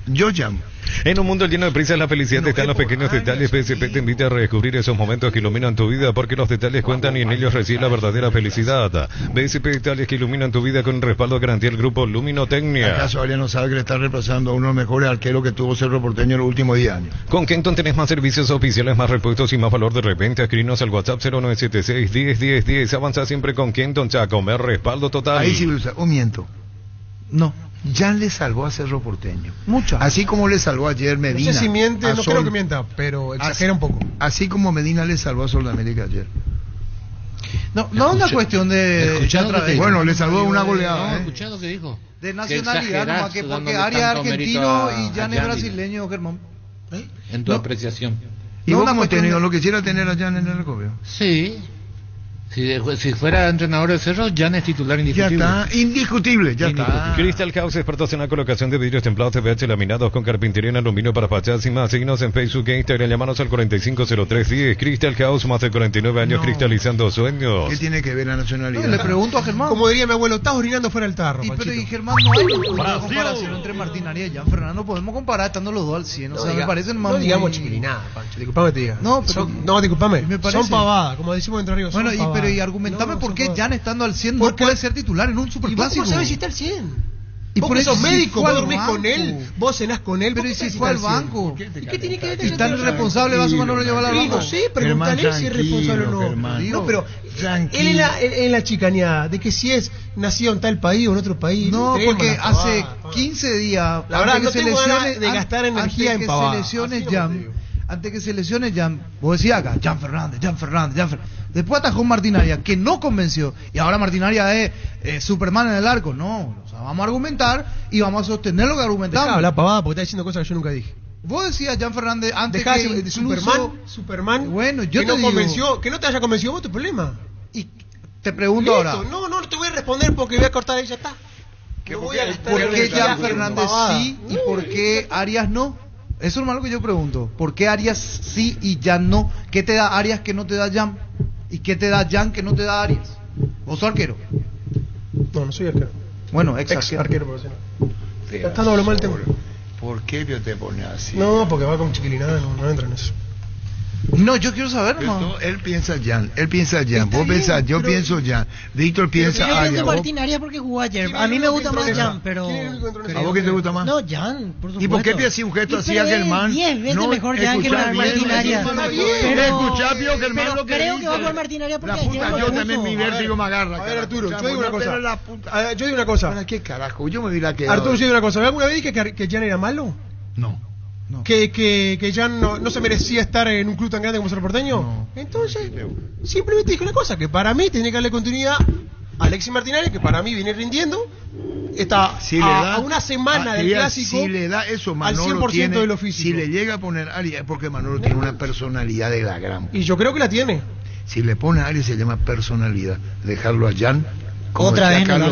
Yo llamo. En un mundo lleno de prisas, la felicidad está en los pequeños detalles. PSP te invita a redescubrir esos momentos que iluminan tu vida, porque los detalles cuentan y en ellos reside la verdadera felicidad. PSP detalles que iluminan tu vida con el respaldo de garantía del grupo Luminotecnia. ¿Acaso alguien no sabe que le está reemplazando a uno de los mejores arqueros que tuvo Cerro Porteño en los últimos 10 años? Con Kenton tenés más servicios oficiales, más repuestos y más valor de repente. Escribinos al WhatsApp 0976 10 10 10. Avanza siempre con Kenton, Chaco. Me respaldo total. Ahí sí, o miento. No. Jan le salvó a Cerro Porteño. Mucho. Así como le salvó ayer Medina. No sé si miente, no creo que mienta, pero exagera un poco. Así como Medina le salvó a Sudamérica ayer. No es una cuestión de... Bueno, le salvó una goleada. No, escuchá lo que dijo. De nacionalidad, nomás que porque Arias es argentino y Jan es brasileño, Germán. En tu apreciación. Y no hemos tenido, lo quisiera tener a Jan en el Recobio. Sí. Si fuera entrenador de Cerro, Jan es titular indiscutible. Ya está, indiscutible, ya está. Crystal House, expertos en la colocación de vidrios templados TVH laminados con carpintería en aluminio para fachadas y más. Síguenos en Facebook e Instagram, llamanos al 450310. Crystal House, más de 49 años cristalizando sueños. ¿Qué tiene que ver la nacionalidad? Le pregunto a Germán. Como diría mi abuelo, estás orinando fuera del tarro. Pero Germán, no hay comparación entre Martín Arias y Jan Fernando. No podemos comparar estando los dos al 100. O sea, me parecen más. No digamos chiquilinada, Pancho. Disculpame te diga. No, disculpame. Son pavadas, como decimos entre ríos. Bueno, pero y argumentame por qué Jan estando al 100 no puede ser titular en un superclásico. ¿Cómo sabes si está al 100? Y por eso sos médico, vos dormís con él, vos cenás con él. Pero ¿y si fue al banco? ¿Y qué tiene que ver? Si está irresponsable, va a su mano lo llevar al banco. No sé, pregúntale si es responsable o no. No, pero él en la chicaneada de que si es nacido en tal país o en otro país. No, porque hace 15 días, la verdad, no tengo ganas de gastar energía en pavadas. Antes que se lesione Jan, vos decías acá, Jan Fernández. Después atajó Martín Arias, que no convenció. Y ahora Martín Arias es Superman en el arco. No, o sea, vamos a argumentar y vamos a sostener lo que argumentamos. Dejá hablar pavada porque está diciendo cosas que yo nunca dije. Vos decías Jan Fernández antes dejá que incluso... Superman. Bueno, yo que te no digo... convenció, que no te haya convencido vos, tu problema. Y te pregunto ahora... No te voy a responder porque voy a cortar ahí, ya está. ¿Por qué Jan Fernández sí y por qué Arias no? Eso es lo que yo pregunto. ¿Por qué Arias sí y Jan no? ¿Qué te da Arias que no te da Jan? ¿Y qué te da Jan que no te da Arias? ¿Vos sos arquero? No soy arquero. Bueno, ex arquero profesional. Está doble mal el tema. ¿Por qué te pones así? No, porque va con chiquilinada, no entra en eso. No, yo quiero saber nomás. Él piensa Jan, vos pensás, yo pienso Jan. Víctor piensa Arias. Yo pienso vos... Martín Arias porque jugó ayer. A mí me gusta más Jan, pero... ¿A vos qué te gusta más? No, Jan, por supuesto. ¿Y por qué te hacía un gesto así a Germán? 10 veces mejor Jan que Martín Arias. Pero escuchá, Pío, Germán, lo que creo que va por Martín Arias porque la puta, yo también mi vértigo me agarra. A ver, Arturo, yo digo una cosa. ¿Para qué carajo? Yo me vi la que... Arturo, yo digo una cosa. ¿Alguna vez dije que Jan era malo? No. Que ya no se merecía estar en un club tan grande como Cerro Porteño. No. Entonces, simplemente dije una cosa, que para mí tiene que darle continuidad a Alexis Martínez, que para mí viene rindiendo. Está a una semana del clásico. Si le da eso, Manolo al 100% de lo físico. Si le llega a poner a Arias, es porque Manolo tiene una personalidad de la gran. Y yo creo que la tiene. Si le pone a Arias se llama personalidad. Dejarlo a Jan. Otra vez en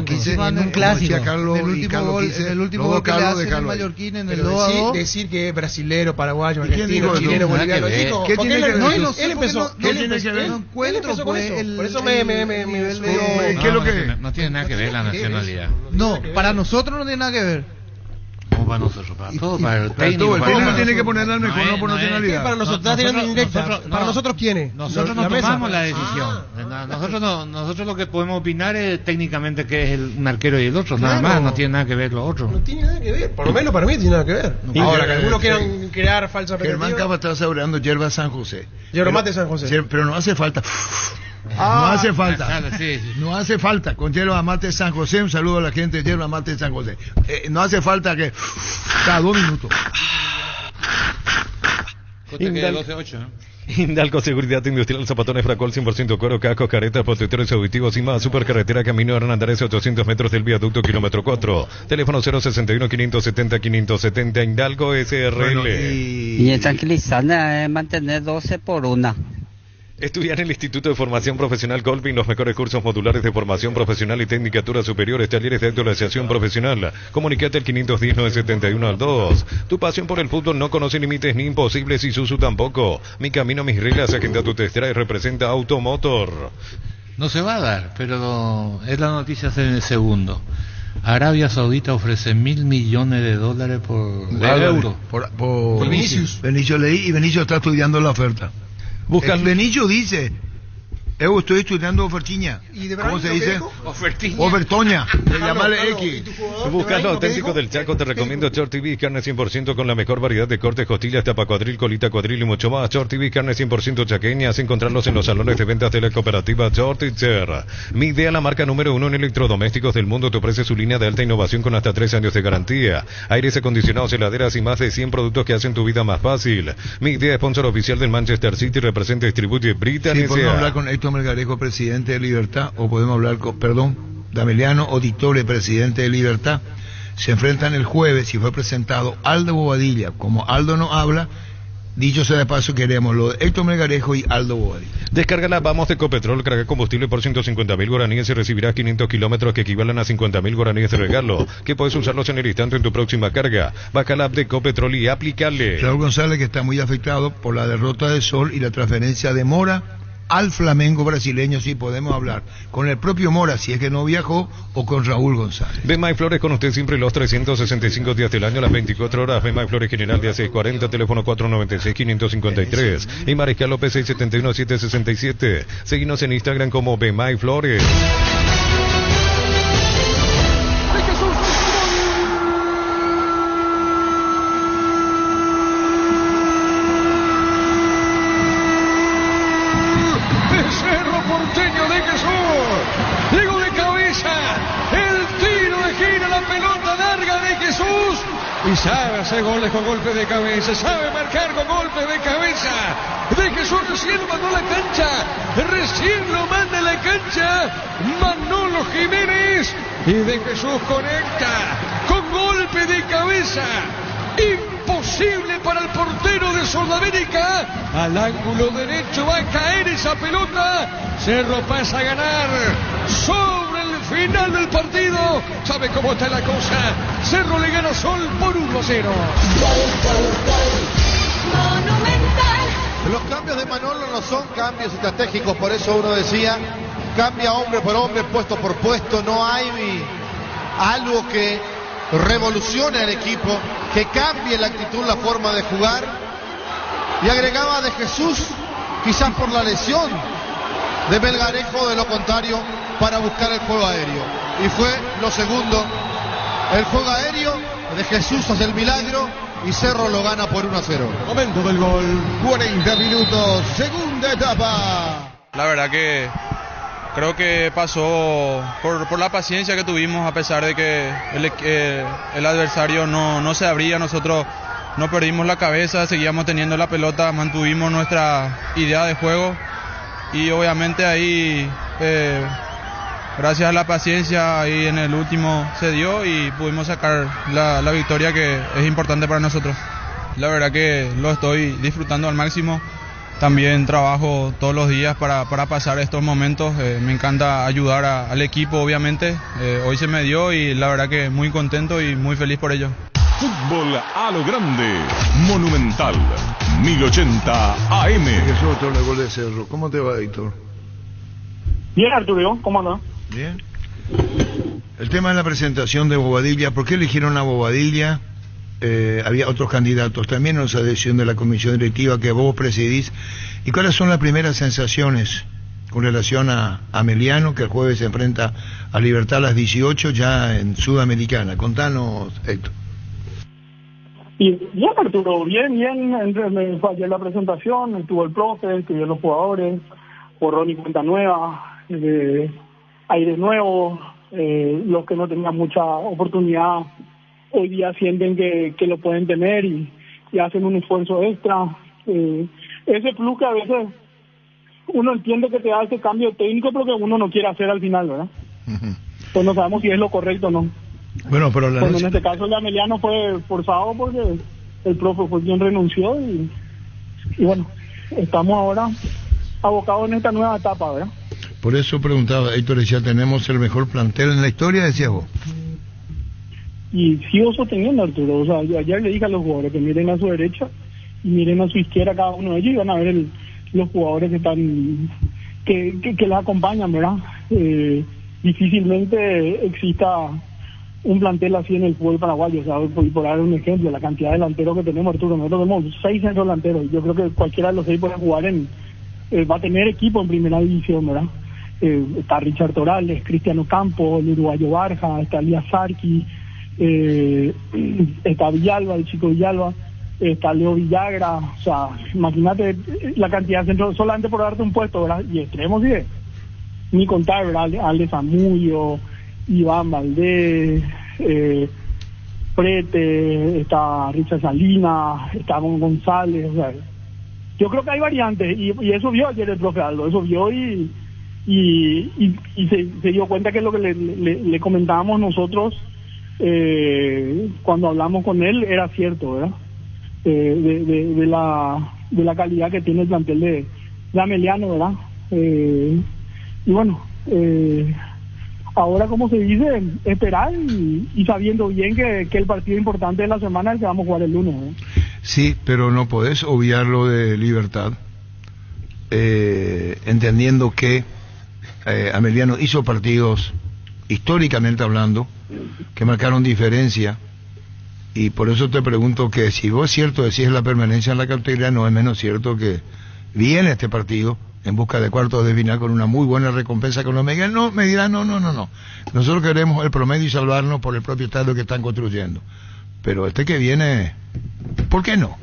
un clásico. El último gol que le hace en el Mallorquín en el 2-2. Decir que es brasilero, paraguayo, argentino, chileno, boliviano. ¿Qué tiene que ver? Él empezó. ¿Qué tiene que ver? No encuentro por eso me ¿Qué es lo que? No tiene nada que ver la nacionalidad. No, para nosotros no tiene nada que ver. ¿Cómo para nosotros? Para todo, para el técnico. El técnico tiene que ponerle al mejor, no por nacionalidad. Para nosotros, estás tirando indirecta. ¿Para nosotros quiénes? Nosotros no tomamos la decisión. Nosotros lo que podemos opinar es técnicamente que es un arquero y el otro. Nada más, no tiene nada que ver lo otro. No tiene nada que ver. Por lo menos para mí tiene nada que ver. Ahora, que algunos quieran crear falsa perspectiva. Germán Cava está asegurando hierba San José. Hierba mate San José. Pero no hace falta. No hace falta. No hace falta. Con Yerba Mate San José, un saludo a la gente de Yerba Mate San José. No hace falta que cada 2 minutos. Indalco Seguridad Industrial, zapatones Fracol 100% cuero, cascos, caretas, protectores auditivos y más. Supercarretera Camino Hernandares, 800 metros del viaducto, kilómetro 4. Teléfono 061-570-570. Indalco SRL. Y el tranquilizante es mantener 12 por 1. Estudia en el Instituto de Formación Profesional Colping los mejores cursos modulares de formación profesional y tecnicatura superiores, talleres de actualización profesional. Comunicate al 510-971-2. Tu pasión por el fútbol no conoce límites ni imposibles y Suzu tampoco. Mi camino, mis reglas, agenda tu test drive, representa Automotor. No se va a dar, pero es la noticia en segundo. Arabia Saudita ofrece $1.000 millones por euros. Por Vinicius. Benicio leí y Benicio está estudiando la oferta. Benicio dice, estoy estudiando ofertiña. ¿Cómo se dice? Ofertoña. De llamarle X. Buscando auténtico del Chaco, te recomiendo Short TV, carne 100% con la mejor variedad de cortes, costillas, tapa cuadril, colita cuadril y mucho más. Short TV, carne 100% chaqueñas, encontrarlos en los salones de ventas de la cooperativa Short Itzer. Mi Idea, la marca número 1 en electrodomésticos del mundo, te ofrece su línea de alta innovación con hasta 3 años de garantía. Aires acondicionados, heladeras y más de 100 productos que hacen tu vida más fácil. Mi Idea, sponsor oficial del Manchester City, representa y distribuye Britannia. Sí, podemos hablar con Héctor Melgarejo, presidente de Libertad, o podemos hablar con, D'Ameliano Auditore, presidente de Libertad. Se enfrentan el jueves y fue presentado Aldo Bobadilla. Como Aldo no habla, dicho sea de paso, queremos lo de Héctor Melgarejo y Aldo Bobadilla. Descarga la Vamos de Ecopetrol, carga combustible por 150.000 guaraníes y recibirás 500 kilómetros que equivalen a 50.000 guaraníes de regalo, que puedes usarlos en el instante en tu próxima carga. Baja la app de Ecopetrol y aplícale. Raúl González, que está muy afectado por la derrota de Sol y la transferencia de Mora al Flamengo brasileño. Sí, podemos hablar con el propio Mora, si es que no viajó, o con Raúl González. Bemay Flores con usted siempre los 365 días del año, las 24 horas. Bemay Flores General de 640, teléfono 496-553. Y Mariscal López 671-767. Seguinos en Instagram como Bemay Flores. Y sabe hacer goles con golpe de cabeza, sabe marcar con golpe de cabeza. De Jesús recién lo mandó a la cancha, recién lo manda a la cancha Manolo Jiménez. Y De Jesús conecta con golpe de cabeza. Imposible para el portero de Sudamérica. Al ángulo derecho va a caer esa pelota. Cerro pasa a ganar sobre el final del partido. ¿Sabe cómo está la cosa? Cerro le gana Sol por 1-0. Los cambios de Manolo no son cambios estratégicos, por eso uno decía, cambia hombre por hombre, puesto por puesto, no hay algo que revolucione al equipo, que cambie la actitud, la forma de jugar. Y agregaba a De Jesús, quizás por la lesión de Melgarejo, de lo contrario, para buscar el juego aéreo. Y fue lo segundo, el juego aéreo. De Jesús hace el milagro y Cerro lo gana por 1-0. Momento del gol, 40 minutos, segunda etapa. La verdad que creo que pasó por la paciencia que tuvimos, a pesar de que el adversario no se abría. Nosotros no perdimos la cabeza, seguíamos teniendo la pelota, mantuvimos nuestra idea de juego y obviamente ahí, gracias a la paciencia, ahí en el último se dio y pudimos sacar la victoria, que es importante para nosotros. La verdad que lo estoy disfrutando al máximo. También trabajo todos los días para pasar estos momentos. Me encanta ayudar al equipo, obviamente. Hoy se me dio y la verdad que muy contento y muy feliz por ello. Fútbol a lo grande, Monumental, 1080 AM. Eso es el gol de Cerro. ¿Cómo te va, Héctor? Bien, Arturo, ¿cómo andas? Bien. El tema de la presentación de Bobadilla, ¿por qué eligieron a Bobadilla? Había otros candidatos también en esa decisión de la comisión directiva que vos presidís. ¿Y cuáles son las primeras sensaciones con relación a Meliano, que el jueves se enfrenta a Libertad a las 18 ya en Sudamericana? Contanos, Héctor. Y bien, Arturo, bien, falló la presentación, estuvo el profe, estuvieron los jugadores, borrón y cuenta nueva, aires nuevos, los que no tenían mucha oportunidad hoy día sienten que lo pueden tener y hacen un esfuerzo extra. Ese plus que a veces uno entiende que te da ese cambio técnico, pero que uno no quiere hacer al final, ¿verdad? Pues no sabemos si es lo correcto o no. Bueno, pero en este caso el de Ameliano fue forzado porque el profe fue quien renunció y bueno, estamos ahora abocados en esta nueva etapa, ¿verdad? Por eso preguntaba, Héctor decía, tenemos el mejor plantel en la historia, decía vos. Y sigo sosteniendo, Arturo. O sea, yo ayer le dije a los jugadores que miren a su derecha y miren a su izquierda cada uno de ellos y van a ver los jugadores que están que les acompañan, ¿verdad? Difícilmente exista un plantel así en el fútbol paraguayo. O sea, por dar un ejemplo, la cantidad de delanteros que tenemos, Arturo, nosotros tenemos 6 centros delanteros. Yo creo que cualquiera de los 6 puede jugar va a tener equipo en primera división, ¿verdad? Está Richard Torales, Cristiano Campos, el uruguayo Barja, está Elías Sarki, está Villalba, el chico Villalba, está Leo Villagra. O sea, imagínate la cantidad de centros, solamente por darte un puesto, ¿verdad? Y extremos, ¿sí? Ni contar, ¿verdad? Ale Zamudio, Iván Valdés, Prete, está Richard Salinas, está González. O sea, yo creo que hay variantes y eso vio ayer el profe Aldo, eso vio y se dio cuenta que es lo que le comentábamos nosotros cuando hablamos con él era cierto, ¿verdad? De la calidad que tiene el plantel de Ameliano, ¿verdad? Y bueno, ahora, como se dice, esperar y sabiendo bien que el partido importante de la semana es el que vamos a jugar el lunes, ¿eh? Sí, pero no podés obviar lo de Libertad, entendiendo que Ameliano hizo partidos, históricamente hablando, que marcaron diferencia, y por eso te pregunto que si vos es cierto decís la permanencia en la categoría, no es menos cierto que viene este partido en busca de cuartos de final con una muy buena recompensa económica. No, me dirán, no. Nosotros queremos el promedio y salvarnos por el propio estadio que están construyendo. Pero este que viene, ¿por qué no?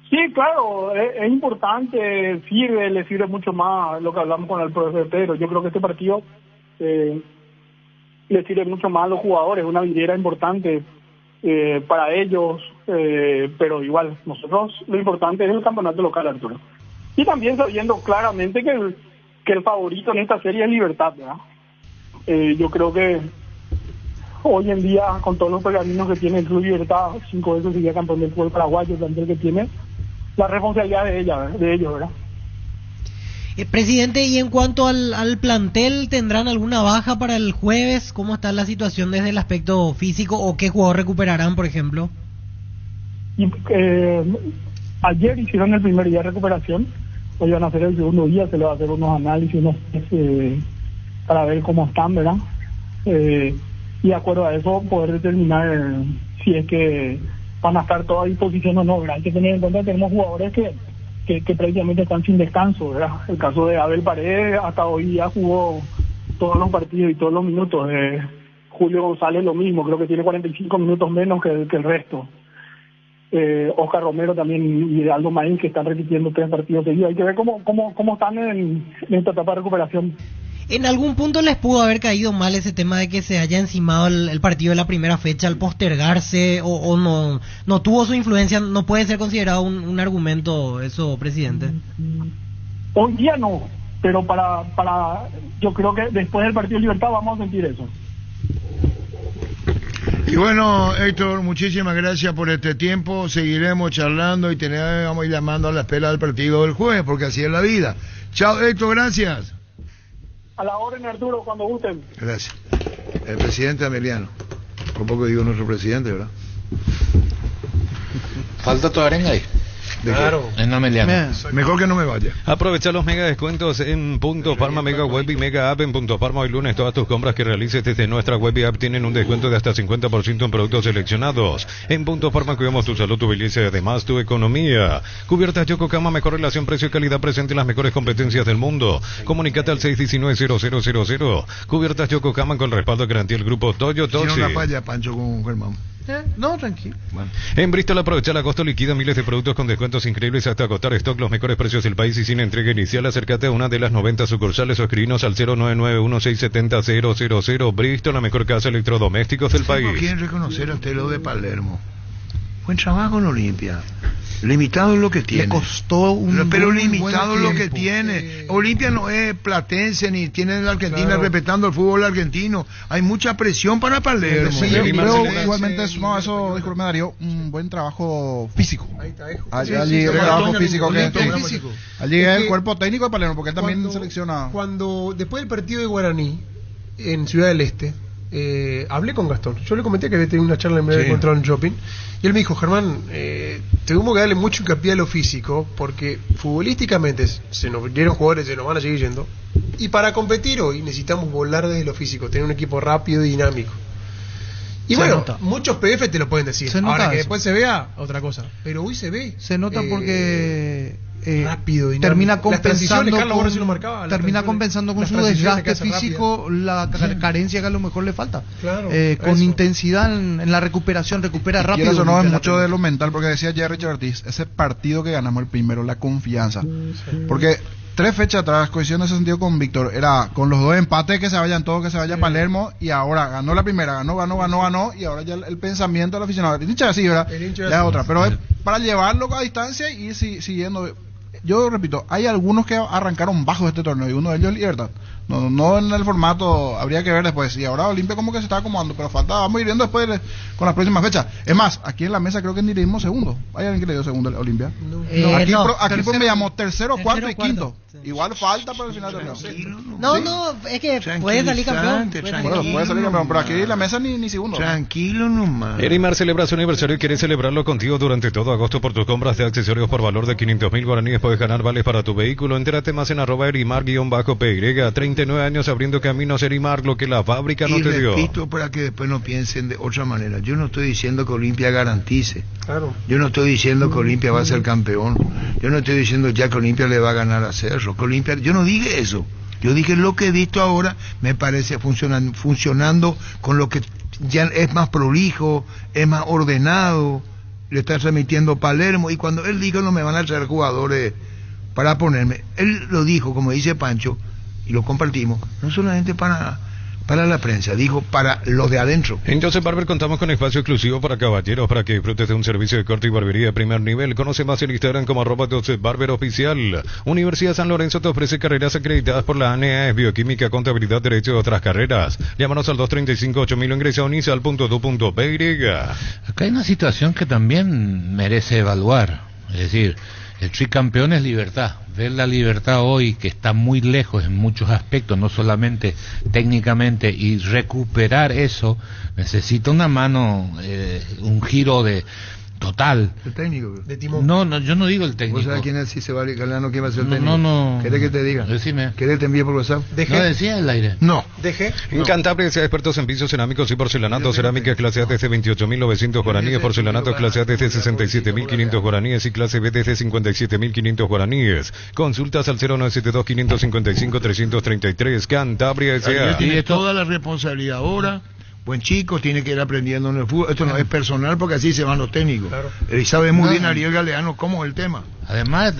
Sí, claro, es importante, le sirve mucho más lo que hablamos con el profesor Pedro. Yo creo que este partido le sirve mucho más a los jugadores, una vidriera importante para ellos, pero igual, nosotros lo importante es el campeonato local, Arturo. Y también sabiendo claramente que el favorito en esta serie es Libertad, ¿verdad? Yo creo que hoy en día, con todos los pergaminos que tiene el Club Libertad, 5 veces sería campeón del fútbol paraguayo, el plantel que tiene, la responsabilidad de ellos, ¿verdad? Presidente, y en cuanto al plantel, ¿tendrán alguna baja para el jueves? ¿Cómo está la situación desde el aspecto físico o qué jugador recuperarán, por ejemplo? Ayer hicieron el primer día de recuperación, hoy van a hacer el segundo día, se le va a hacer unos análisis, para ver cómo están, ¿verdad? Y de acuerdo a eso poder determinar si es que van a estar todos a disposición o no, ¿verdad? Hay que tener en cuenta que tenemos jugadores que prácticamente están sin descanso, ¿verdad? El caso de Abel Paredes hasta hoy ya jugó todos los partidos y todos los minutos. Julio González lo mismo, creo que tiene 45 minutos menos que el resto. Oscar Romero también y Aldo Maín, que están repitiendo 3 partidos seguidos. Hay que ver cómo están en esta etapa de recuperación. ¿En algún punto les pudo haber caído mal ese tema de que se haya encimado el partido de la primera fecha al postergarse o no tuvo su influencia? ¿No puede ser considerado un argumento eso, presidente? Hoy día no, pero para yo creo que después del partido de Libertad vamos a sentir eso. Y bueno, Héctor, muchísimas gracias por este tiempo. Seguiremos charlando y vamos a ir llamando a la espera del partido del jueves, porque así es la vida. Chao, Héctor, gracias. A la orden, Arturo, cuando gusten. Gracias. El presidente Ameliano. Por poco digo nuestro presidente, ¿verdad? Falta tu arenga ahí. Claro. En Ameliano. Mejor que no me vaya. Aprovecha los mega descuentos en Punto Farma, Mega Web y Mega App en Punto Farma. Hoy lunes todas tus compras que realices desde nuestra web y app tienen un descuento de hasta 50% en productos seleccionados. En Punto Farma cuidamos tu salud, tu belleza y además tu economía. Cubiertas Yokohama, mejor relación precio y calidad presente en las mejores competencias del mundo. Comunicate al 619-0000. Cubiertas Yokohama con respaldo garantía el grupo Toyo Toshi. Tiene una falla, Pancho, con Germán. No, tranquilo. Bueno. En Bristol aprovecha el agosto liquida miles de productos con descuentos increíbles hasta agotar stock, los mejores precios del país y sin entrega inicial. Acércate a una de las 90 sucursales o escribinos al 099-1670-000. Bristol, la mejor casa de electrodomésticos del país. ¿Quieren reconocer a Telo de Palermo? Buen trabajo en Olimpia. Limitado es lo que tiene. Le costó pero limitado es lo que tiene. Olimpia no es platense ni tiene la Argentina respetando el fútbol argentino. Hay mucha presión para Palermo. Sí, creo igualmente eso dijo Darío, un buen trabajo físico. Allí el trabajo físico que allí el cuerpo técnico de Palermo, porque él también selecciona. Cuando después del partido de Guaraní en Ciudad del Este, hablé con Gastón. Yo le comenté que había tenido una charla en medio de encontrado en shopping. Y él me dijo, Germán, tenemos que darle mucho hincapié a lo físico, porque futbolísticamente se nos dieron jugadores, se nos van a seguir yendo. Y para competir hoy necesitamos volar desde lo físico, tener un equipo rápido y dinámico. Y se nota. Muchos PF te lo pueden decir. Ahora que después se vea, otra cosa. Pero hoy se ve. Se nota porque rápido, dinámico. Termina compensando con su desgaste físico la carencia que a lo mejor le falta. Claro, con intensidad en la recuperación, recupera rápido. Eso no es mucho de lo mental, porque decía ya Richard Ortiz, ese partido que ganamos el primero, la confianza. Porque 3 fechas atrás, coincidiendo en ese sentido con Víctor, era con los 2 empates que se vayan todos, que se vaya Palermo, y ahora ganó la primera, ganó, y ahora ya el pensamiento del aficionado, el hincha así, ¿verdad? Ya es otra, pero es para llevarlo a distancia y ir siguiendo. Yo repito, hay algunos que arrancaron bajo este torneo y uno de ellos es Libertad. No en el formato, habría que ver después. Y ahora Olimpia como que se está acomodando, pero vamos a ir viendo después con las próximas fechas. Es más, aquí en la mesa creo que ni le dimos segundo. ¿Hay alguien que le dio segundo a Olimpia? Aquí pues me llamó tercero, cuarto y quinto. Sí. Igual falta para el final del torneo. No, es que puede salir campeón. Puede salir campeón, pero aquí en la mesa ni segundo. Tranquilo nomás. Erimar celebra su aniversario y quiere celebrarlo contigo durante todo agosto por tus compras de accesorios por valor de 500.000 guaraníes. Puedes ganar vales para tu vehículo. Entérate más en @Erimar_PY. 39 años abriendo caminos. Erimar, lo que la fábrica no te dio. Y repito para que después no piensen de otra manera. Yo no estoy diciendo que Olimpia garantice. Claro. Yo no estoy diciendo que Olimpia va a ser campeón. Yo no estoy diciendo ya que Olimpia le va a ganar a Cerro. Que Olimpia, yo no dije eso. Yo dije lo que he visto ahora me parece funcionando con lo que ya es más prolijo, es más ordenado. Le está transmitiendo Palermo, y cuando él dijo no me van a traer jugadores para ponerme, él lo dijo, como dice Pancho, y lo compartimos, no solamente para la prensa, dijo para los de adentro. En Joseph Barber contamos con espacio exclusivo para caballeros, para que disfrutes de un servicio de corte y barbería de primer nivel. Conoce más en Instagram como @Joseph Barber Oficial. Universidad San Lorenzo te ofrece carreras acreditadas por la ANEA, bioquímica, contabilidad, derecho y otras carreras. Llámanos al 235-8000 o ingresa a unisal.edu.py. Acá hay una situación que también merece evaluar, es decir, el tricampeón es Libertad. Ver la Libertad hoy, que está muy lejos en muchos aspectos, no solamente técnicamente, y recuperar eso, necesita una mano, un giro de total. ¿El técnico? De timón. No, yo no digo el técnico. ¿Vos sabés quién es? Si se va a Galano, ¿quién va a ser el técnico? No. ¿Querés que te diga? Decime. ¿Querés que te envíe por WhatsApp? ¿No decía el aire? No. ¿Dejé? En Cantabria sea expertos en pisos cerámicos y porcelanato. Cerámica clase A desde 28.900 guaraníes, porcelanato clase A desde 67.500 guaraníes y clase B desde 57.500 guaraníes. Consultas al 0972-555-333. Cantabria S.A. Tiene toda la responsabilidad ahora. Buen chico, tiene que ir aprendiendo en el fútbol. Esto no es personal, porque así se van los técnicos. Claro. Y sabe muy bien Ariel Galeano cómo es el tema. Además,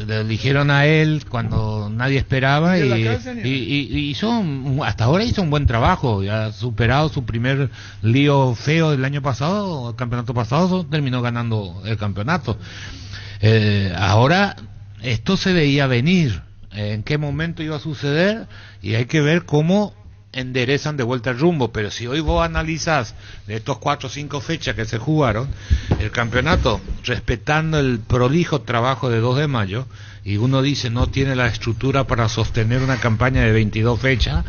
le eligieron a él cuando nadie esperaba y hizo, hasta ahora hizo un buen trabajo. Ya ha superado su primer lío feo del año pasado, el campeonato pasado, terminó ganando el campeonato. Ahora, esto se veía venir. ¿En qué momento iba a suceder? Y hay que ver cómo enderezan de vuelta el rumbo. Pero si hoy vos analizás de estos 4 o 5 fechas que se jugaron el campeonato, respetando el prolijo trabajo de 2 de mayo, y uno dice no tiene la estructura para sostener una campaña de 22 fechas,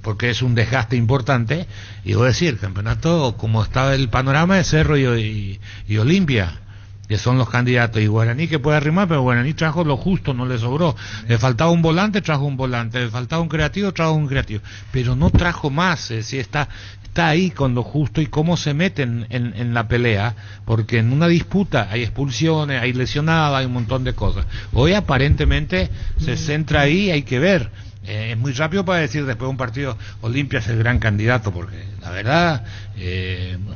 porque es un desgaste importante, y voy a decir, el campeonato, como estaba el panorama de Cerro y Olimpia, que son los candidatos, y Guaraní que puede arrimar, pero Guaraní trajo lo justo, no le sobró. Le faltaba un volante, trajo un volante. Le faltaba un creativo, trajo un creativo. Pero no trajo más, es decir, está ahí con lo justo. Y cómo se meten en la pelea, porque en una disputa hay expulsiones, hay lesionados, hay un montón de cosas. Hoy aparentemente se centra ahí, hay que ver. Es muy rápido para decir después de un partido Olimpia es el gran candidato, porque la verdad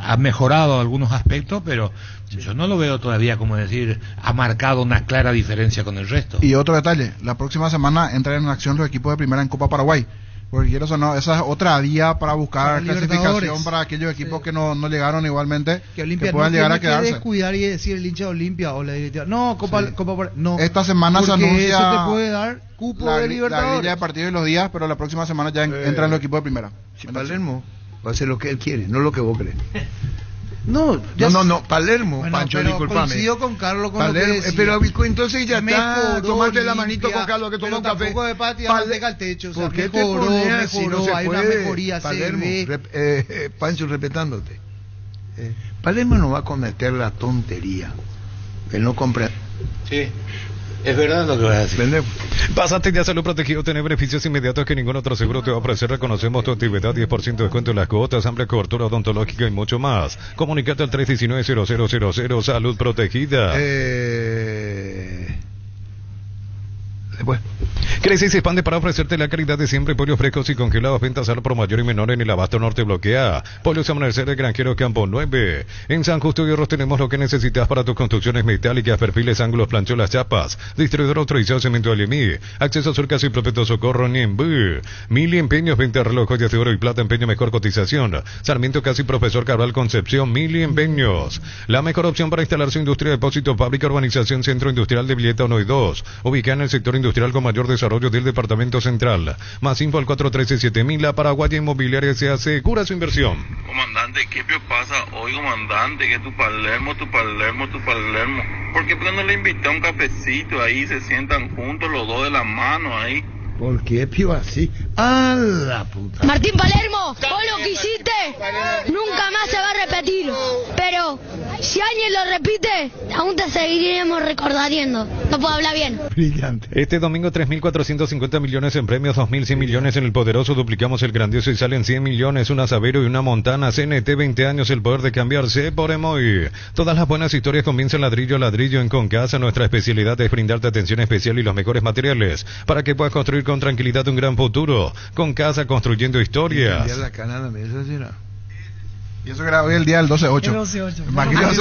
ha mejorado algunos aspectos, pero yo no lo veo todavía, como decir, ha marcado una clara diferencia con el resto. Y otro detalle, la próxima semana entran en acción los equipos de primera en Copa Paraguay. Porque quiero no, esa es otra vía para buscar Para clasificación Libertadores. para aquellos equipos que no llegaron igualmente, Que Olimpia que puedan no llegar a tiene que quedarse. descuidar y decir el hincha de Olimpia o la directiva. No, no. Esta semana se porque anuncia eso te puede dar cupo de la Libertadores. grilla de partidos de los días, pero la próxima semana ya entran los equipos de primera. Si Palermo va a hacer lo que él quiere, no lo que vos crees. No, Palermo, bueno, Pancho, pero disculpame. coincido con Carlos con Palermo, lo que decía. pero entonces ya está, Mejoró tomate la manito Olimpia, con Carlos que toma un pero café. tampoco de patio manteca al techo, o sea, ¿Por qué mejoró, te pones así? mejoró, No se hay una puede. mejoría, Palermo, se ve. Pancho, respetándote. Palermo no va a cometer la tontería. Él no compra. Sí. Es verdad lo que vas a decir. Pásate ya Salud Protegido, tener beneficios inmediatos que ningún otro seguro te va a ofrecer. Reconocemos tu actividad, 10% de descuento en las cuotas, amplia cobertura odontológica y mucho más. Comunicate al 319-0000 Salud Protegida. Después. Crece y se expande para ofrecerte la calidad de siempre. Pollos frescos y congelados, ventas al por mayor y menor en el Abasto Norte bloquea. Pollos Amanecer de Granjero Campo 9. En San Justo y Hierros tenemos lo que necesitas para tus construcciones metálicas, perfiles, ángulos, plancholas, chapas. Distribuidor autorizado Cemento Alemí. Acceso a Surcas y Propeto Socorro Niembú. Mil Empeños, venta de reloj, joyas de oro y plata, empeño mejor cotización. Sarmiento Casi Profesor Cabral Concepción, Mil Empeños. La mejor opción para instalar su industria, depósito, fábrica, urbanización, centro industrial de Villeta 1 y 2. Ubicada en el sector industrial con mayor desarrollo del departamento central. Más info al 413-7000. La Paraguaya Inmobiliaria se asegura su inversión. Comandante, ¿qué pasa hoy, comandante? Que tu Palermo. ¿Por qué no le invité a un cafecito ahí? Se sientan juntos los dos de la mano ahí. ¿Por qué, pío, así? ¡A la puta! Martín Palermo, vos lo que hiciste nunca más se va a repetir. Pero si alguien lo repite, aún te seguiremos recordando. No puedo hablar bien. Brillante. Este domingo 3.450 millones en premios, 2.100 millones en el poderoso, duplicamos el grandioso y salen 100 millones, un Asadero y una Montana. CNT, 20 años, el poder de cambiarse por Emoy. Todas las buenas historias comienzan ladrillo a ladrillo en Concasa. Nuestra especialidad es brindarte atención especial y los mejores materiales para que puedas construir con tranquilidad un gran futuro. Concasa, construyendo historias. Ya la canal me será. Y eso que era hoy el día del 12-8. El 12-8. Imagínate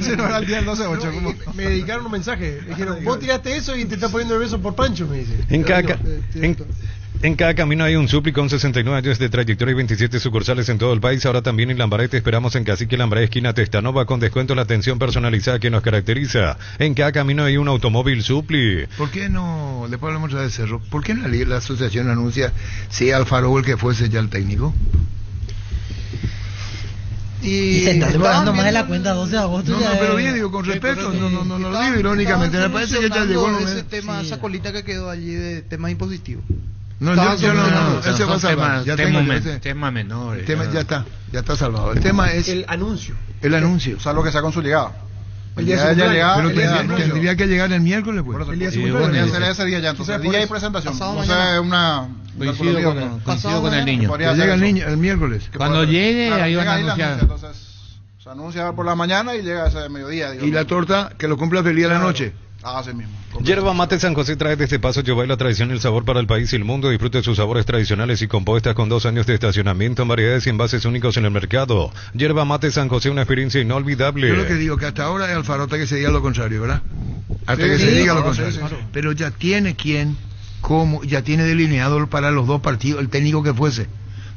si no era el día del 12-8. No, me dedicaron un mensaje. Me dijeron, vos tiraste eso y te estás poniendo nervioso por Pancho, me dice. En cada camino hay un supli con 69 años de trayectoria y 27 sucursales en todo el país. Ahora también en Lambaré te esperamos en Cacique Lambaré, esquina Testanova, con descuento en la atención personalizada que nos caracteriza. En cada camino hay un automóvil supli. ¿Por qué no, después hablamos de Cerro, por qué no la asociación anuncia si Alfaro el que fuese ya el técnico? Y se está demorando más de la cuenta 12 de agosto. No, pero bien, digo, con respeto, no lo digo irónicamente, me parece que ya llegó ese tema, esa colita que quedó allí de temas impositivos. No, yo no, ese va a salvar. Tema menores. Ya está salvado. El tema es el anuncio. El anuncio. O sea, lo que sea con su llegada. El día de llegada, pero tendría que llegar el miércoles, pues. El día de ese día ya, entonces el día y presentación. No sé, una... Coincido con el niño. Que llega el niño el miércoles. Cuando llegue, ahí van a anunciar. Entonces, se anuncia por la mañana y llega ese mediodía. Y la torta, que lo cumpla feliz a la noche. Así mismo. Yerba Mate San José trae desde Paso Yobay la tradición y el sabor para el país y el mundo. Disfrute de sus sabores tradicionales y compuestas con 2 años de estacionamiento en variedades y envases únicos en el mercado. Yerba Mate San José, una experiencia inolvidable. Yo lo que digo que hasta ahora es Alfarota que se diga lo contrario, ¿verdad? Hasta que se diga lo contrario. Pero ya tiene ya tiene delineado para los dos partidos el técnico que fuese.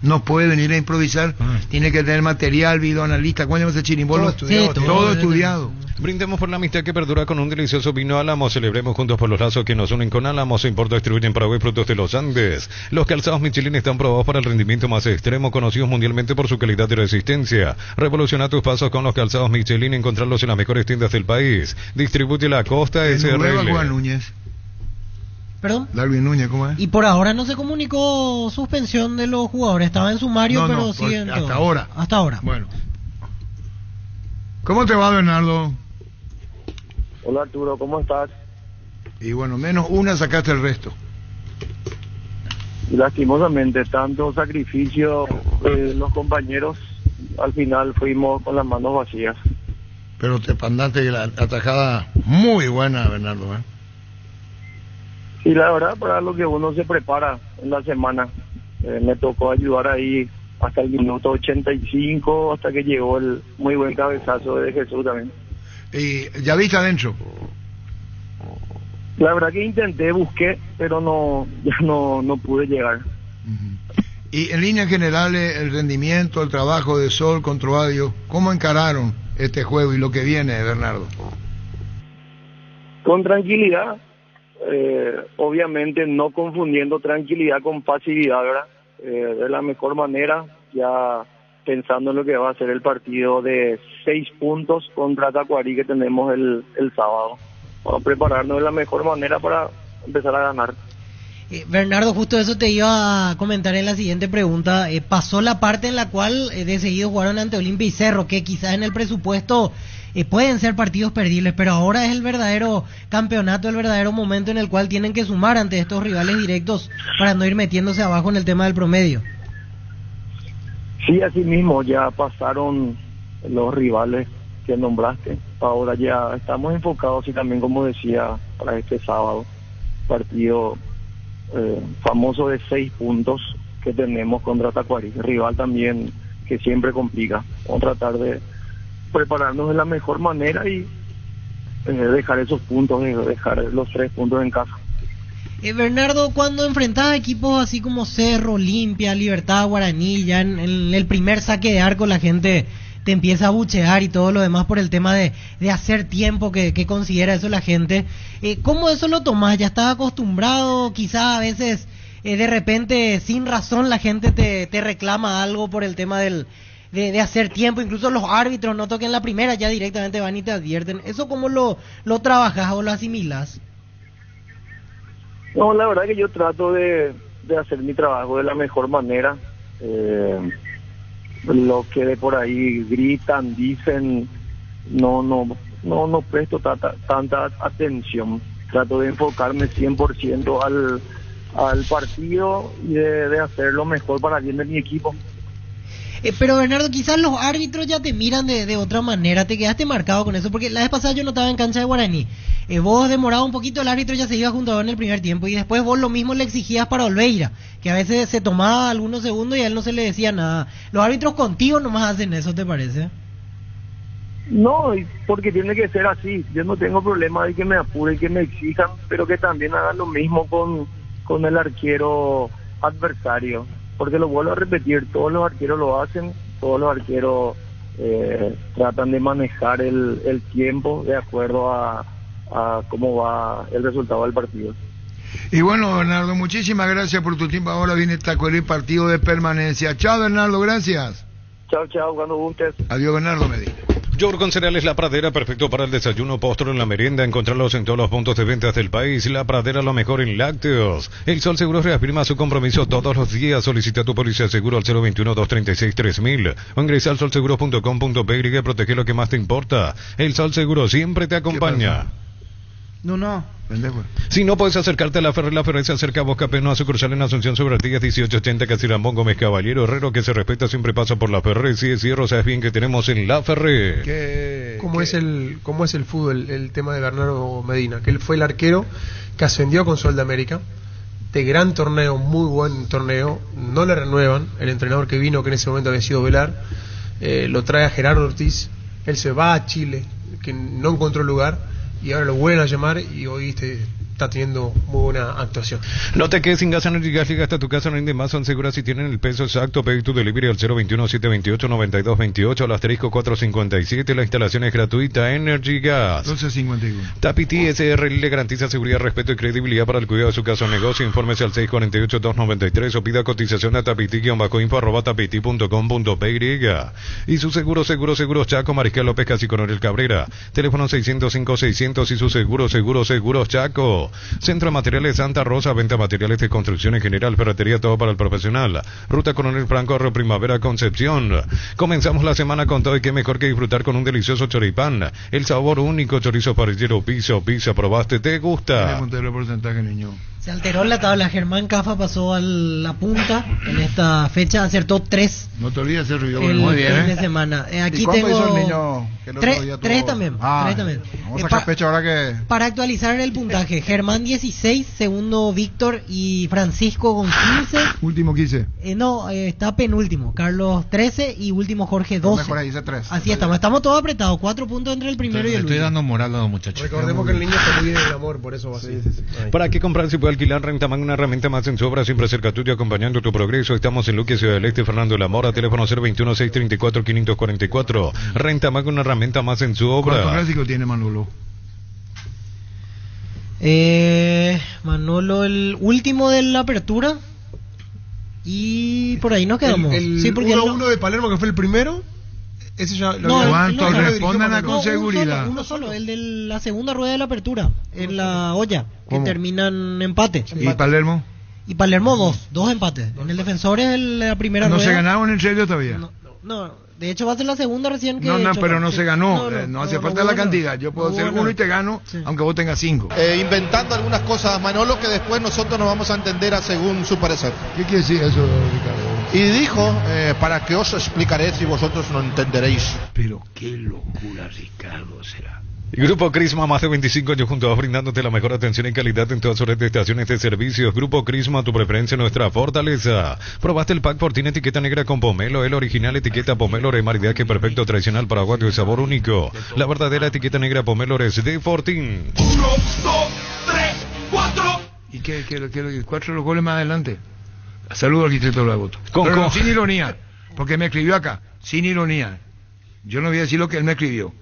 No puede venir a improvisar, tiene que tener material, videoanalista, ¿cuál es ese chirimbolo? Todo estudiado. Brindemos por la amistad que perdura con un delicioso vino Álamo. Celebremos juntos por los lazos que nos unen con Álamo. Se importa distribuir en Paraguay frutos de los Andes. Los calzados Michelin están probados para el rendimiento más extremo, conocidos mundialmente por su calidad y resistencia. Revoluciona tus pasos con los calzados Michelin, encontrarlos en las mejores tiendas del país. Distribuye la Costa SRL. Juan Núñez. ¿Perdón? Darwin Núñez, ¿cómo es? Y por ahora no se comunicó suspensión de los jugadores. Estaba en sumario, pero siguen hasta ahora. Hasta ahora. Bueno. ¿Cómo te va, Bernardo? Hola, Arturo, ¿cómo estás? Y bueno, menos una sacaste el resto. Lastimosamente, tanto sacrificio de los compañeros, al final fuimos con las manos vacías. Pero te mandaste la atajada muy buena, Bernardo, ¿eh? Sí, la verdad, para lo que uno se prepara en la semana. Me tocó ayudar ahí hasta el minuto 85, hasta que llegó el muy buen cabezazo de Jesús también. ¿Y ya viste adentro? La verdad que intenté, busqué, pero no pude llegar. Y en líneas generales, el rendimiento, el trabajo de Sol contra Ovadio, ¿cómo encararon este juego y lo que viene, Bernardo? Con tranquilidad, obviamente no confundiendo tranquilidad con pasividad, ¿verdad? De la mejor manera, ya pensando en lo que va a ser el partido de 6 puntos contra Tacuarí que tenemos el sábado. Vamos a prepararnos de la mejor manera para empezar a ganar. Bernardo, justo eso te iba a comentar en la siguiente pregunta. Pasó la parte en la cual de seguido jugaron ante Olimpia y Cerro, que quizás en el presupuesto pueden ser partidos perdibles, pero ahora es el verdadero campeonato, el verdadero momento en el cual tienen que sumar ante estos rivales directos para no ir metiéndose abajo en el tema del promedio. Sí, así mismo, ya pasaron los rivales que nombraste. Ahora ya estamos enfocados y también, como decía, para este sábado, partido famoso de 6 puntos que tenemos contra Tacuarí, rival también que siempre complica. Vamos a tratar de prepararnos de la mejor manera y dejar esos puntos, dejar los 3 puntos en casa. Bernardo, cuando enfrentás a equipos así como Cerro, Olimpia, Libertad, Guaraní, ya en el primer saque de arco la gente te empieza a buchear y todo lo demás por el tema de hacer tiempo que considera eso la gente. ¿Cómo eso lo tomás? ¿Ya estás acostumbrado? Quizá a veces de repente sin razón la gente te reclama algo por el tema de hacer tiempo, incluso los árbitros no toquen la primera, ya directamente van y te advierten. ¿Eso cómo lo trabajas o lo asimilas? No, la verdad que yo trato de hacer mi trabajo de la mejor manera. Lo que de por ahí gritan, dicen, no presto tanta atención. Trato de enfocarme 100% al partido y de hacer lo mejor para el bien de mi equipo. Pero Bernardo, quizás los árbitros ya te miran de otra manera, te quedaste marcado con eso, porque la vez pasada yo no estaba en cancha de Guaraní, vos demorabas un poquito, el árbitro ya se iba junto a vos en el primer tiempo, y después vos lo mismo le exigías para Olveira, que a veces se tomaba algunos segundos y a él no se le decía nada. Los árbitros contigo nomás hacen eso, ¿te parece? No, porque tiene que ser así. Yo no tengo problema de que me apuren, que me exijan, pero que también hagan lo mismo con el arquero adversario. Porque lo vuelvo a repetir, todos los arqueros lo hacen, todos los arqueros tratan de manejar el tiempo de acuerdo a cómo va el resultado del partido. Y bueno, Bernardo, muchísimas gracias por tu tiempo. Ahora viene Tacuarí, partido de permanencia. Chao, Bernardo, gracias. Chao, cuando gustes. Adiós, Bernardo Medina. Yogur con cereales La Pradera, perfecto para el desayuno, postre en la merienda. Encontrarlos en todos los puntos de ventas del país. La Pradera, lo mejor en lácteos. El Sol Seguros reafirma su compromiso todos los días. Solicita tu póliza de seguro al 021-236-3000 o ingresa al solseguros.com.py y protege lo que más te importa. El Sol Seguro siempre te acompaña. No. Si no puedes acercarte a La Ferre se acerca a Bosca Peno, a sucursal en Asunción sobre Artigas 1880, Casirambón, Gómez Caballero. Herrero que se respeta siempre pasa por La Ferre. Si es cierto, sabes bien que tenemos en La Ferre. ¿Cómo es el fútbol, el tema de Bernardo Medina? Que él fue el arquero que ascendió con Sol de América, de gran torneo, muy buen torneo. No le renuevan, el entrenador que vino, que en ese momento había sido Velar, lo trae a Gerardo Ortiz. Él se va a Chile, que no encontró lugar, y ahora lo vuelven a llamar y hoy está teniendo muy buena actuación. No te quedes sin gas Energy Gas, llega hasta tu casa, no rinde más, son seguras si tienen el peso exacto. Pedí tu delivery al 021-728-9228, al asterisco 457, la instalación es gratuita. Energy Gas 1251. Tapiti SRL le garantiza seguridad, respeto y credibilidad para el cuidado de su casa o negocio. Infórmese al 648-293 o pida cotización a tapiti-tapiti.com.py. Y su seguros Chaco, Mariscal López, Casi Coronel Cabrera, teléfono 605-600 y su seguros Chaco. Centro de Materiales Santa Rosa, venta materiales de construcción en general, ferretería, todo para el profesional. Ruta Coronel Franco, Arroyo Primavera, Concepción. Comenzamos la semana con todo y qué mejor que disfrutar con un delicioso choripán. El sabor único, chorizo parrillero, pizza, probaste, ¿te gusta? ¿Tiene porcentaje, niño? Se alteró la tabla, Germán Cafa pasó a la punta en esta fecha, acertó 3. No te olvides de ruido. Muy bien. Fin de semana. Aquí ¿Y cuánto tengo hizo el niño? Que el otro día 3 también. Vamos a sacar pecho ahora que... Para actualizar el puntaje, Germán 16, segundo Víctor y Francisco con 15. Último 15. No, está penúltimo, Carlos 13 y último Jorge 12. Mejor ahí dice 3. Así estamos todos apretados, 4 puntos entre el primero y el último. Estoy dando moral a los muchachos. Recordemos que el niño está muy bien en el amor, por eso va así. ¿Para qué comprar si puede alquilar, Rentamac, una herramienta más en su obra, siempre cerca tuyo, acompañando tu progreso. Estamos en Luque, Ciudad del Este, Fernando de la Mora, teléfono 021-634-544. Rentamac, una herramienta más en su obra. ¿Cuántos clásicos tiene Manolo? Manolo, el último de la apertura. Y por ahí nos quedamos. Sí, porque uno de Palermo, que fue el primero. Ese ya lo ¿Cuántos respondan con seguridad? Uno solo, el de la segunda rueda de la apertura, en la olla, que termina en empate. ¿Y Palermo? Y Palermo dos empates. En el Defensor es la primera rueda. ¿No se ganaron en serio todavía? No, de hecho va a ser la segunda recién que... pero no se ganó. No hace falta la cantidad. Yo puedo hacer uno y te gano, aunque vos tengas 5. Inventando algunas cosas, Manolo, que después nosotros nos vamos a entender según su parecer. ¿Qué quiere decir eso, Ricardo? Y dijo, para que os explicaré si vosotros no entenderéis. Pero qué locura, Ricardo, será. Grupo Crisma, más de 25 años junto a vos, brindándote la mejor atención y calidad en todas sus estaciones de servicios. Grupo Crisma, tu preferencia, nuestra fortaleza. Probaste el pack Fortín etiqueta negra con pomelo, el original etiqueta pomelo, maridaje perfecto, tradicional, paraguayo de sabor único. La verdadera etiqueta negra pomelo es de Fortín. 1, 2, 3, 4. ¿Y qué 4 los goles más adelante? Saludos al Quiteto Lagoto. Pero sin ironía, porque me escribió acá, sin ironía. Yo no voy a decir lo que él me escribió.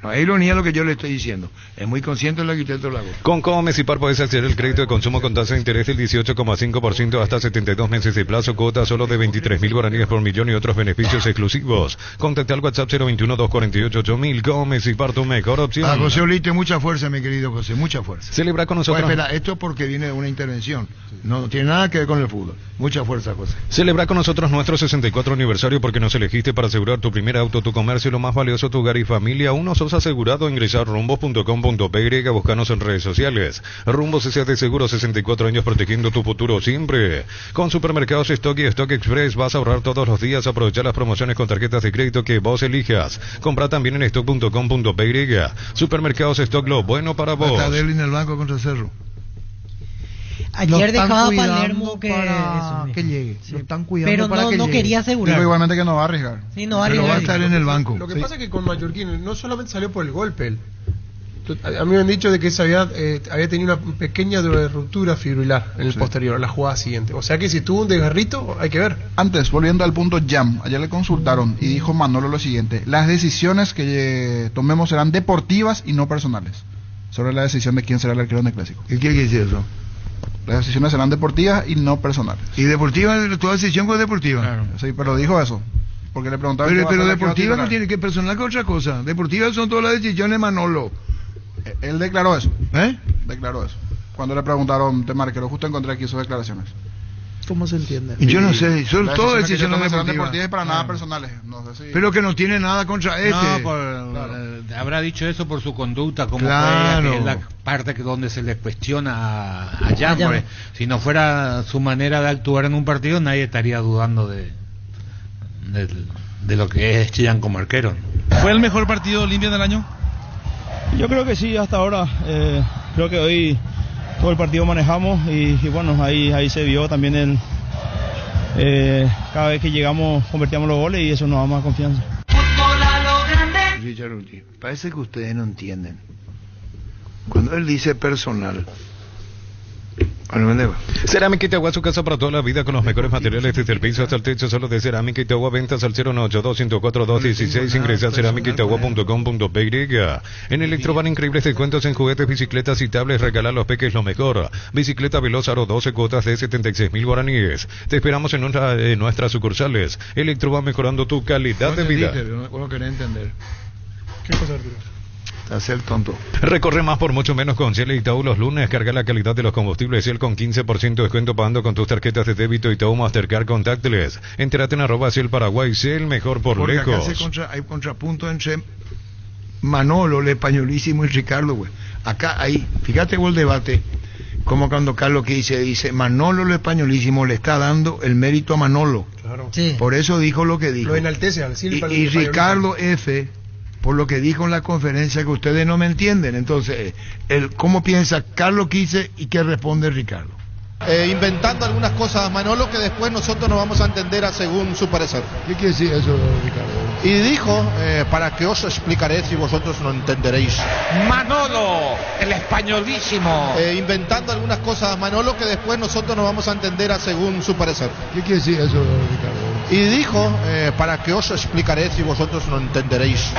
No, es ironía lo que yo le estoy diciendo. Es muy consciente el arquitecto Lago. Con Comecipar puedes acceder al crédito de consumo con tasa de interés del 18,5% hasta 72 meses de plazo, cuota solo de 23.000 guaraníes por millón y otros beneficios exclusivos. Contacta al WhatsApp 021-248-8000. Comecipar, tu mejor opción. José Olite, mucha fuerza, mi querido José, mucha fuerza. Celebra con nosotros. Espera, esto porque viene de una intervención. No tiene nada que ver con el fútbol. Mucha fuerza, José. Celebra con nosotros nuestro 64 aniversario porque nos elegiste para asegurar tu primer auto, tu comercio, lo más valioso, tu hogar y familia. Uno sos asegurado. Ingresar rumbos.com.py, buscanos en redes sociales. Rumbos S.A. de Seguro, 64 años protegiendo tu futuro siempre. Con Supermercados Stock y Stock Express vas a ahorrar todos los días, aprovechar las promociones con tarjetas de crédito que vos elijas. Compra también en stock.com.py. Supermercados Stock, lo bueno para vos. Está Deli en el banco contra Cerro. Ayer dejaba a Palermo que llegue. Sí. Lo están cuidando pero para que no llegue. Quería asegurar. Digo igualmente que no va a arriesgar. Sí, no va a arriesgar. arriesgar. Pero va a estar en el banco. Lo que pasa es que con Mallorquín no solamente salió por el golpe él. A mí me han dicho de que había tenido una pequeña ruptura fibrilar en el posterior, en la jugada siguiente. O sea que si tuvo un desgarrito, hay que ver. Antes, volviendo al punto Jam, ayer le consultaron y dijo Manolo lo siguiente: las decisiones que tomemos serán deportivas y no personales. Sobre la decisión de quién será el arquero en el Clásico. ¿Y qué quiere decir eso? Las decisiones serán deportivas y no personales. ¿Y deportiva? ¿Toda decisión fue deportiva? Claro. Sí, pero dijo eso. Porque le preguntaban... Pero deportiva no tiene que personal que otra cosa. Deportivas son todas las decisiones de Manolo. Él declaró eso. Declaró eso. Cuando le preguntaron tema arquero, justo encontré aquí sus declaraciones. ¿Cómo se entiende? Yo no sé, son todas decisiones deportivas y para nada personales. No sé si... Pero que no tiene nada contra habrá dicho eso por su conducta, como fue la parte donde se le cuestiona a Jan. Si no fuera su manera de actuar en un partido, nadie estaría dudando de lo que es Jan como arquero. ¿Fue el mejor partido Olimpia del año? Yo creo que sí, hasta ahora. Creo que hoy todo el partido manejamos y bueno, ahí se vio también cada vez que llegamos convertíamos los goles y eso nos da más confianza. Richard, parece que ustedes no entienden. Cuando él dice personal, Cerámica Itagua, su casa para toda la vida con los mejores materiales desde el piso hasta el techo, solo de Cerámica Itagua, ventas al 018214216, ingresa a cerámicaitagua.com.py. En Electroban, increíbles descuentos en juguetes, bicicletas y tablets, regalar los peques lo mejor. Bicicleta Veloz Aro 12 cuotas de 76.000 guaraníes. Te esperamos en nuestras sucursales. Electroban, mejorando tu calidad de vida. No quería entender. ¿Qué cosa, Arturo? Hacer tonto. Recorre más por mucho menos con Ciel y Itaú los lunes. Carga la calidad de los combustibles Ciel con 15% de descuento pagando con tus tarjetas de débito Itaú Mastercard Contactless. Entérate en @Ciel Paraguay. Ciel, mejor por porque lejos. Acá hay contrapunto entre Manolo, el españolísimo, y Ricardo, güey. Acá hay, fíjate el debate, como cuando Carlos que dice Manolo, el españolísimo, le está dando el mérito a Manolo. Claro. Sí. Por eso dijo lo que dijo. Lo enaltece al Silva. Y Ricardo F., por lo que dijo en la conferencia, que ustedes no me entienden. Entonces, ¿cómo piensa Carlos Quise y qué responde Ricardo? Inventando algunas cosas, Manolo, que después nosotros nos vamos a entender según su parecer. ¿Qué quiere decir eso, Ricardo? Y dijo, para que os explicaré si vosotros no entenderéis. Manolo, el españolísimo. Inventando algunas cosas, Manolo, que después nosotros nos vamos a entender según su parecer. ¿Qué quiere decir eso, Ricardo? Y dijo, para que os explicaré si vosotros no entenderéis.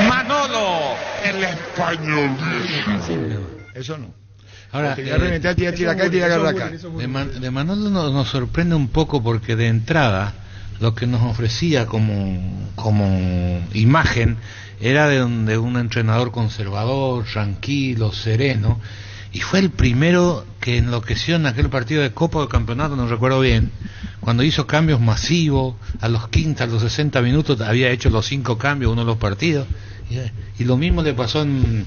Manolo, el españolísimo. Eso no. Ahora, de Manolo nos sorprende un poco porque de entrada lo que nos ofrecía como imagen era de un entrenador conservador, tranquilo, sereno, y fue el primero que enloqueció en aquel partido de Copa de Campeonato, no recuerdo bien, cuando hizo cambios masivos, a los 15, a los 60 minutos había hecho los 5 cambios uno de los partidos, y lo mismo le pasó en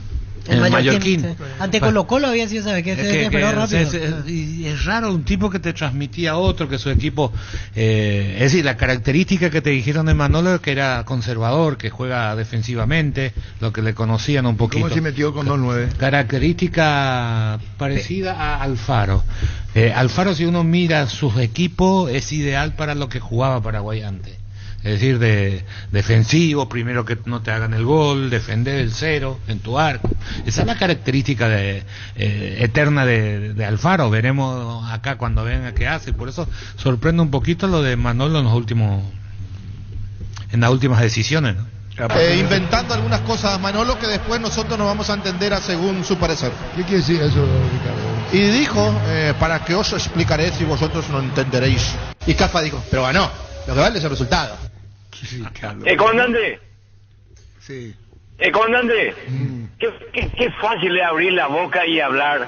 Mallorquín. Sí. Ante Colo Colo había sido, ¿sabes? Que se desesperó rápido. Y es raro un tipo que te transmitía a otro, que su equipo, es decir, la característica que te dijeron de Manolo que era conservador, que juega defensivamente, lo que le conocían un poquito. ¿Cómo se metió con 2-9? Característica parecida a Alfaro. Alfaro, si uno mira sus equipos, es ideal para lo que jugaba Paraguay antes. Es decir, de defensivo, primero que no te hagan el gol, defender el 0 en tu arco. Esa es la característica eterna de Alfaro. Veremos acá cuando venga qué hace. Por eso sorprende un poquito lo de Manolo en las últimas decisiones, ¿no? Inventando algunas cosas, Manolo, que después nosotros nos vamos a entender según su parecer. ¿Qué quiere decir eso, Ricardo? Y dijo, para que os explicaré si vosotros no entenderéis. Y Cafa dijo, pero ganó. Lo que vale es el resultado. Comandante. Sí. Comandante. Qué fácil es abrir la boca y hablar.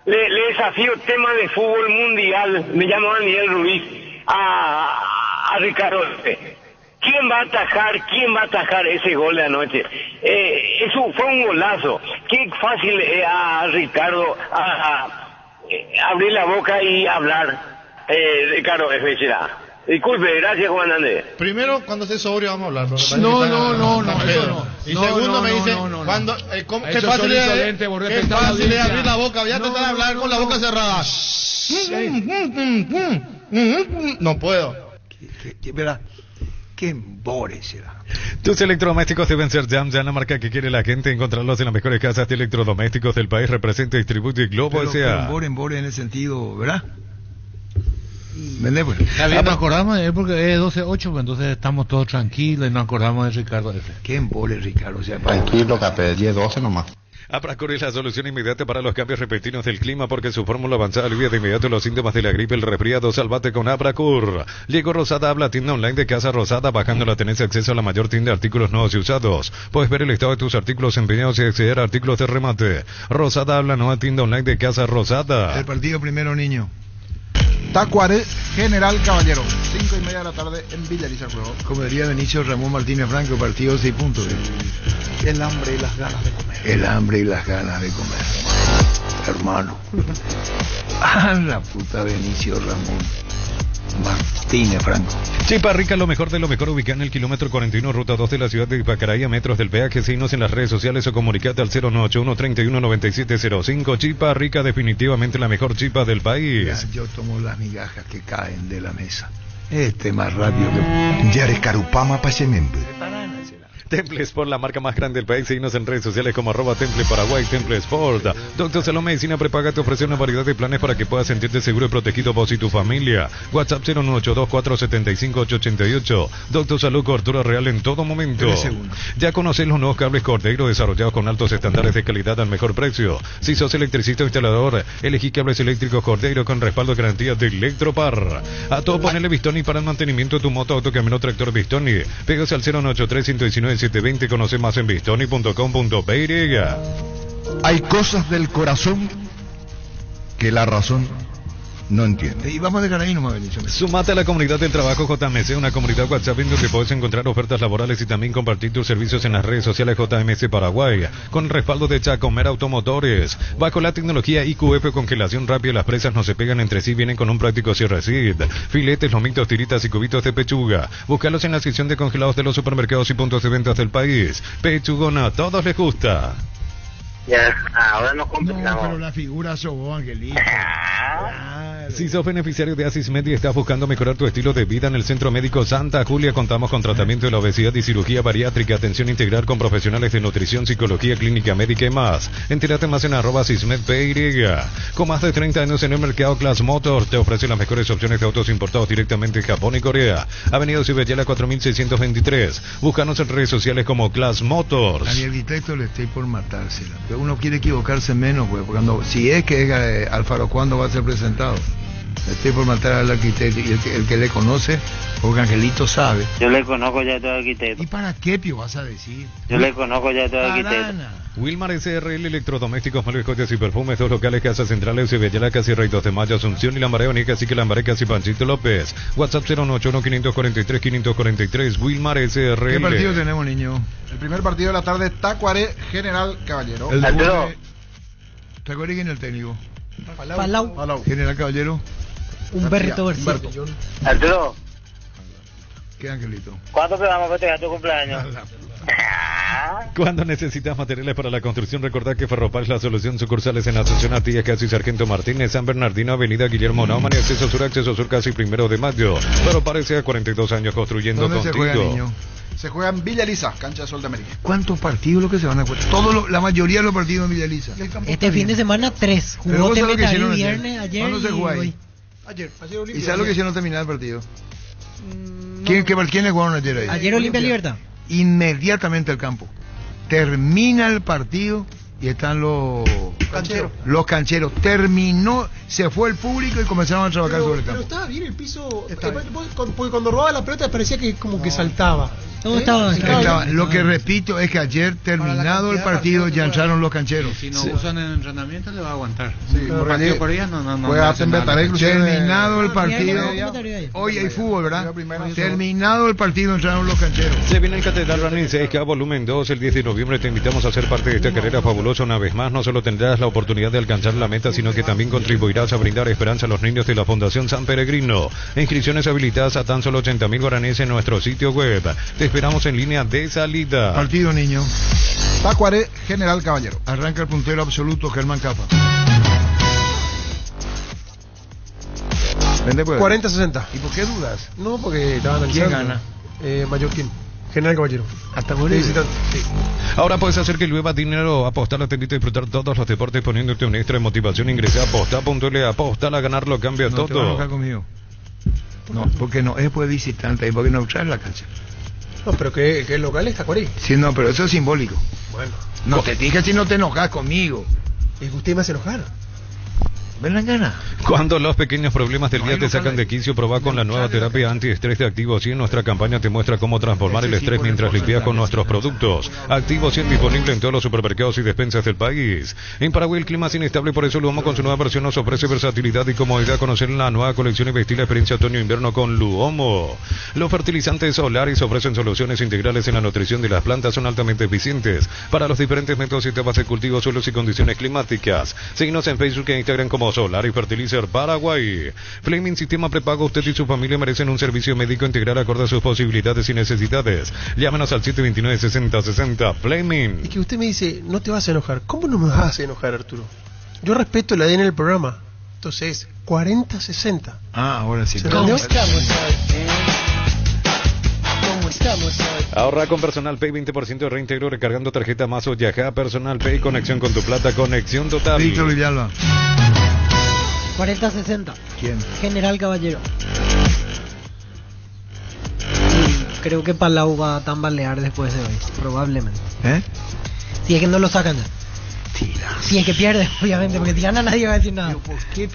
Le desafío tema de fútbol mundial. Me llamo Daniel Ruiz. A Ricardo. ¿Quién va a atajar ese gol de anoche? Eso fue un golazo. Qué fácil es a Ricardo abrir la boca y hablar. Ricardo Fechera. Disculpe, gracias, comandante. Primero, cuando esté sobrio vamos a hablar. No, eso no. Y segundo me dice, cuando qué fácil es abrir la boca, voy a tratar de hablar con la boca cerrada. No puedo. ¿Verdad? Qué embore será. Tus electrodomésticos deben ser Jam, la marca que quiere la gente. Encontrarlos en las mejores casas de electrodomésticos del país. Representa y distribuye Globo S.A. Embore en el sentido, ¿verdad? Nos acordamos de él porque es 12-8, pues entonces estamos todos tranquilos y nos acordamos de Ricardo F. Qué embole, Ricardo. O sea, tranquilo, Capel, 10-12 nomás. Apracor es la solución inmediata para los cambios repentinos del clima porque su fórmula avanzada alivia de inmediato los síntomas de la gripe, el resfriado. Salvate con Apracur. Llegó Rosada, habla tienda online de Casa Rosada, bajándola tenés acceso a la mayor tienda de artículos nuevos y usados. Puedes ver el estado de tus artículos empeñados y acceder a artículos de remate. Rosada, habla nueva tienda online de Casa Rosada. El partido primero, niño. Tacuaré, General Caballero, 5:30 de la tarde en Villa Elisa Juego. Como diría Benicio Ramón Martínez Franco, partido 6 puntos. El hambre y las ganas de comer. El hambre y las ganas de comer. Hermano. La puta Benicio Ramón Martínez Franco. Chipa Rica, lo mejor de lo mejor, ubicada en el kilómetro 41, ruta 2 de la ciudad de Ipacaraí, a metros del peaje. Síguenos en las redes sociales o comunicate al 091-319705. Chipa Rica, definitivamente la mejor chipa del país. Ya, yo tomo las migajas que caen de la mesa. Más rápido que... Yarecarupama Pachemembe. Temple Sport, la marca más grande del país. Síguenos en redes sociales como @Temple Paraguay, Temple Sport. Doctor Salón Medicina Prepaga te ofrece una variedad de planes para que puedas sentirte seguro y protegido vos y tu familia. WhatsApp 01824758888. Doctor Salud, cobertura real en todo momento. Ya conocés los nuevos cables Cordeiro desarrollados con altos estándares de calidad al mejor precio. Si sos electricista o instalador, elegí cables eléctricos Cordeiro con respaldo de garantía de Electropar. A todo ponerle Bistoni para el mantenimiento de tu moto, auto, camino, tractor Bistoni. Pégase al 093-119-720. Conoce más en bistoni.com.py. Hay cosas del corazón que la razón no entiende. Y vamos a dejar ahí nomás, Benicio. Sumate a la comunidad del trabajo JMC, una comunidad WhatsApp en donde puedes encontrar ofertas laborales y también compartir tus servicios en las redes sociales JMC Paraguay, con respaldo de Chacomer Automotores. Bajo la tecnología IQF, congelación rápida, las presas no se pegan entre sí, vienen con un práctico cierre SID. Filetes, lomitos, tiritas y cubitos de pechuga. Búscalos en la sección de congelados de los supermercados y puntos de ventas del país. Pechugona, a todos les gusta. Ya, ahora nos complicamos. No, pero la figura sobó, Angelito. Claro. Si sos beneficiario de Asismed y estás buscando mejorar tu estilo de vida, en el Centro Médico Santa Julia contamos con tratamiento de la obesidad y cirugía bariátrica, atención integral con profesionales de nutrición, psicología, clínica médica y más. Entérate más en @AsismedPY. Con más de 30 años en el mercado, Class Motors te ofrece las mejores opciones de autos importados directamente de Japón y Corea. Avenida Ciudadela 4623. Búscanos en redes sociales como Class Motors. A mi arquitecto le estoy por matársela. Pero uno quiere equivocarse menos, pues. Si es que es Alfaro, ¿cuándo va a ser presentado? Estoy por matar al arquitecto y el que le conoce, porque Angelito sabe. Yo le conozco ya a todo arquitecto. ¿Y para qué, Pio, vas a decir? Yo le conozco ya a todo arquitecto. Wilmar SRL Electrodomésticos, muebles, joyas y perfumes, dos locales, casas centrales, Sevilla, casi Rey 2 de Mayo, Asunción y Lambaré, Onica, así que Lambaré, casi Panchito López. WhatsApp 091-543-543, Wilmar SRL. ¿Qué partido tenemos, niño? El primer partido de la tarde, Tacuaré, General Caballero. Tacuaré, ¿quién es el técnico? Palau. General Caballero. Humberto García. Arturo. ¿Qué, Angelito? ¿Cuándo te vamos a festejar tu cumpleaños? Cuando necesitas materiales para la construcción, recordad que Ferropar es la solución. Sucursales en Asunción, Artigas, casi Sargento Martínez, San Bernardino, Avenida Guillermo Naumann y Acceso Sur casi 1 de Mayo. Ferropar a 42 años construyendo contigo. Se juega, niño? Se juega en Villa Elisa, cancha de Sol de América. ¿Cuántos partidos lo que se van a jugar? La mayoría de los partidos en Villa Elisa. Este fin de semana 3. Jugó Temetari viernes, ayer. ¿Cuándo se juega ahí? Ayer Olimpia. ¿Y sabes lo que hicieron terminar el partido? ¿Quiénes jugaron ayer ahí? Ayer Olimpia Libertad. Inmediatamente al campo. Termina el partido y están los cancheros. Terminó, se fue el público y comenzaron a trabajar sobre el campo. Pero estaba bien el piso, porque cuando robaba la pelota parecía que como que saltaba. Todo estaba. Lo que repito es que ayer, terminado el partido, ya entraron los cancheros. Si no usan en el entrenamiento, le va a aguantar. Sí, porque partido por ella no terminado el partido. Hoy hay fútbol, ¿verdad? Terminado el partido, entraron los cancheros. Se viene el Catedral Running 6K volumen 2 el 10 de noviembre. Te invitamos a ser parte de esta carrera fabulosa una vez más. No solo tendrás la oportunidad de alcanzar la meta, sino que también contribuirás a brindar esperanza a los niños de la Fundación San Peregrino. Inscripciones habilitadas a tan solo 80.000 guaraníes en nuestro sitio web. Te esperamos en línea de salida. Partido, niño. Tacuaré, General Caballero. Arranca el puntero absoluto, Germán Capa. 40-60. ¿Y por qué dudas? No, porque estaban analizando. ¿Quién gana? Mallorquín. General Caballero. Hasta morir. Sí. Ahora puedes hacer que llueva dinero, apostar, te invito a disfrutar todos los deportes poniéndote un extra de motivación. Ingresa a aposta.le, apostar a ganar lo cambia todo. No te vas a enojar conmigo. No, porque no es pues visitante, porque no traes la cancha. No, pero que el local está por ahí. Sí, no, pero eso es simbólico. Bueno. No te dije si no te enojas conmigo. Es que usted me hace enojar. Ven la gana. Cuando los pequeños problemas del día te sacan de quicio, probá con la nueva terapia antiestrés de Activo 100. Nuestra campaña te muestra cómo transformar el estrés mientras limpias con nuestros productos. Activo 100 disponible en todos los supermercados y despensas del país. En Paraguay el clima es inestable, por eso Luomo con su nueva versión nos ofrece versatilidad y comodidad. Conocer la nueva colección y vestir la experiencia otoño-invierno con Luomo. Los fertilizantes solares ofrecen soluciones integrales en la nutrición de las plantas, son altamente eficientes para los diferentes métodos y etapas de cultivo, suelos y condiciones climáticas. Síguenos en Facebook e Instagram como Solar y Fertilizer Paraguay. Fleming Sistema Prepago. Usted y su familia merecen un servicio médico integral acorde a sus posibilidades y necesidades. Llámenos al 729-6060. Fleming. Es que usted me dice, no te vas a enojar. ¿Cómo no me vas a hacer enojar, Arturo? Yo respeto el ADN del programa. Entonces, 40-60. Ah, ahora sí. ¿Cómo estamos? Ahorra con Personal Pay 20% de reintegro recargando tarjeta más o Yajá. Personal Pay, conexión con tu plata, conexión total. Víctor Villalba. 40-60. ¿Quién? General Caballero. Creo que Palau va a tambalear después de hoy, probablemente. Si es que no lo sacan ya. Si es que pierde, obviamente, porque si gana nadie va a decir nada. ¿Por qué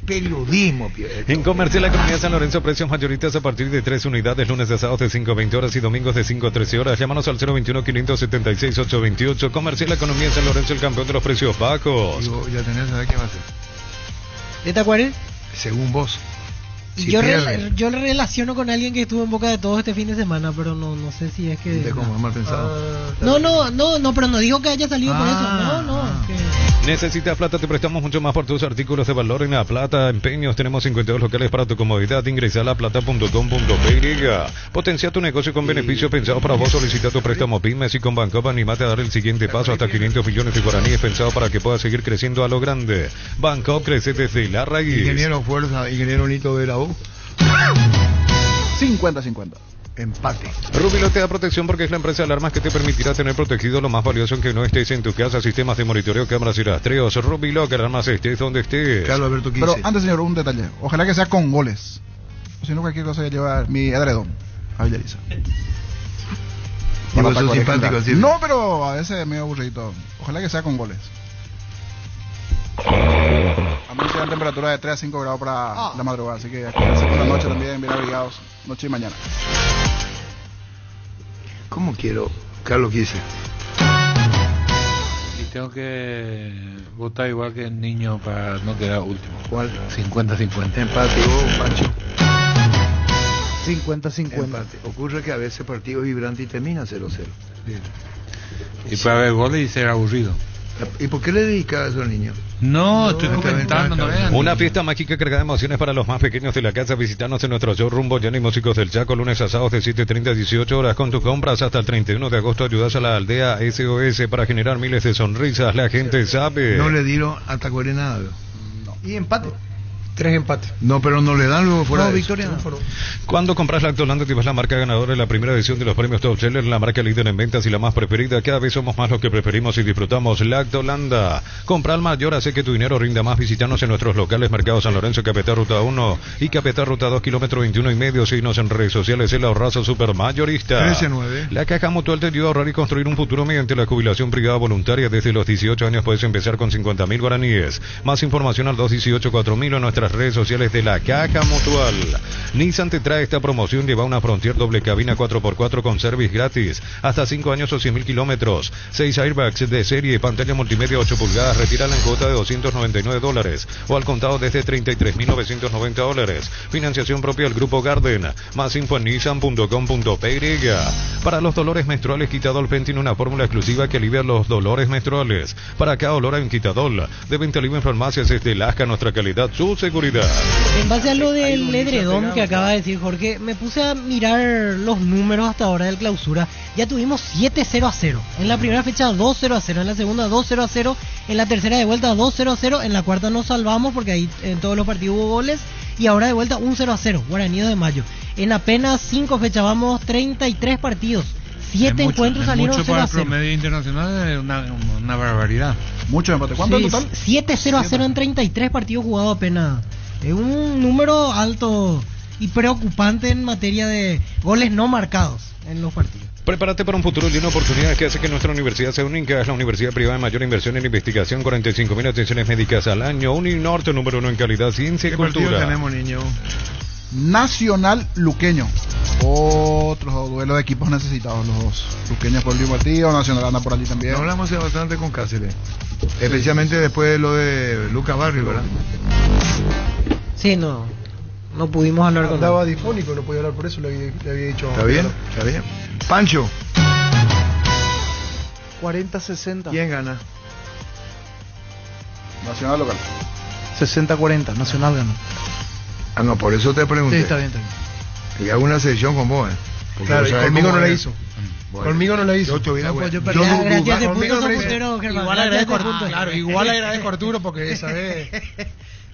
periodismo? En Comercial La Economía San Lorenzo, precios mayoristas a partir de 3 unidades, lunes a sábados de 5 a 20 horas y domingos de 5 a 13 horas. Llámanos al 021-576-828. Comercial La Economía San Lorenzo, el campeón de los precios bajos. Ya tenés, ¿sabes qué va a hacer? ¿De Tacuaré? Según vos. Si yo lo relaciono con alguien que estuvo en boca de todos este fin de semana, pero no sé si es que... ¿De cómo mal pensado? No, pero no digo que haya salido por eso. No. ¿Necesitas plata? Te prestamos mucho más por tus artículos de valor en La Plata. Empeños, tenemos 52 locales para tu comodidad. Ingresa a laplata.com.py. Potencia tu negocio con beneficios pensados para vos. Solicita tu préstamo pymes y con Bancop animate a dar el siguiente paso hasta 500 millones de guaraníes pensado para que puedas seguir creciendo a lo grande. Bancop crece desde la raíz. Ingeniero Fuerza, ingeniero Nito de la U. 50-50. Empate. Rubilo te da protección porque es la empresa de alarmas que te permitirá tener protegido lo más valioso en que no estés en tu casa. Sistemas de monitoreo, cámaras y rastreos. Rubilo, que alarmas estés donde estés. Carlos Alberto 15. Pero antes, señor, un detalle. Ojalá que sea con goles. O si no, cualquier cosa que lleva mi edredón a Villariza. Digo, son simpáticos, sí. No, pero a veces es medio aburrido. Ojalá que sea con goles. A mí me dan temperatura de 3 a 5 grados para la madrugada, así que por la noche también bien abrigados, noche y mañana. ¿Cómo quiero? Carlos quise. Y tengo que votar igual que el niño para no quedar último. ¿Cuál? 50-50. Empate, vos, Pancho. 50-50. Empate. Ocurre que a veces partido vibrante y termina 0-0. Y para ver goles y ser aburrido. ¿Y por qué le dedicas eso al niño? No, estoy comentando, no vean. Una fiesta mágica cargada de emociones para los más pequeños de la casa. Visítanos en nuestro showroom Boyani Músicos del Chaco, lunes a sábados de 7:30 a 18 horas. Con tus compras hasta el 31 de agosto ayudas a la aldea SOS para generar miles de sonrisas. La gente sabe. No le dieron hasta nada. No. Y empate. 3 empates. No, pero no le dan luego fuera. No, de victoria eso. no. Cuando compras Lactolanda te vas la marca ganadora en la primera edición de los premios Top Seller, la marca líder en ventas y la más preferida. Cada vez somos más los que preferimos y disfrutamos Lactolanda. Compra al mayor, hace que tu dinero rinda más. Visítanos en nuestros locales Mercado San Lorenzo, Capital Ruta 1 y Capital Ruta 2, kilómetro 21 y medio. Síguenos en redes sociales, El Ahorrazo Supermayorista. 13-9. La Caja Mutual te ayuda a ahorrar y construir un futuro mediante la jubilación privada voluntaria. Desde los 18 años puedes empezar con 50.000 guaraníes. Más información al 218-4000 en nuestras redes sociales de La Caja Mutual. Nissan te trae esta promoción. Lleva una Frontier doble cabina 4x4 con service gratis. Hasta 5 años o 100.000 kilómetros. 6 airbags de serie, pantalla multimedia 8 pulgadas. Retírala en cuota de $299 o al contado desde $33.990. Financiación propia del Grupo Garden. Más info en nissan.com.py. Para los dolores menstruales, Quitadol Pen tiene una fórmula exclusiva que alivia los dolores menstruales. Para cada dolor hay un Quitadol. De venta libre en farmacias. Es de Lasca, nuestra calidad, su seguridad. En base a lo del edredón que acaba de decir Jorge, me puse a mirar los números hasta ahora del clausura. Ya tuvimos 7-0-0. En la primera fecha 2-0-0, en la segunda 2-0-0, en la tercera de vuelta 2-0-0, en la cuarta nos salvamos porque ahí en todos los partidos hubo goles y ahora de vuelta 1-0-0, Guaraní de Mayo. En apenas 5 fechas vamos 33 partidos. 7 encuentros salieron 0-0. Mucho para el promedio internacional es una barbaridad. Mucho empate. ¿Cuánto en total? 7-0-0 en 33 partidos jugados apenas. Es un número alto y preocupante en materia de goles no marcados en los partidos. Prepárate para un futuro lleno de oportunidades que hace que nuestra universidad sea única. Es la universidad privada de mayor inversión en investigación, 45.000 atenciones médicas al año. Uninorte, número 1 en calidad, ciencia y cultura. Tenemos, niño? Nacional Luqueño. Otro duelo de equipos necesitados, los dos. Luqueños por el último partido, Nacional anda por allí también. No hablamos bastante con Cáceres, especialmente después de lo de Lucas Barrio, ¿verdad? Sí, no pudimos hablar con él. Andaba difónico, no podía hablar, por eso le había dicho. Está bien. Pancho. 40-60. ¿Quién gana? Nacional local. 60-40, Nacional gana. Ah, no, por eso te pregunté. Sí, está bien. Y hago una sesión con vos, Porque claro, conmigo no la hizo. Bueno, conmigo no la hizo. Yo te hubiera Igual agradezco a Arturo porque esa vez.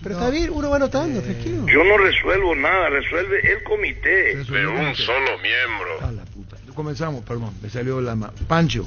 Pero está bien, uno va anotando, tranquilo. Yo no resuelvo nada, resuelve el comité. De un solo miembro. Ah, la puta. Comenzamos, perdón, me salió la Pancho.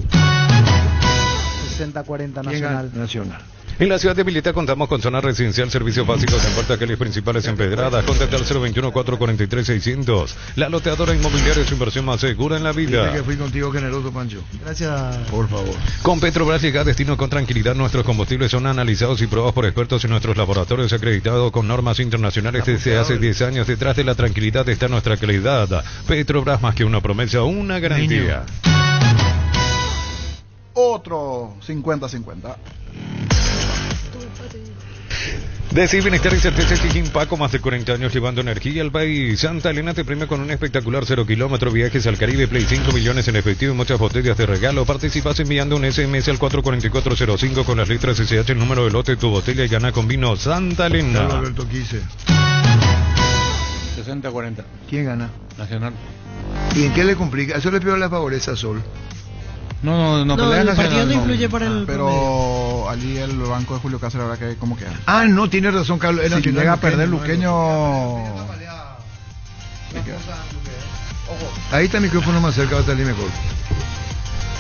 60-40 Nacional. Nacional. En la ciudad de Vileta contamos con zona residencial, servicios básicos en Puerto Calles principales empedradas. Contacta al 021-443-600. La loteadora inmobiliaria, su inversión más segura en la vida. Dije que fui contigo generoso, Pancho. Gracias. Por favor. Con Petrobras llega a destino con tranquilidad. Nuestros combustibles son analizados y probados por expertos en nuestros laboratorios acreditados con normas internacionales desde hace 10 años. Detrás de la tranquilidad está nuestra calidad. Petrobras, más que una promesa, una garantía. Otro 50-50. Decir Bienestar y Certeza Tijín Paco, más de 40 años llevando energía al país. Santa Elena te premia con un espectacular 0 kilómetro, viajes al Caribe, Play 5 millones en efectivo y muchas botellas de regalo. Participas enviando un SMS al 44405 con las letras SH, el número de lote, tu botella y gana con vino Santa Elena. Alberto Quise. 60-40. ¿Quién gana? Nacional. ¿Y en qué le complica? Eso le peor la favorece a Sol. No, el partido no influye para el pero allí el banco de Julio Cáceres habrá que cómo queda. Ah, no, tiene razón Carlos. Si llega a perder Luqueño. Ahí está el micrófono más cerca, va a salir mejor.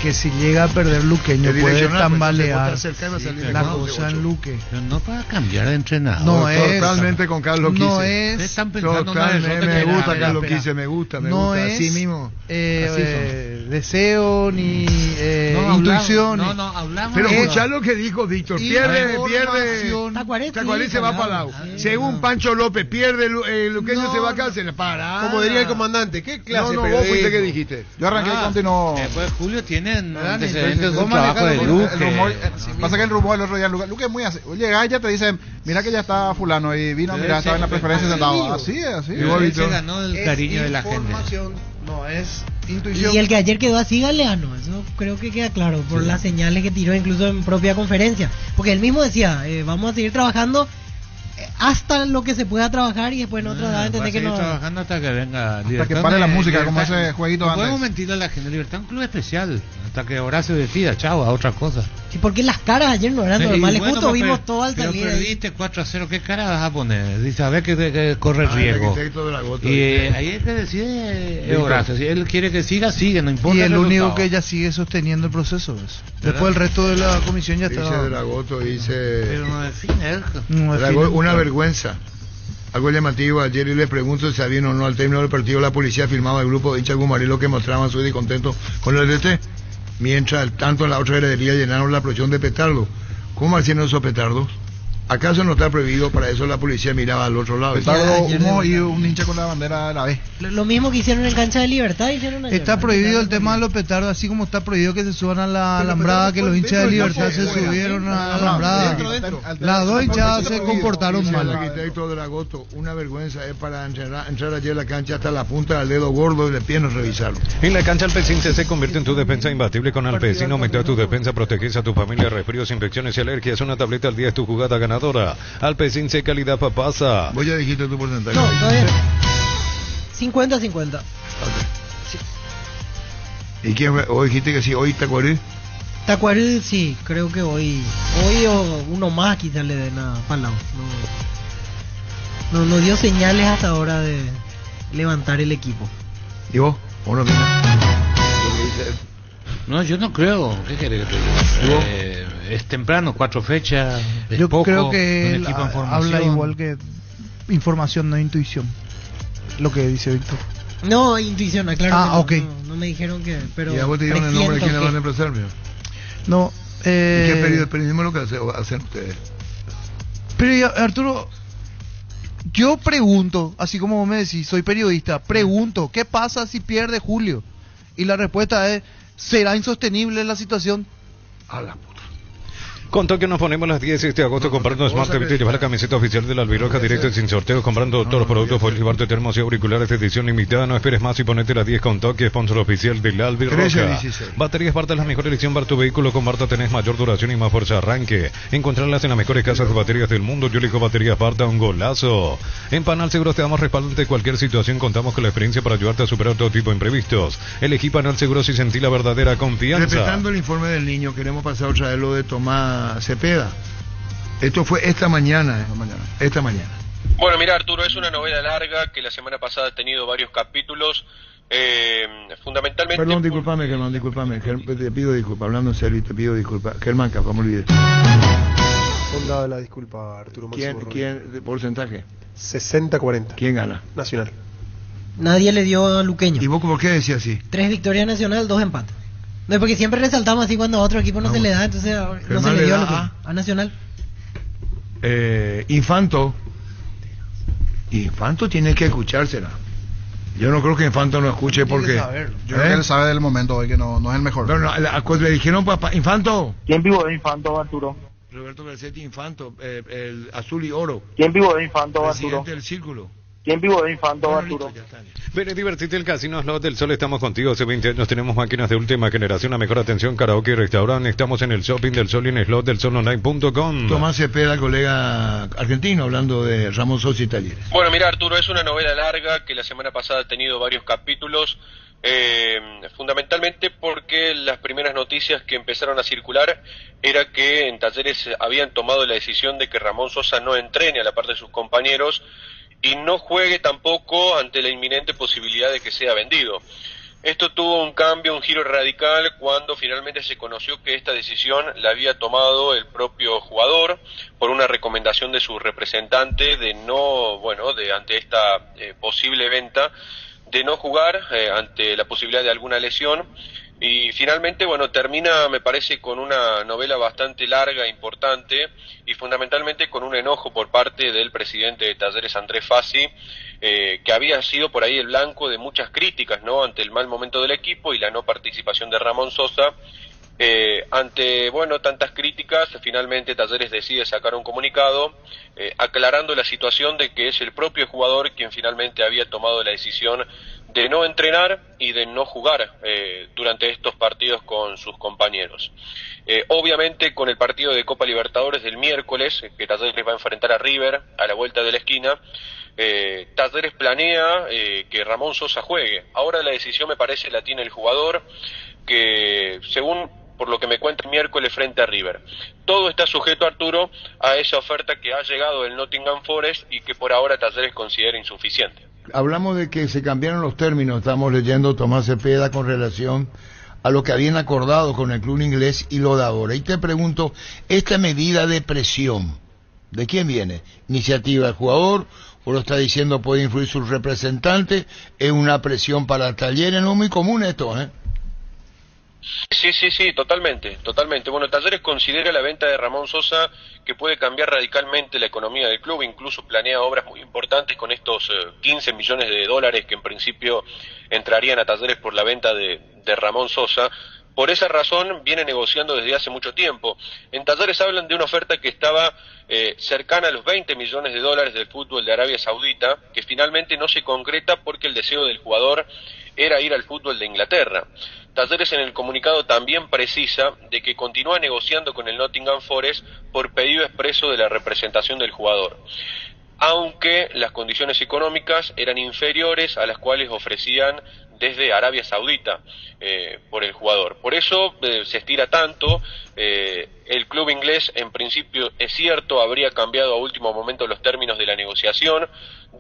Que si llega a perder Luqueño puede tambalear la mejor, cosa en Luque. Pero no para cambiar de entrenador. No es totalmente con Carlos Quise. No es están pensando totalmente, me gusta Carlos Quise, me gusta. No es así mismo. Deseo ni intuición. Hablamos. Pero escuchá lo que dijo Víctor. Pierde. Tacuarí se va para el lado. Según Pancho López, pierde Luqueño, se va a cárcel. Para. Como diría el comandante, ¿qué clase? No, vos fuiste que dijiste. Yo arranqué y continuó. Después Julio tiene antecedentes de un trabajo de Luque. Pasa que el rumor el otro día Luque es muy así. Llega ya te dice, mira que ya está fulano y vino, mira, estaba en la preferencia sentado. Así. Él se ganó el cariño de la gente. No es intuición. Y el que ayer quedó así Galeano, eso creo que queda claro por las señales que tiró incluso en propia conferencia, porque él mismo decía, vamos a seguir trabajando hasta lo que se pueda trabajar y después nosotros va a entender que no trabajando hasta que venga Libertad, hasta que pare la música, como ese jueguito antes. Podemos mentirle a la gente, Libertad es un club especial hasta que Horacio decida, chao, a otra cosa. Sí, porque las caras ayer no eran normales, bueno, justo vimos todo al salir. Pero perdiste 4-0, ¿qué cara vas a poner? Dice, a ver que corre riesgo. Y ahí es que decide Horacio, si él quiere que siga, sigue, no importa. Y el único que ella sigue sosteniendo el proceso es. Después el resto de la comisión ya está. Dice Dragoto, pero no define. Una vergüenza. Algo llamativo, ayer les pregunto si sabían o no al término del partido la policía filmaba el grupo de hinchas Gumarelo que mostraban su descontento con el DT, mientras tanto en la otra herrería llenaron la explosión de petardos. ¿Cómo hacían esos petardos? ¿Acaso no está prohibido? Para eso la policía miraba al otro lado. Petardo, humo y un hincha con la bandera de la B. Lo mismo que hicieron en Cancha de Libertad hicieron ayer. Está prohibido el tema de los petardos, así como está prohibido que se suban a la alambrada, que los hinchas de Libertad se subieron a la alambrada. Las dos hinchadas se comportaron mal. El arquitecto Dragoto, una vergüenza es para entrar ayer a la cancha hasta la punta del dedo gordo del pie, no revisarlo. En la cancha Alpecin se convierte en tu defensa imbatible con Alpecin. Aumenta tu defensa, proteges a tu familia, resfríos, infecciones y alergias. Una tableta al día es tu jugada ganadora. Alpecin C calidad papasa. Voy a dijiste tu porcentaje. No, todavía 50-50. Okay. Sí. ¿Y quién fue? ¿Hoy dijiste que sí? ¿Hoy Tacuarí? Tacuarí sí, creo que hoy o uno más quizás le dé nada para el lado. No dio señales hasta ahora de levantar el equipo. ¿Y vos? ¿O no opinas? No, yo no creo. ¿Qué querés que te diga? Es temprano, 4 fechas. Yo poco, creo que él habla igual que información, no intuición. Lo que dice Víctor. No, intuición, claro. Ah, ok. No me dijeron que. Pero ¿y a vos te dieron el nombre de quién le van a emplazar, mío? No. ¿Qué periodismo es lo que hacen ustedes? Pero Arturo, yo pregunto, así como vos me decís, soy periodista, pregunto, ¿qué pasa si pierde Julio? Y la respuesta es, ¿será insostenible la situación? A la puta. Con Tokio nos ponemos las 10 de agosto comprando Smart TV, te llevas la camiseta oficial de la Albiroja directo sin sorteo, comprando todos los productos, puedes llevarte termos y auriculares de edición limitada. No esperes más y ponete las 10 con Tokio, sponsor oficial de la Albiroja. Baterías Barta, la mejor elección para tu vehículo. Con Barta tenés mayor duración y más fuerza de arranque. Encontrarlas en las mejores casas de baterías del mundo. Yo elijo Baterías Barta, un golazo. En Panal Seguros te damos respaldo ante cualquier situación. Contamos con la experiencia para ayudarte a superar todo tipo de imprevistos. Elegí Panal Seguros y sentí la verdadera confianza. Respetando el informe del niño, queremos pasar otra vez lo de Tomás Cepeda. Esto fue esta mañana. Bueno, mira, Arturo, es una novela larga que la semana pasada ha tenido varios capítulos. Fundamentalmente. Perdón, discúlpame, Germán, te pido disculpas, hablando en serio, te pido disculpas. Germán, que me olvidé. Fondada la disculpa, Arturo. ¿Quién porcentaje? 60-40. ¿Quién gana? Nacional. Nadie le dio a Luqueño. ¿Y vos por qué decías así? 3 victorias Nacional, 2 empates. No, porque siempre resaltamos así cuando a otro equipo no se le da, entonces no se le dio a Nacional. Infanto tiene que escuchársela. Yo no creo que Infanto no escuche porque... Yo creo que él sabe del momento hoy que no es el mejor. No, le dijeron papá, Infanto. ¿Quién vivo de Infanto, Arturo? Roberto Garcetti Infanto, el azul y oro. ¿Quién vivo de Infanto, presidente Arturo? del círculo. ¿Quién vivo de Infanto, Bueno, Arturo? Ven, divertite el Casino Slot del Sol, estamos contigo. Hace 20 años tenemos máquinas de última generación, a mejor atención, karaoke y restaurante. Estamos en el shopping del Sol y en slotdelsononline.com. Tomás Cepeda, colega argentino, hablando de Ramón Sosa y Talleres. Bueno, mira, Arturo, es una novela larga que la semana pasada ha tenido varios capítulos, fundamentalmente porque las primeras noticias que empezaron a circular era que en Talleres habían tomado la decisión de que Ramón Sosa no entrene a la par de sus compañeros y no juegue tampoco ante la inminente posibilidad de que sea vendido. Esto tuvo un cambio, un giro radical cuando finalmente se conoció que esta decisión la había tomado el propio jugador por una recomendación de su representante de no, bueno, de ante esta posible venta, de no jugar ante la posibilidad de alguna lesión. Y finalmente, bueno, termina, me parece, con una novela bastante larga, importante, y fundamentalmente con un enojo por parte del presidente de Talleres, Andrés Fassi, que había sido por ahí el blanco de muchas críticas, ¿no?, ante el mal momento del equipo y la no participación de Ramón Sosa. Ante, bueno, tantas críticas, finalmente Talleres decide sacar un comunicado aclarando la situación de que es el propio jugador quien finalmente había tomado la decisión de no entrenar y de no jugar durante estos partidos con sus compañeros. Obviamente con el partido de Copa Libertadores del miércoles, que Talleres va a enfrentar a River a la vuelta de la esquina, Talleres planea que Ramón Sosa juegue. Ahora la decisión, me parece, la tiene el jugador, que según por lo que me cuenta el miércoles frente a River. Todo está sujeto, Arturo, a esa oferta que ha llegado del Nottingham Forest y que por ahora Talleres considera insuficiente. Hablamos de que se cambiaron los términos, estamos leyendo Tomás Cepeda con relación a lo que habían acordado con el club inglés y lo de ahora. Y te pregunto, esta medida de presión, ¿de quién viene? ¿Iniciativa del jugador? ¿O lo está diciendo puede influir su representante? ¿Es una presión para Talleres? No es muy común esto, ¿eh? Sí, totalmente. Bueno, Talleres considera la venta de Ramón Sosa que puede cambiar radicalmente la economía del club, incluso planea obras muy importantes con estos 15 millones de dólares que en principio entrarían a Talleres por la venta de Ramón Sosa. Por esa razón viene negociando desde hace mucho tiempo. En Talleres hablan de una oferta que estaba cercana a los 20 millones de dólares del fútbol de Arabia Saudita, que finalmente no se concreta porque el deseo del jugador era ir al fútbol de Inglaterra. Talleres en el comunicado también precisa de que continúa negociando con el Nottingham Forest por pedido expreso de la representación del jugador, aunque las condiciones económicas eran inferiores a las cuales ofrecían desde Arabia Saudita por el jugador. Por eso se estira tanto. El club inglés, en principio, es cierto, habría cambiado a último momento los términos de la negociación,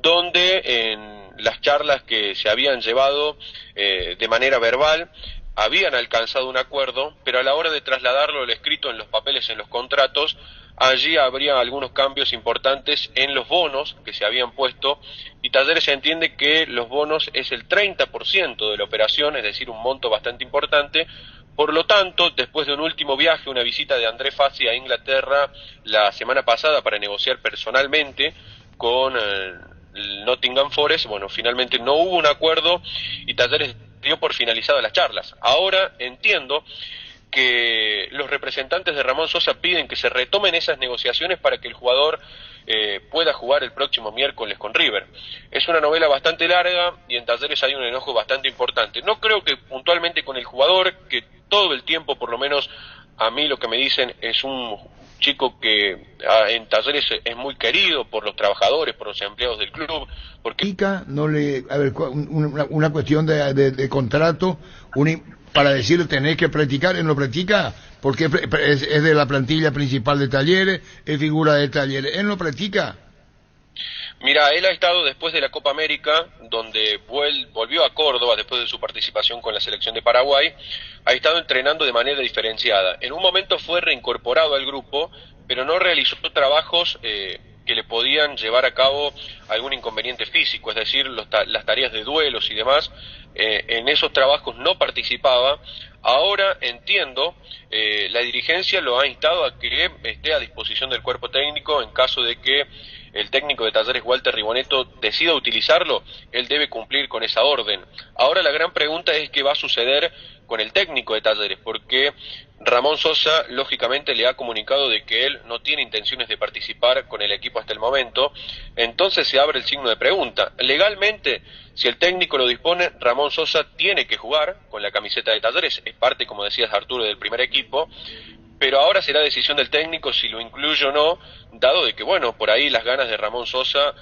donde en las charlas que se habían llevado de manera verbal habían alcanzado un acuerdo, pero a la hora de trasladarlo al escrito en los papeles, en los contratos, allí habría algunos cambios importantes en los bonos que se habían puesto, y Talleres entiende que los bonos es el 30% de la operación, es decir, un monto bastante importante. Por lo tanto, después de un último viaje, una visita de Andrés Fassi a Inglaterra la semana pasada para negociar personalmente con el Nottingham Forest, bueno, finalmente no hubo un acuerdo y Talleres dio por finalizadas las charlas. Ahora entiendo que los representantes de Ramón Sosa piden que se retomen esas negociaciones para que el jugador pueda jugar el próximo miércoles con River. Es una novela bastante larga y en Talleres hay un enojo bastante importante. No creo que puntualmente con el jugador, que todo el tiempo, por lo menos a mí lo que me dicen, es un chico que en Talleres es muy querido por los trabajadores, por los empleados del club, porque no le, a ver, una cuestión de contrato, para decirle tenés que practicar, él no practica porque es de la plantilla principal de Talleres, es figura de Talleres, él no practica. Mira, él ha estado después de la Copa América, donde volvió a Córdoba después de su participación con la selección de Paraguay, ha estado entrenando de manera diferenciada. En un momento fue reincorporado al grupo, pero no realizó trabajos que le podían llevar a cabo algún inconveniente físico, es decir, las tareas de duelos y demás. En esos trabajos no participaba. Ahora entiendo, la dirigencia lo ha instado a que esté a disposición del cuerpo técnico en caso de que el técnico de Talleres, Walter Ribonetto, decida utilizarlo, él debe cumplir con esa orden. Ahora la gran pregunta es qué va a suceder con el técnico de Talleres, porque Ramón Sosa lógicamente le ha comunicado de que él no tiene intenciones de participar con el equipo hasta el momento. Entonces se abre el signo de pregunta. Legalmente, si el técnico lo dispone, Ramón Sosa tiene que jugar con la camiseta de Talleres, es parte, como decías Arturo, del primer equipo, pero ahora será decisión del técnico si lo incluye o no, dado de que, bueno, por ahí las ganas de Ramón Sosa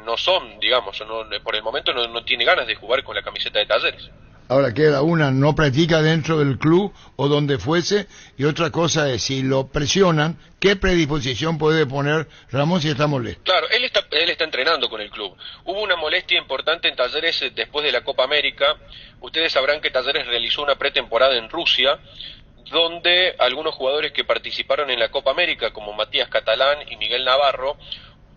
no son, digamos, por el momento no tiene ganas de jugar con la camiseta de Talleres. Ahora queda una, no practica dentro del club o donde fuese, y otra cosa es, si lo presionan, ¿qué predisposición puede poner Ramón si está molesto? Claro, él está entrenando con el club. Hubo una molestia importante en Talleres después de la Copa América. Ustedes sabrán que Talleres realizó una pretemporada en Rusia, donde algunos jugadores que participaron en la Copa América, como Matías Catalán y Miguel Navarro,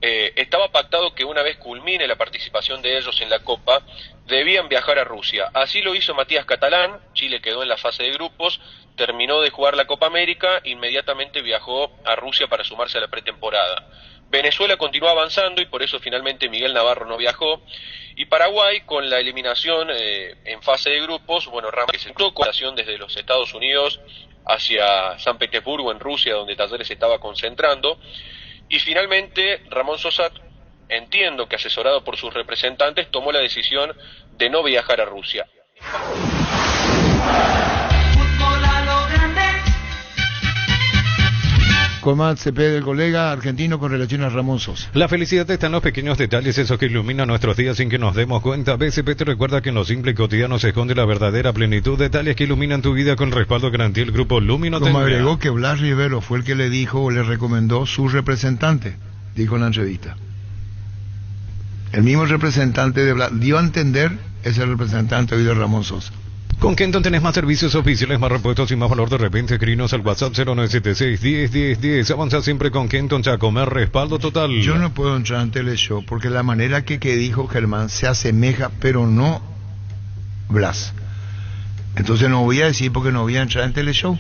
estaba pactado que una vez culmine la participación de ellos en la Copa, debían viajar a Rusia. Así lo hizo Matías Catalán. Chile quedó en la fase de grupos, terminó de jugar la Copa América, inmediatamente viajó a Rusia para sumarse a la pretemporada. Venezuela continuó avanzando y por eso finalmente Miguel Navarro no viajó. Y Paraguay, con la eliminación en fase de grupos, bueno, Ramón que se comunicación desde los Estados Unidos hacia San Petersburgo, en Rusia, donde Talleres se estaba concentrando. Y finalmente Ramón Sosa, entiendo que asesorado por sus representantes, tomó la decisión de no viajar a Rusia. Con más CP del colega argentino con relación a Ramón Sosa. La felicidad está en los pequeños detalles, esos que iluminan nuestros días sin que nos demos cuenta. BCP te recuerda que en lo simple y cotidiano se esconde la verdadera plenitud. Detalles que iluminan tu vida con respaldo garantía el grupo Lumino. Como agregó que Blas Rivero fue el que le dijo o le recomendó su representante, dijo en la entrevista. El mismo representante de Blas dio a entender ese representante hoy de Ramón Sosa. Con Kenton tenés más servicios oficiales, más repuestos y más valor. De repente, escribinos al WhatsApp 0976-101010. Avanza siempre con Kenton, Chacomer, respaldo total. Yo no puedo entrar en Teleshow porque la manera que dijo Germán se asemeja, pero no Blas. Entonces no voy a decir porque no voy a entrar en Teleshow.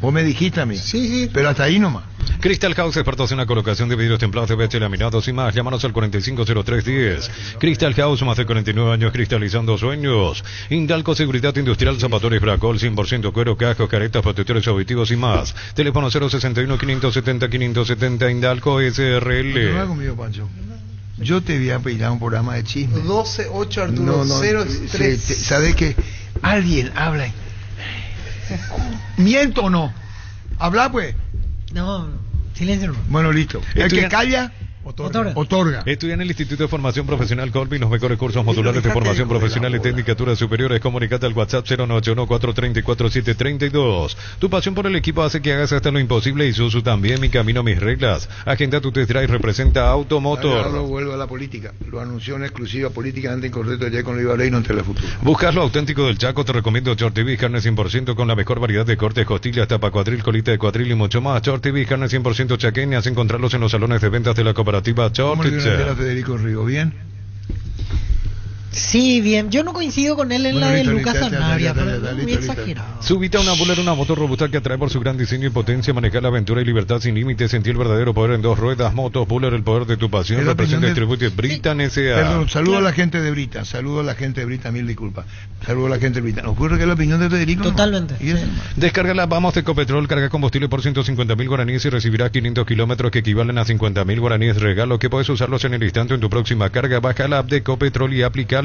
Vos me dijiste a mí. Sí, pero hasta ahí nomás. Crystal House, expertos en la colocación de vidrios templados de PVC laminados y más. Llámanos al 450310. Crystal House, más de 49 años cristalizando sueños. Indalco Seguridad Industrial, Zapatores Bracol, 100% cuero, cajos, caretas, protectores auditivos y más. Teléfono 061-570-570, Indalco SRL. No conmigo, Pancho. Yo te voy a pedir a un programa de chisme. 12-8, Arturo, 0-3. ¿Sabes qué? Alguien habla. ¿Miento o no? ¿Habla pues? No, silencio. Bueno, listo. El que calla, otorga. Estudia en el Instituto de Formación Profesional Colby, los mejores cursos modulares de formación profesional y tecnicaturas superiores. Comunicate al WhatsApp 0981-434-732. Tu pasión por el equipo hace que hagas hasta lo imposible. Isuzu también, mi camino, mis reglas. Agenda tu test drive, representa Automotor. Ahora vuelvo a la política. Lo anunció en exclusiva políticamente incorrecto ayer con Oliva Ley, no en Telefuturo. Buscas lo auténtico del Chaco, te recomiendo Short TV, carne 100% con la mejor variedad de cortes, costillas, tapa cuadril, colita de cuadril y mucho más. Short TV, carne 100% chaqueñas, encontrarlos en los salones de ventas de la cooperativa. ¿Cómo le viene a Federico Río? ¿Bien? Sí, bien. Yo no coincido con él en la de Lucas Sanabria, pero es muy exagerado. Subite a una Buller, una moto robusta que atrae por su gran diseño y potencia. Manejar la aventura y libertad sin límites. Sentir el verdadero poder en dos ruedas. Motos Buller, el poder de tu pasión. Representa y distribuye Britan S.A. Perdón, saludo a la gente de Britan. Saludo a la gente de Britan, mil disculpas. Saludo a la gente de Britan. ¿Nos ocurre que es la opinión de Federico? Totalmente. ¿No? Sí. Descarga Vamos de Ecopetrol. Carga combustible por 150.000 guaraníes y recibirás 500 kilómetros que equivalen a 50.000 guaraníes regalo que puedes usarlos en el instante en tu próxima carga. Baja la app de Ecopetrol y aplicarle.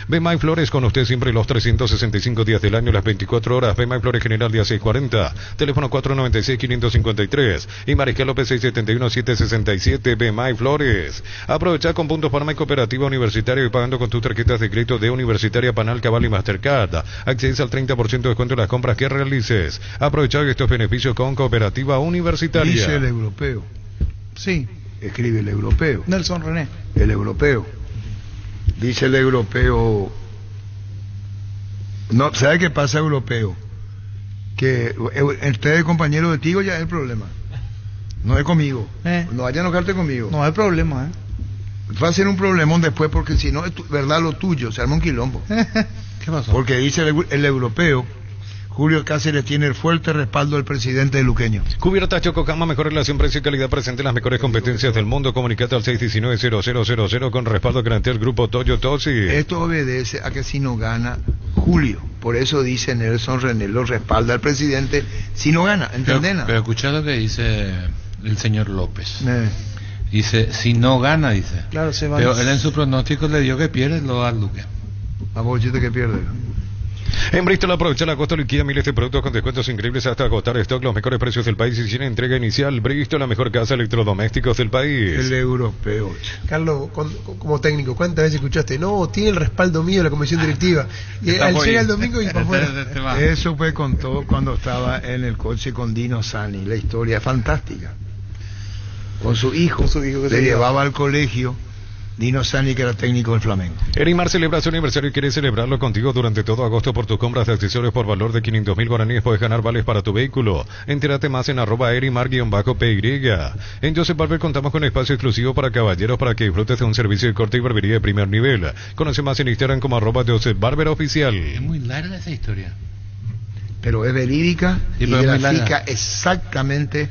Bemay Flores, con usted siempre los 365 días del año, las 24 horas. Bemay Flores General día 640. Teléfono 496-553. Y Mariscal López 671-767. Bemay Flores. Aprovecha con puntos Panamá y Cooperativa Universitaria y pagando con tus tarjetas de crédito de Universitaria, Panal, Cabal y Mastercard. Accedes al 30% de descuento en las compras que realices. Aprovecha estos beneficios con Cooperativa Universitaria. Dice el europeo. Sí. Escribe el europeo. Nelson René. El europeo. Dice el europeo. No, ¿sabe qué pasa, europeo? Que usted es compañero de Tigo, ya es el problema. No es conmigo. No vaya a enojarte conmigo. No hay problema, Va a ser un problemón después porque si no es verdad lo tuyo, se arma un quilombo. ¿Qué pasó? Porque dice el europeo, Julio Cáceres tiene el fuerte respaldo del presidente luqueño. Cubierta Chococama, mejor relación precio y calidad, presente en las mejores competencias del mundo. Comunicate al 619-0000 con respaldo garantía el grupo Toyo Tosi. Esto obedece a que si no gana Julio, por eso dice Nelson René, lo respalda al presidente si no gana, ¿entendés? Pero escuchá lo que dice el señor López. Dice, si no gana, dice. Claro, se va. Pero él en su pronóstico le dio que pierde, lo da al Duque. A vos chiste que pierde. En Bristol aprovecha la costa liquida miles de productos con descuentos increíbles hasta agotar stock, los mejores precios del país y sin entrega inicial. Bristol, la mejor casa de electrodomésticos del país. El europeo. Carlos, como técnico, ¿cuántas veces escuchaste? No, tiene el respaldo mío de la comisión directiva. Y al llegar el domingo y para afuera. Eso fue con todo cuando estaba en el coche con Dino Sani. La historia fantástica. Con su hijo que le llevaba al colegio. Dino Sani, que era técnico del Flamengo. Erimar celebra su aniversario y quiere celebrarlo contigo durante todo agosto por tus compras de accesorios por valor de 500.000 guaraníes. Puedes ganar vales para tu vehículo. Entérate más en @erimar_py. En Joseph Barber contamos con espacio exclusivo para caballeros para que disfrutes de un servicio de corte y barbería de primer nivel. Conoce más en Instagram como @Joseph Barber Oficial. Es muy larga esa historia. Pero es verídica y grafica exactamente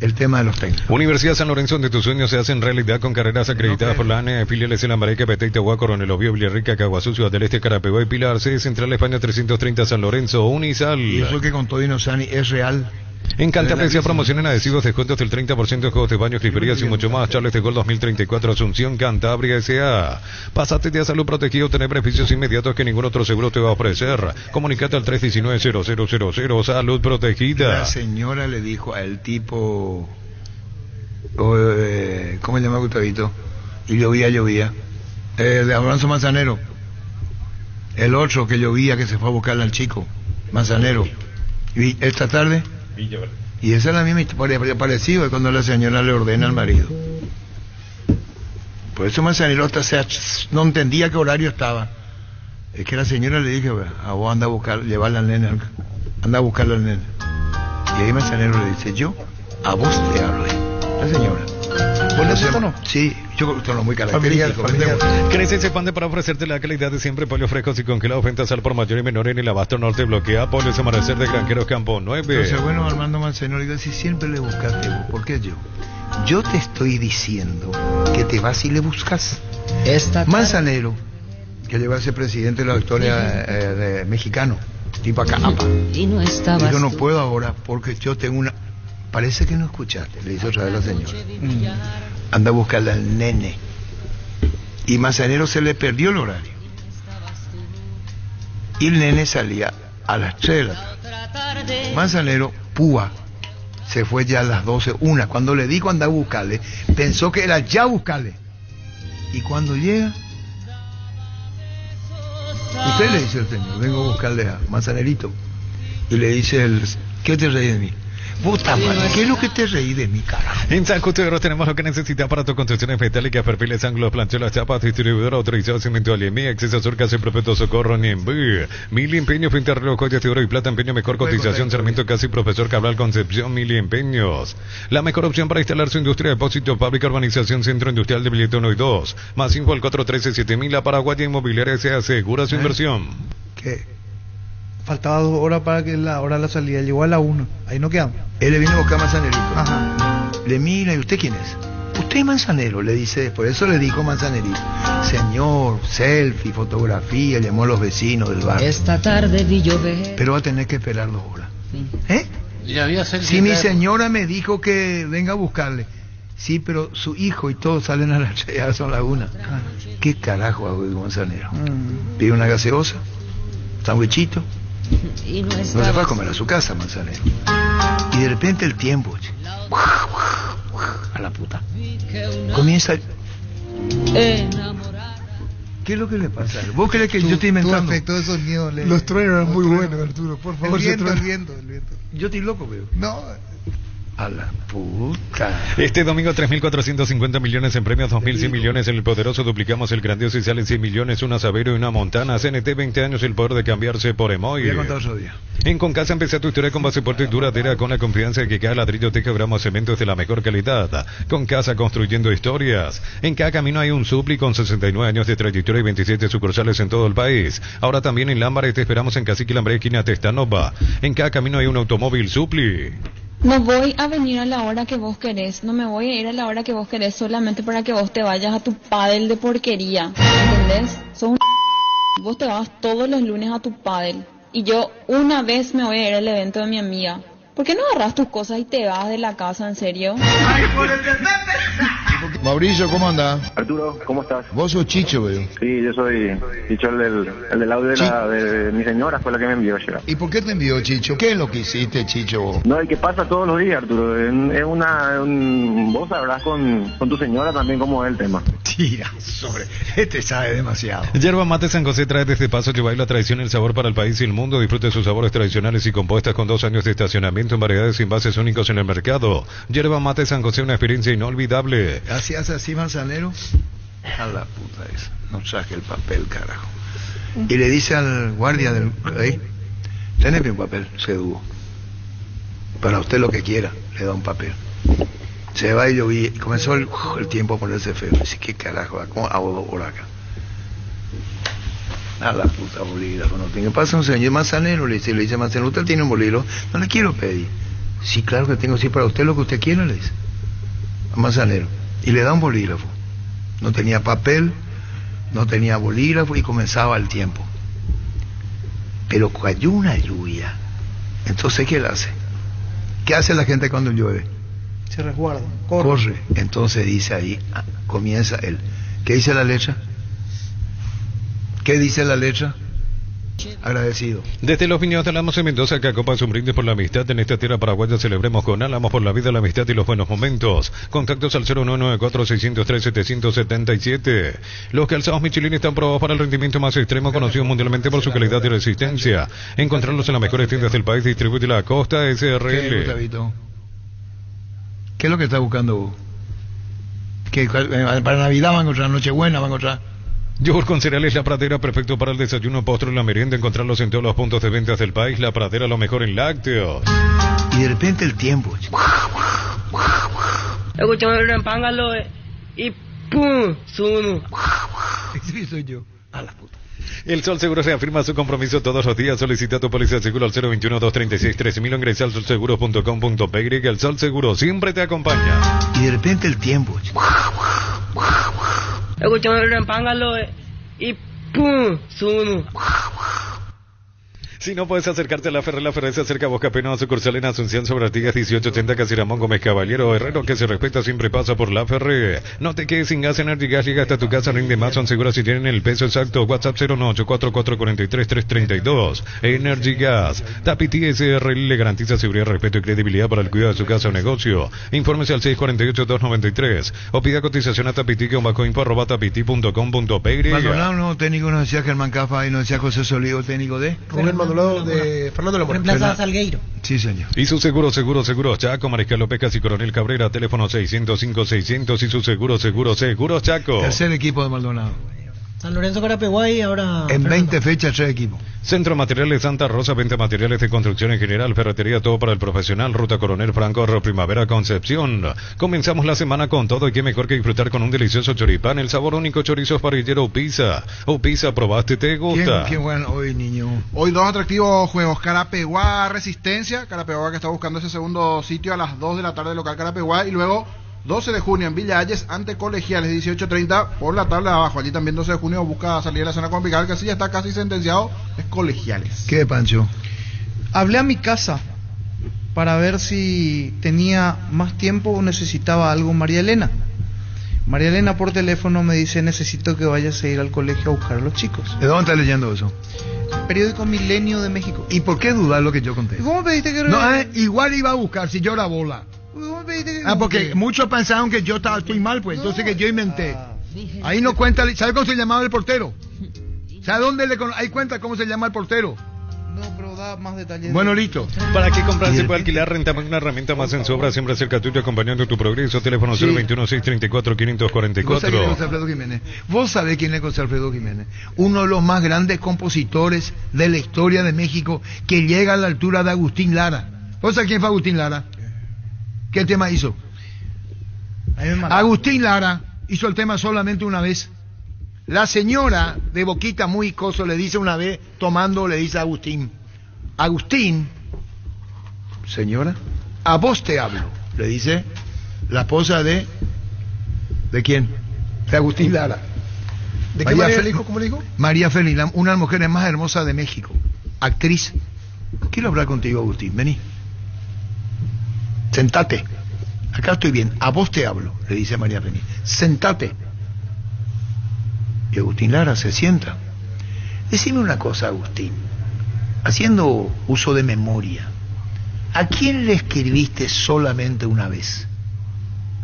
el tema de los técnicos. Universidad San Lorenzo, donde tus sueños se hacen realidad con carreras acreditadas por la ANE, filiales en Lambareque, Petén, Tehuá, Coronel Oviedo, Villarrica, Caguazú, Ciudad del Este, Carapeguá y Pilar. Sede Central España 330 San Lorenzo, Unisal. Y eso que contó Dino Sani es real. Encanta aprecia promociones adhesivos, descuentos del 30% en juegos de baños, griferías y mucho más. Charles de Gol 2034, Asunción, Cantabria S.A. Pásate de salud protegido, tener beneficios inmediatos que ningún otro seguro te va a ofrecer. Comunicate al 319-0000, salud protegida. La señora le dijo al tipo, ¿cómo se llama Gustavito? Y llovía. De Abrazo Manzanero. El otro que llovía, que se fue a buscarle al chico, Manzanero. Y esta tarde... Y esa es la misma historia, parecido de cuando la señora le ordena al marido. Por eso Manzanero hasta no entendía qué horario estaba. Es que la señora le dije, a vos anda a buscar, llevarle al nene, anda a buscarle al nene. Y ahí Manzanero le dice, yo a vos te hablo, la señora. ¿Pones el tono? Sí, yo tono muy característico. Crece ese pan para ofrecerte la calidad de siempre, pollos frescos y congelados, ventas al por mayor y menor en el Abasto Norte, bloquea Pollos Amanecer de Granjeros Campo 9. Entonces, bueno, Armando Manzanero, digo, si siempre le buscaste vos, ¿por qué yo? Yo te estoy diciendo que te vas y le buscas. Manzanero, que lleva a ser presidente de la victoria de mexicano, tipo acá, y no estaba. Yo no puedo ahora porque yo tengo una... Parece que no escuchaste, le dice otra vez la señora. Anda a buscarle al nene. Y Manzanero se le perdió el horario. Y el nene salía a las 3 de la tarde. Manzanero, púa, se fue ya a las 12, una. Cuando le dijo anda a buscarle, pensó que era ya buscarle. Y cuando llega, usted le dice al señor, vengo a buscarle a Manzanerito. Y le dice él, ¿qué te reí de mí? Puta madre, ¿qué es lo que te reí de mi carajo? En San Justo de Oro tenemos lo que necesitas para tu construcciones metálicas, perfiles, ángulos, planchuelas, chapas, distribuidor autorizado, cemento Aliemí, acceso Sur, Casa y Perpetuo Socorro, Niembú. Mil Empeños, pinta reloj, joyas de oro y plata, empeño, mejor cotización, Sarmiento, Casi, Profesor Cabral, Concepción, Mil Empeños. La mejor opción para instalar su industria, depósito, fábrica, urbanización, centro industrial de Billete 1 y 2. Más 5 al 413-7000, la Paraguaya Inmobiliaria se asegura su inversión. ¿Qué? Faltaba 2 horas para que la hora de la salida, llegó a la 1, ahí no quedamos. Él le vino a buscar a Manzanerito. Ajá. Le mira, ¿y usted quién es? Usted es Manzanero, le dice, por eso le dijo Manzanerito. Señor, selfie, fotografía, llamó a los vecinos del barrio. Esta tarde vi llover. Pero va a tener que esperar 2 horas. ¿Eh? Ya había selfie. Si mi señora me dijo que venga a buscarle. Sí, pero su hijo y todos salen a las 3, ya son las 1. ¿Qué carajo hago de Manzanero? Pide una gaseosa, sandwichito. Y no se fue a comer a su casa, Manzanero. Y de repente el tiempo, a la puta, comienza. ¿Qué es lo que le pasa? ¿Vos crees que yo estoy inventando? Tu efecto de sonido. Los truenos eran muy buenos, Arturo, por favor. El viento. Yo estoy loco, veo. No. A la puta. Este domingo 3.450 millones en premios, 2.100 millones en el poderoso, duplicamos el grandioso y salen 100 millones, una Saverio y una Montana. CNT, 20 años, el poder de cambiarse por Emoy. Voy a contar otro día. En Concasa empecé tu historia con base fuerte y duradera, con la confianza de que cada ladrillo, teja, gramo, cemento es de la mejor calidad. Concasa, construyendo historias. En cada camino hay un Supli con 69 años de trayectoria y 27 sucursales en todo el país. Ahora también en Lámbara, te esperamos en Cacique Lambre, esquina Testanova. En cada camino hay un automóvil Supli. No voy a venir a la hora que vos querés, no me voy a ir a la hora que vos querés solamente para que vos te vayas a tu pádel de porquería, ¿entendés? Sos un vos te vas todos los lunes a tu pádel y yo una vez me voy a ir al evento de mi amiga. ¿Por qué no agarras tus cosas y te vas de la casa, en serio? Mauricio, ¿cómo andás? Arturo, ¿cómo estás? Vos sos Chicho, veo. Sí, yo soy Chicho, el del audio de mi señora, fue la que me envió ayer. ¿Y por qué te envió Chicho? ¿Qué es lo que hiciste, Chicho? No, el que pasa todos los días, Arturo. Vos sabrás con tu señora también cómo es el tema. Tira, sobre. Este sabe demasiado. Yerba Mate San José trae desde Paso Llevar la tradición y el sabor para el país y el mundo. Disfrute de sus sabores tradicionales y compuestas con 2 años de estacionamiento en variedades y envases únicos en el mercado. Yerba Mate San José, una experiencia inolvidable. ¿Hacías así, manzanero? A la puta esa. No saque el papel, carajo. Y le dice al guardia del... ahí, teneme un papel, se dúo. Para usted lo que quiera, le da un papel. Se va y yo vi, comenzó el tiempo a ponerse feo. Dice, ¿qué carajo? ¿Cómo hago por acá? A la puta bolígrafo, no tiene. Pasa un señor manzanero, le dice manzanero, ¿usted tiene un bolígrafo? No le quiero pedir. Sí, claro que tengo, sí, para usted lo que usted quiera, le dice. Manzanero. Y le da un bolígrafo. No tenía papel, no tenía bolígrafo y comenzaba el tiempo. Pero cayó una lluvia. Entonces, ¿qué le hace? ¿Qué hace la gente cuando llueve? Se resguarda, corre. Entonces dice ahí, comienza él. ¿Qué dice la letra? ¿Qué dice la letra? Agradecido. Desde los viñedos de Álamos en Mendoza, que acompaña un brindis por la amistad en esta tierra paraguaya, celebremos con Álamos por la vida, la amistad y los buenos momentos. Contactos al 0994-603-777. Los calzados Michelin están probados para el rendimiento más extremo, conocidos mundialmente por su calidad y resistencia. Encontrarlos en las mejores tiendas del país, distribuye la Costa SRL. ¿Qué es lo que estás buscando vos? ¿Que para Navidad van a encontrar, Nochebuena van a encontrar? Yogur con cereales La Pradera, perfecto para el desayuno, postre y la merienda. Encontrarlos en todos los puntos de ventas del país. La Pradera, lo mejor en lácteos. Y de repente el tiempo. Escuchamos el empángalo y ¡pum! Suno. Sí, soy yo. A la puta. El Sol Seguro reafirma su compromiso todos los días. Solicita tu póliza de seguro al 021-236-13.000. Ingresa al solseguro.com.py. El Sol Seguro siempre te acompaña. Y de repente el tiempo. Escuchamos el empángalo y ¡pum! Suno. Si no puedes acercarte a La Ferre se acerca a Bosca Pena, sucursal en Asunción sobre Artigas 1880, Casi Ramón Gómez Caballero. Herrero que se respeta siempre pasa por La Ferre. No te quedes sin gas. Energy Gas llega hasta tu casa, rinde más, son seguras si tienen el peso exacto. WhatsApp 01844433332. Energy Gas. Tapiti SRL le garantiza seguridad, respeto y credibilidad para el cuidado de su casa o negocio. Infórmese al 648-293 o pida cotización a tapiti-info@tapiti.com.py. Maldonado, nuevo técnico, nos decía Germán Cafa y nos decía José Solivo, técnico de Rubén Maldonado de Fernando Lamora. Reemplaza a Salgueiro. Sí, señor. Y su seguro Chaco, Mariscal López y Coronel Cabrera, teléfono 605-600 y su seguro Chaco. Tercer equipo de Maldonado. San Lorenzo, Carapeguay, ahora... En 20 fechas, 3 equipos. Centro Materiales Santa Rosa, venta materiales de construcción en general, ferretería, todo para el profesional, Ruta Coronel Franco, Primavera, Concepción. Comenzamos la semana con todo y qué mejor que disfrutar con un delicioso choripán, el sabor único chorizos parrillero Upisa. Upisa, ¿probaste? ¿Te gusta? ¿Quién juegan hoy, niño? Hoy 2 atractivos juegos, Carapeguá Resistencia, Carapeguá que está buscando ese segundo sitio a las 2 de la tarde local Carapeguá, y luego 12 de junio en Villa Ayes ante Colegiales, 18:30 por la tabla de abajo. Allí también 12 de junio busca salir de la zona complicada, que así ya está casi sentenciado, es Colegiales. ¿Qué, Pancho? Hablé a mi casa para ver si tenía más tiempo o necesitaba algo María Elena. María Elena por teléfono me dice, necesito que vayas a ir al colegio a buscar a los chicos. ¿De dónde estás leyendo eso? Periódico Milenio de México. ¿Y por qué dudar lo que yo conté? ¿Cómo pediste que... No, igual iba a buscar si yo era bola. Porque muchos pensaron que yo estoy mal, pues. Entonces que yo inventé. Ahí no cuenta. ¿Sabe cómo se llamaba el portero? ¿Sabe dónde ahí cuenta cómo se llama el portero? No, pero da más detalles. Bueno, listo. ¿Para qué comprar se puede alquilar? Rentame una herramienta más en su obra, siempre cerca tuyo, acompañando tu progreso. Teléfono 021-634-544. ¿Vos sabés quién es José Alfredo Jiménez? Uno de los más grandes compositores de la historia de México, que llega a la altura de Agustín Lara. ¿Vos sabés quién fue Agustín Lara? ¿Qué tema hizo? Agustín Lara hizo el tema solamente una vez. La señora de boquita muy coso le dice una vez, tomando, le dice a Agustín: Agustín, señora, a vos te hablo, le dice la esposa ¿de quién? De Agustín Lara. ¿De qué manera le dijo? ¿Cómo le dijo? María Félix, una de las mujeres más hermosas de México, actriz. Quiero hablar contigo, Agustín, vení. Sentate. Acá estoy bien, a vos te hablo, le dice María Félix. Sentate. Y Agustín Lara se sienta. Decime una cosa, Agustín, haciendo uso de memoria, ¿a quién le escribiste solamente una vez?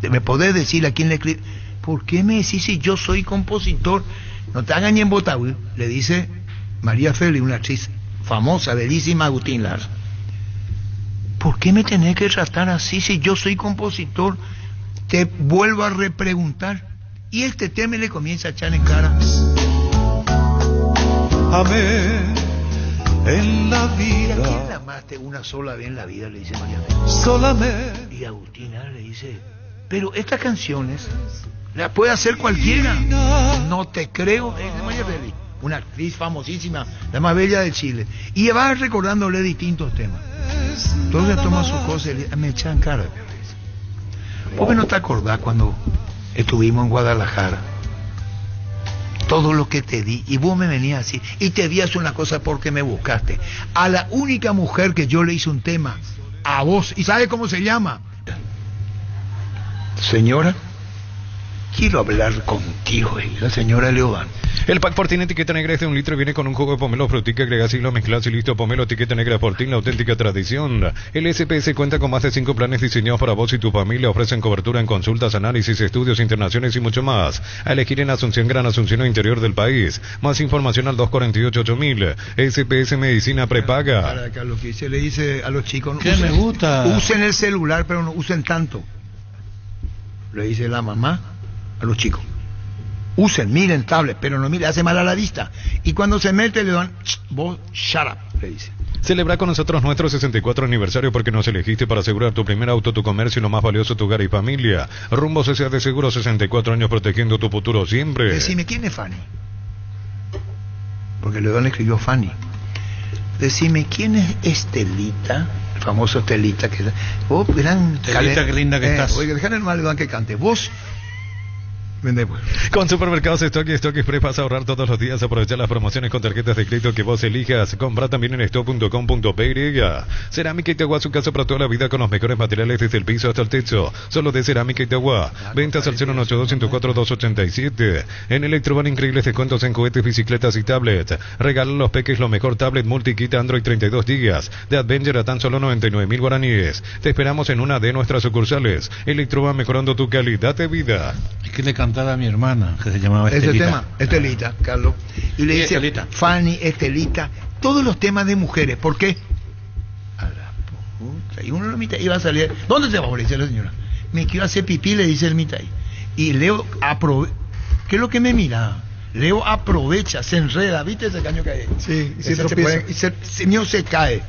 ¿Me podés decir a quién le escribiste? ¿Por qué me decís si yo soy compositor? No te hagan ni en Botaú, le dice María Félix, una actriz famosa, bellísima, Agustín Lara. ¿Por qué me tenés que tratar así si yo soy compositor? Te vuelvo a repreguntar. Y este tema le comienza a echar en cara. Amé en la vida. ¿A quién la amaste una sola vez en la vida? Le dice María Félix. Solamente. Y Agustina le dice: pero estas canciones las puede hacer cualquiera. No te creo, le dice María Félix, una actriz famosísima, la más bella de Chile. Y va recordándole distintos temas. Entonces toma sus cosas y le dice: me echan cara. ¿Por qué no te acordás cuando estuvimos en Guadalajara? Todo lo que te di, y vos me venías así, y te di hacer una cosa porque me buscaste. A la única mujer que yo le hice un tema, a vos, ¿y sabe cómo se llama? Señora, quiero hablar contigo, la señora Leoban. El pack Fortín etiqueta negra es de 1 litro y viene con un jugo de pomelo frutica, agrega asilo, mezclas y listo. Pomelo etiqueta negra Fortín, la auténtica tradición. El SPS cuenta con más de 5 planes diseñados para vos y tu familia. Ofrecen cobertura en consultas, análisis, estudios, internaciones y mucho más. A elegir en Asunción, Gran Asunción o interior del país. Más información al 248-8000. SPS Medicina Prepaga. Para acá lo que se le dice a los chicos: ¿qué me gusta? Usen el celular, pero no usen tanto. Le dice la mamá a los chicos: usen, miren tablet, pero no miren, hace mal a la vista. Y cuando se mete le dan: vos, shut up, le dice. Celebra con nosotros nuestro 64 aniversario porque nos elegiste para asegurar tu primer auto, tu comercio y lo más valioso, tu hogar y familia. Rumbo CCA de Seguro, 64 años protegiendo tu futuro siempre. Decime, ¿quién es Fanny? Porque León escribió Fanny. Decime, ¿quién es Estelita? El famoso Estelita, que vos, gran Estelita, qué linda que estás. Oye, déjale mal León que cante. Vos. Con Supermercados Stock y Stock Express vas a ahorrar todos los días. Aprovechar las promociones con tarjetas de crédito que vos elijas. Compra también en stock.com.py. Cerámica Itagua, su casa para toda la vida con los mejores materiales desde el piso hasta el techo. Solo de Cerámica Itagua. Ventas al 082-104-287. En Electroban, increíbles descuentos en juguetes, bicicletas y tablets. Regalan los peques lo mejor: tablet multi-kit Android 32 GB de Adventure a tan solo 99.000 guaraníes. Te esperamos en una de nuestras sucursales. Electroban, mejorando tu calidad de vida. Es que le cantaba a mi hermana, que se llamaba Estelita. Ese tema, Estelita, Carlos. Y le dice Estelita. Fanny, Estelita, todos los temas de mujeres. ¿Por qué? A la puta. Y uno lo mitad iba a salir. ¿Dónde te vas? Le dice la señora. Me quiero hacer pipí, le dice el mitad. Y Leo aprovecha. ¿Qué es lo que me mira? Leo aprovecha, se enreda. ¿Viste ese caño que hay? Sí, y se cae.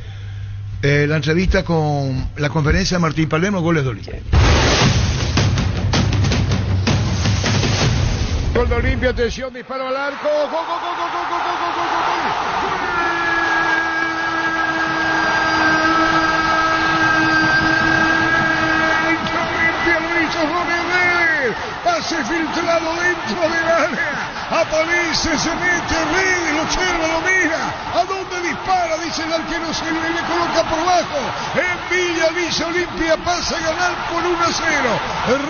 La entrevista con la conferencia de Martín Palermo, goles de Olimpia. Gol de Olimpia, atención, disparo al arco. Gol, gol, gol, gol, gol, gol, gol, gol, gol, gol. Olimpia lo hizo Rodríguez. Pase filtrado dentro del área. Aparece, se mete, Redes, lo observa, lo mira. ¿A dónde dispara? Dice el arquero Silva y le coloca por bajo. Envía Olimpia, pasa a ganar por 1-0.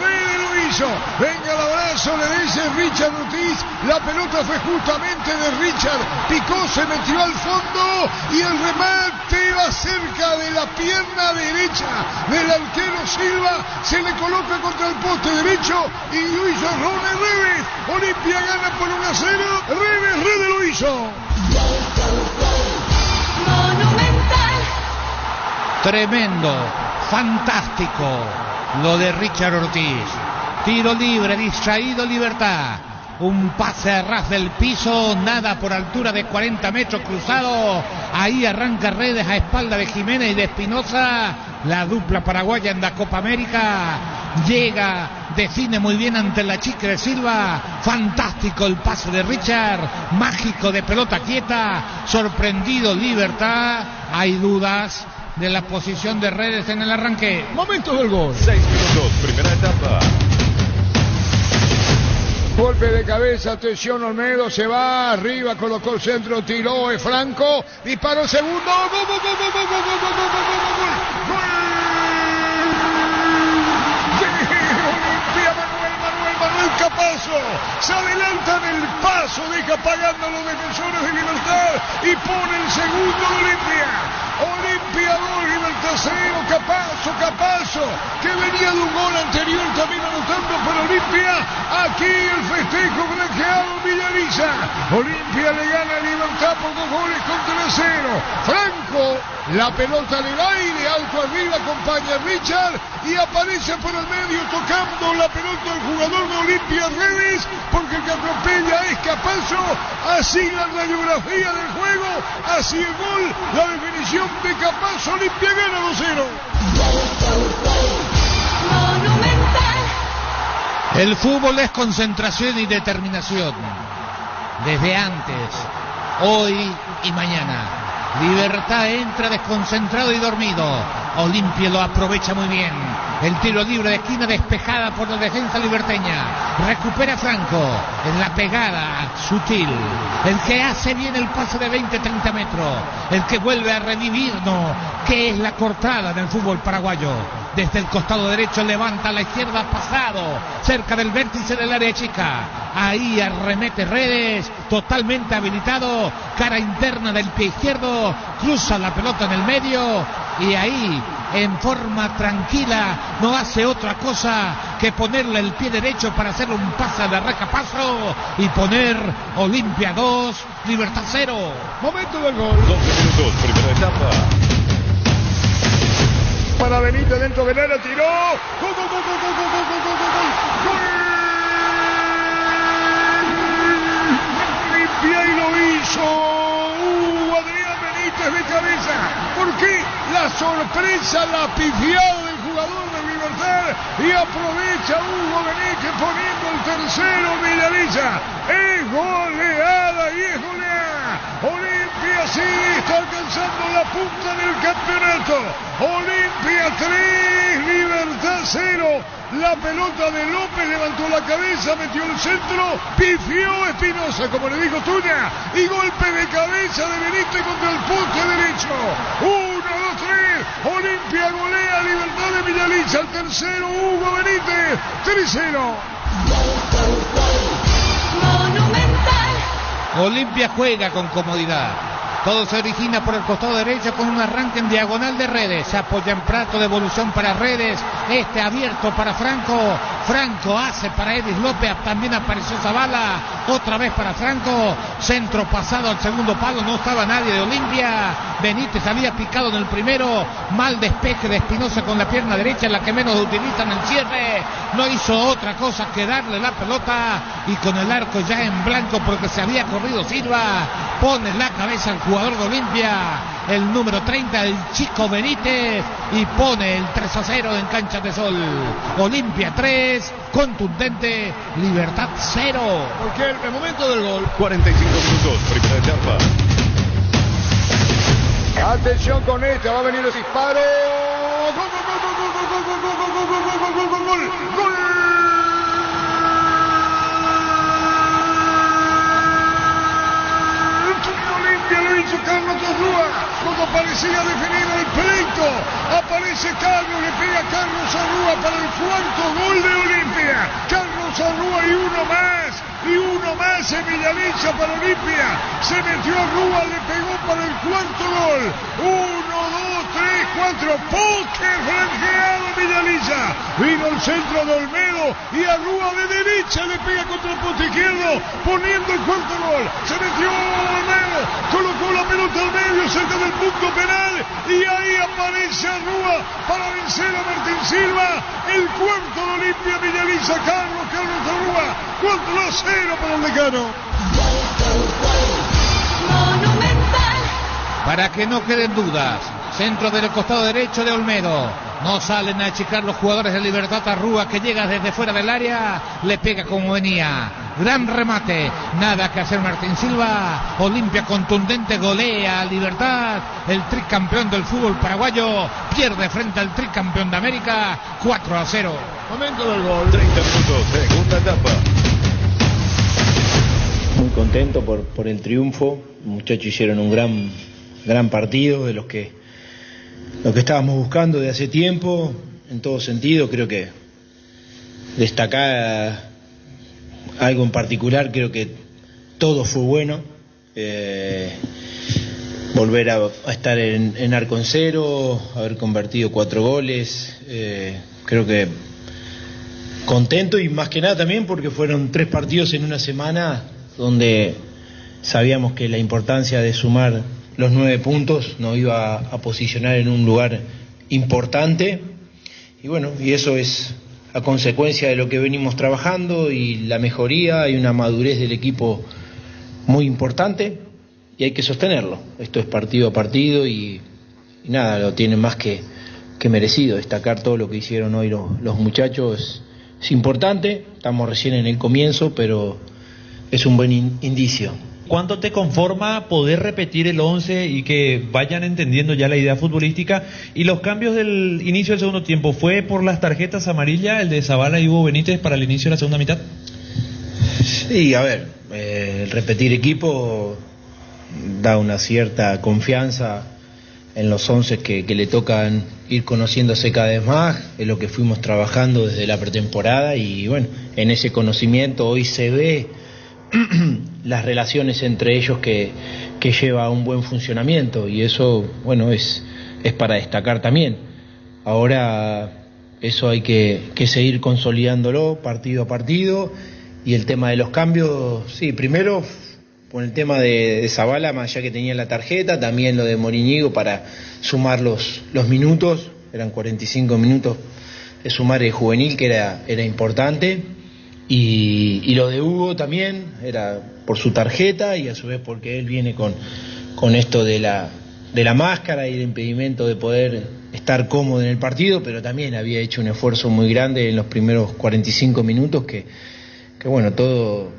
Redes lo hizo. Venga el abrazo, le dice Richard Ortiz. La pelota fue justamente de Richard. Picó, se metió al fondo y el remate va cerca de la pierna derecha del arquero Silva. Se le coloca contra el poste derecho y lo hizo Ronnie Redes. Olimpia gana por 1-0. Redes lo hizo. Monumental. Tremendo, fantástico lo de Richard Ortiz. Tiro libre, distraído, Libertad. Un pase a ras del piso, nada por altura de 40 metros cruzado. Ahí arranca Redes a espalda de Jiménez y de Espinosa. La dupla paraguaya en la Copa América. Llega, define muy bien ante la Chica de Silva. Fantástico el pase de Richard. Mágico de pelota quieta. Sorprendido Libertad. Hay dudas de la posición de Redes en el arranque. Momento del gol. 6 minutos, primera etapa. Golpe de cabeza, atención, Olmedo se va arriba, colocó el centro, tiró, es Franco, disparó segundo, gol, gol, gol, gol, gol, gol, gol, gol, gol, gol, gol, Olimpia, Manuel Capazo, se adelanta en el paso, deja pagando a los defensores de Libertad y pone el segundo de Olimpia. Olimpia 2, Libertad 0, Capazo, que venía de un gol anterior también anotando para Olimpia. Aquí el festejo granjeado Villarilla. Olimpia le gana a Libertad por 2 goles contra 0. Franco, la pelota en el aire, alto arriba, acompaña a Richard y aparece por el medio tocando la pelota el jugador de Olimpia Redes, porque el que atropella es Capazo. Así la radiografía del juego, así el gol, la definición de Capazo. Olimpia gana 2-0. El fútbol es concentración y determinación. Desde antes, hoy y mañana. Libertad entra desconcentrado y dormido. Olimpia lo aprovecha muy bien. El tiro libre de esquina despejada por la defensa liberteña. Recupera Franco en la pegada sutil. El que hace bien el pase de 20-30 metros. El que vuelve a revivirnos que es la cortada en el fútbol paraguayo. Desde el costado derecho levanta a la izquierda pasado. Cerca del vértice del área chica. Ahí arremete Redes. Totalmente habilitado. Cara interna del pie izquierdo. Cruza la pelota en el medio. Y ahí, en forma tranquila, no hace otra cosa que ponerle el pie derecho para hacerle un pase de recapazo y poner Olimpia 2, Libertad 0. Momento del gol. 12 minutos, primera etapa. Para Benítez dentro del área, tiró. Gol, gol, gol, gol, gol, gol, gol, gol, gol, gol. Olimpia y lo hizo. Adrián Benítez de cabeza. ¿Por qué? La sorpresa, la pifiada del jugador de Libertad y aprovecha Hugo Benítez poniendo el tercero. Villarilla. Es goleada y es goleada. Olimpia sí está alcanzando la punta en el campeonato. Olimpia 3, Libertad 0. La pelota de López levantó la cabeza, metió el centro, pifió Espinosa, como le dijo Tuña, y golpe de cabeza de Benítez contra el poste derecho. 1, 2, 3, Olimpia golea, Libertad de Villarilla, el tercero Hugo Benítez, 3-0. Olimpia juega con comodidad. Todo se origina por el costado derecho con un arranque en diagonal de Redes. Se apoya en Prato, devolución para Redes. Este abierto para Franco. Franco hace para Edis López. También apareció Zavala. Otra vez para Franco. Centro pasado al segundo palo. No estaba nadie de Olimpia. Benítez había picado en el primero. Mal despeje de Espinosa con la pierna derecha, la que menos utiliza en el cierre. No hizo otra cosa que darle la pelota. Y con el arco ya en blanco porque se había corrido Silva. Pone la cabeza al jugador de Olimpia, el número 30, el chico Benítez, y pone el 3-0 en Cancha de Sol. Olimpia 3, contundente, Libertad 0. Porque el momento del gol. 45 minutos, primera etapa. Atención con esta, va a venir el disparo. Gol, gol, gol, gol, gol, gol, gol, gol, gol, gol, gol, gol, gol, gol, gol. Lo hizo Carlos Arrúa cuando parecía definido el pleito. Aparece Carlos, le pega a Carlos Arrúa para el cuarto gol de Olimpia. Carlos Arrúa y uno más en Villarilla para Olimpia. Se metió Arrúa, le pegó para el cuarto gol. 1, 2, 3, 4. Poker franqueado Villarilla. Vino el centro de Olmedo y Arrúa de derecha le pega contra el poste izquierdo, poniendo el cuarto gol. Se metió Olmedo, colocó la pelota al medio, Centro cerca del punto penal. Y ahí aparece Arrúa para vencer a Martín Silva. El cuarto de Olimpia Villavisa. Carlos Arrúa. 4-0 para el Decano. Para que no queden dudas, centro del costado derecho de Olmedo. No salen a achicar los jugadores de Libertad. Arrúa, que llega desde fuera del área, le pega como venía. Gran remate, nada que hacer Martín Silva. Olimpia contundente, golea a Libertad. El tricampeón del fútbol paraguayo pierde frente al tricampeón de América 4-0. Momento del gol. 30 minutos, segunda etapa. Muy contento por el triunfo. Los muchachos hicieron un gran partido, de lo que estábamos buscando de hace tiempo, en todo sentido. Creo que destacar algo en particular, creo que todo fue bueno. Volver a estar en arco en cero, haber convertido 4 goles, creo que contento, y más que nada también porque fueron 3 partidos en una semana donde sabíamos que la importancia de sumar los 9 puntos nos iba a posicionar en un lugar importante, y bueno, y eso es a consecuencia de lo que venimos trabajando y la mejoría y una madurez del equipo muy importante, y hay que sostenerlo. Esto es partido a partido y nada, lo tienen más que merecido. Destacar todo lo que hicieron hoy los muchachos es importante. Estamos recién en el comienzo, pero es un buen indicio. ¿Cuánto te conforma poder repetir el 11 y que vayan entendiendo ya la idea futbolística? Y los cambios del inicio del segundo tiempo, ¿fue por las tarjetas amarillas, el de Zavala y Hugo Benítez para el inicio de la segunda mitad? Sí, a ver, el repetir equipo da una cierta confianza en los 11 que le tocan ir conociéndose cada vez más. Es lo que fuimos trabajando desde la pretemporada, y bueno, en ese conocimiento hoy se ve las relaciones entre ellos que lleva a un buen funcionamiento, y eso, bueno, es para destacar también. Ahora eso hay que seguir consolidándolo partido a partido. Y el tema de los cambios, sí, primero con el tema de Zavala, más allá que tenía la tarjeta, también lo de Moriñigo para sumar los minutos, eran 45 minutos de sumar el juvenil, que era importante. Y lo de Hugo también era por su tarjeta, y a su vez porque él viene con esto de la máscara y el impedimento de poder estar cómodo en el partido, pero también había hecho un esfuerzo muy grande en los primeros 45 minutos que bueno, todo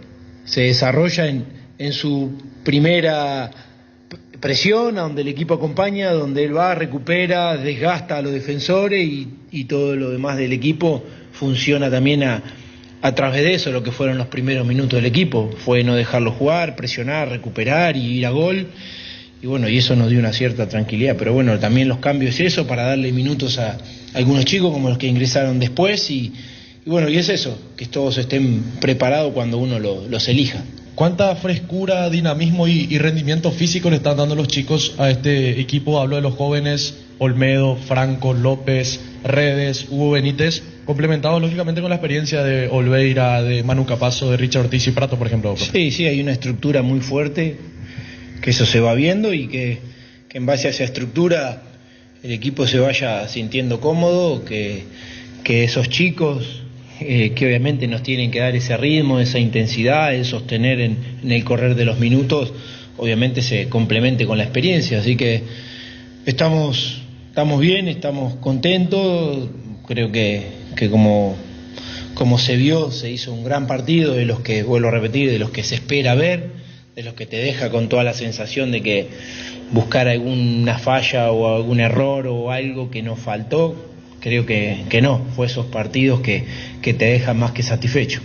se desarrolla en su primera presión, a donde el equipo acompaña, donde él va, recupera, desgasta a los defensores, y todo lo demás del equipo funciona también a través de eso. Lo que fueron los primeros minutos del equipo fue no dejarlo jugar, presionar, recuperar y ir a gol, y bueno, y eso nos dio una cierta tranquilidad. Pero bueno, también los cambios y eso para darle minutos a algunos chicos como los que ingresaron después, y bueno, y es eso, que todos estén preparados cuando uno los elija. ¿Cuánta frescura, dinamismo y rendimiento físico le están dando los chicos a este equipo? Hablo de los jóvenes Olmedo, Franco, López, Redes, Hugo Benítez, complementados lógicamente con la experiencia de Olveira, de Manu Capazo, de Richard Ortiz y Prato, por ejemplo. Sí, hay una estructura muy fuerte, que eso se va viendo, y que en base a esa estructura el equipo se vaya sintiendo cómodo, que esos chicos que obviamente nos tienen que dar ese ritmo, esa intensidad, el sostener en el correr de los minutos, obviamente se complemente con la experiencia. Así que estamos bien, estamos contentos. Creo que como se vio, se hizo un gran partido, de los que, vuelvo a repetir, de los que se espera ver, de los que te deja con toda la sensación de que buscar alguna falla o algún error o algo que nos faltó. Creo que no, fue esos partidos que te dejan más que satisfecho.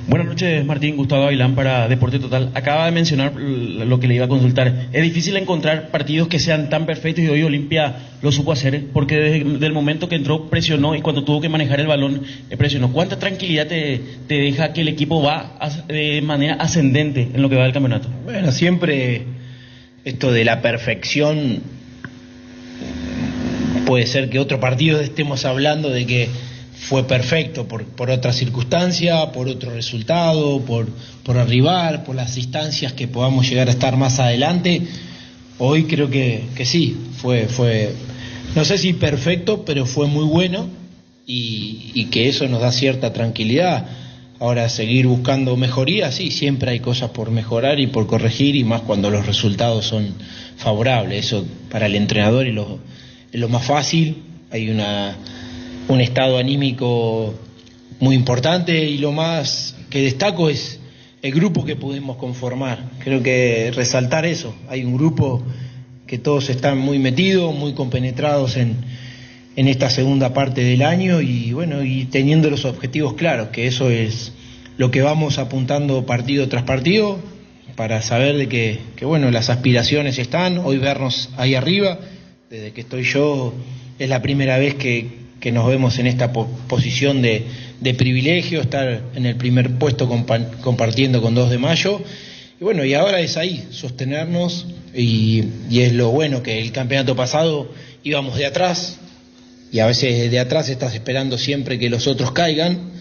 Buenas noches, Martín. Gustavo Gavilán para Deporte Total. Acaba de mencionar lo que le iba a consultar. Es difícil encontrar partidos que sean tan perfectos, y hoy Olimpia lo supo hacer, porque desde el momento que entró presionó, y cuando tuvo que manejar el balón presionó. ¿Cuánta tranquilidad te deja que el equipo va de manera ascendente en lo que va del campeonato? Bueno, siempre esto de la perfección, puede ser que otro partido estemos hablando de que fue perfecto por otra circunstancia, por otro resultado, por el rival, por las instancias que podamos llegar a estar más adelante, Hoy creo que sí, fue, no sé si perfecto, pero fue muy bueno y que eso nos da cierta tranquilidad. Ahora, seguir buscando mejoría, sí, siempre hay cosas por mejorar y por corregir, y más cuando los resultados son favorables. Eso para el entrenador es lo más fácil. Hay un estado anímico muy importante, y lo más que destaco es el grupo que pudimos conformar. Creo que resaltar eso. Hay un grupo que todos están muy metidos, muy compenetrados en esta segunda parte del año, y bueno, y teniendo los objetivos claros, que eso es lo que vamos apuntando partido tras partido, para saber de que bueno, las aspiraciones están. Hoy vernos ahí arriba, desde que estoy yo, es la primera vez que nos vemos en esta posición de privilegio, estar en el primer puesto compartiendo con 2 de Mayo, y bueno, y ahora es ahí, sostenernos, y es lo bueno, que el campeonato pasado íbamos de atrás, y a veces de atrás estás esperando siempre que los otros caigan.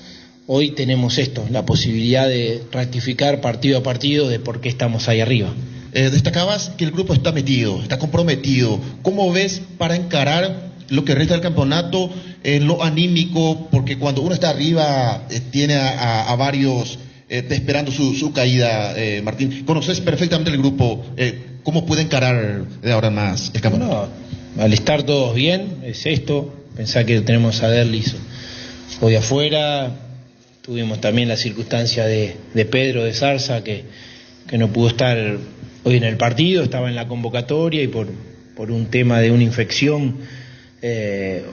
Hoy tenemos esto, la posibilidad de rectificar partido a partido de por qué estamos ahí arriba. Destacabas que el grupo está metido, está comprometido. ¿Cómo ves para encarar lo que resta del campeonato en lo anímico? Porque cuando uno está arriba tiene a varios esperando su caída. Martín, conoces perfectamente el grupo. ¿Cómo puede encarar de ahora en más el campeonato? No, al estar todos bien, es esto. Pensá que tenemos a Derlis hoy afuera. Tuvimos también la circunstancia de Pedro de Zarza, que no pudo estar hoy en el partido, estaba en la convocatoria, y por un tema de una infección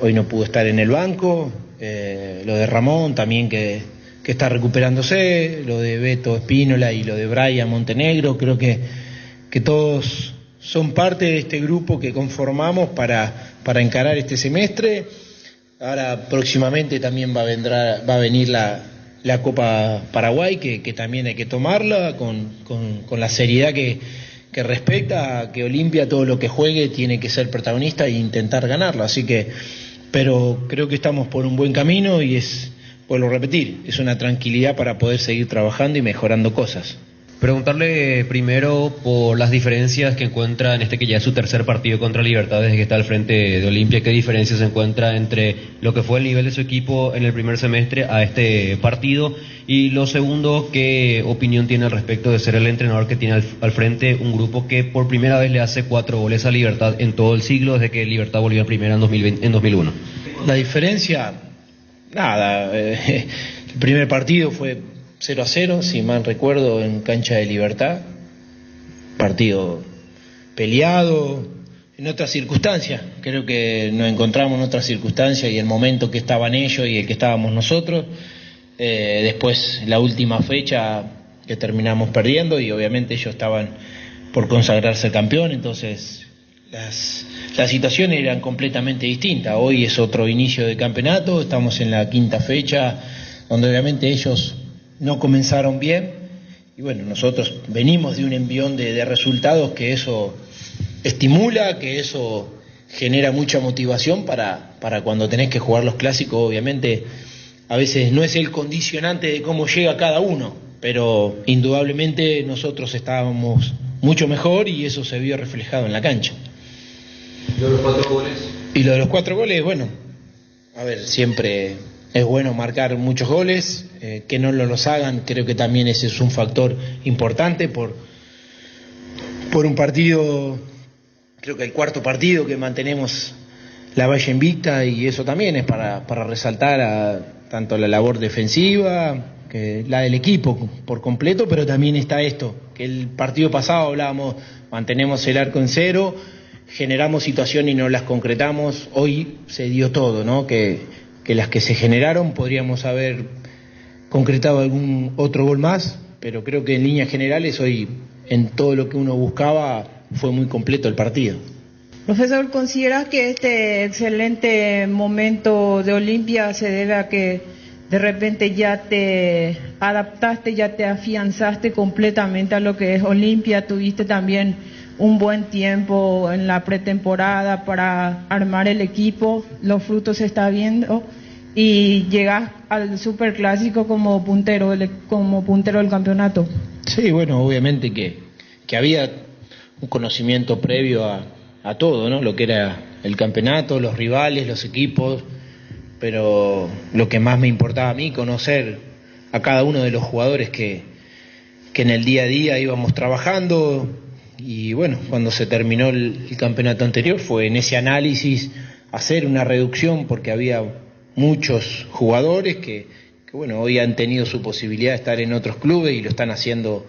hoy no pudo estar en el banco. Lo de Ramón también, que está recuperándose, lo de Beto Espínola y lo de Brian Montenegro. Creo que todos son parte de este grupo que conformamos para encarar este semestre. Ahora próximamente también va a venir la Copa Paraguay, que también hay que tomarla con la seriedad que respecta a que Olimpia, todo lo que juegue, tiene que ser protagonista e intentar ganarlo. Así que, pero creo que estamos por un buen camino, y vuelvo a repetir, es una tranquilidad para poder seguir trabajando y mejorando cosas. Preguntarle primero por las diferencias que encuentra en este, que ya es su tercer partido contra Libertad desde que está al frente de Olimpia. ¿Qué diferencias se encuentra entre lo que fue el nivel de su equipo en el primer semestre a este partido? Y lo segundo, ¿qué opinión tiene al respecto de ser el entrenador que tiene al frente un grupo que por primera vez le hace 4 goles a Libertad en todo el siglo, desde que Libertad volvió en primera en 2001? La diferencia, nada, el primer partido fue 0-0, si mal recuerdo, en cancha de Libertad. Partido peleado, en otras circunstancias. Creo que nos encontramos en otras circunstancias, y el momento que estaban ellos y el que estábamos nosotros. Después, la última fecha que terminamos perdiendo, y obviamente ellos estaban por consagrarse campeón, entonces las situaciones eran completamente distintas. Hoy es otro inicio de campeonato, estamos en la 5ª fecha, donde obviamente ellos no comenzaron bien, y bueno, nosotros venimos de un envión de resultados, que eso estimula, que eso genera mucha motivación para cuando tenés que jugar los clásicos. Obviamente a veces no es el condicionante de cómo llega cada uno, pero indudablemente nosotros estábamos mucho mejor, y eso se vio reflejado en la cancha. ¿Y lo de los 4 goles? Y lo de los 4 goles, bueno, a ver, siempre es bueno marcar muchos goles, que no los hagan, creo que también ese es un factor importante por un partido, creo que el 4º partido que mantenemos la valla invicta, y eso también es para resaltar tanto la labor defensiva, que la del equipo por completo, pero también está esto, que el partido pasado hablábamos, mantenemos el arco en 0, generamos situaciones y no las concretamos. Hoy se dio todo, ¿no? Que las que se generaron podríamos haber concretado algún otro gol más, pero creo que en líneas generales hoy, en todo lo que uno buscaba, fue muy completo el partido. Profesor, ¿consideras que este excelente momento de Olimpia se debe a que de repente ya te adaptaste, ya te afianzaste completamente a lo que es Olimpia? Tuviste también un buen tiempo en la pretemporada para armar el equipo, los frutos se están viendo, y llegas al superclásico como puntero del campeonato. Sí, bueno, obviamente que había conocimiento previo a todo, ¿no? Lo que era el campeonato, los rivales, los equipos, pero lo que más me importaba a mí, conocer a cada uno de los jugadores que en el día a día íbamos trabajando. Y bueno, cuando se terminó el campeonato anterior fue en ese análisis hacer una reducción, porque había muchos jugadores que bueno, hoy han tenido su posibilidad de estar en otros clubes y lo están haciendo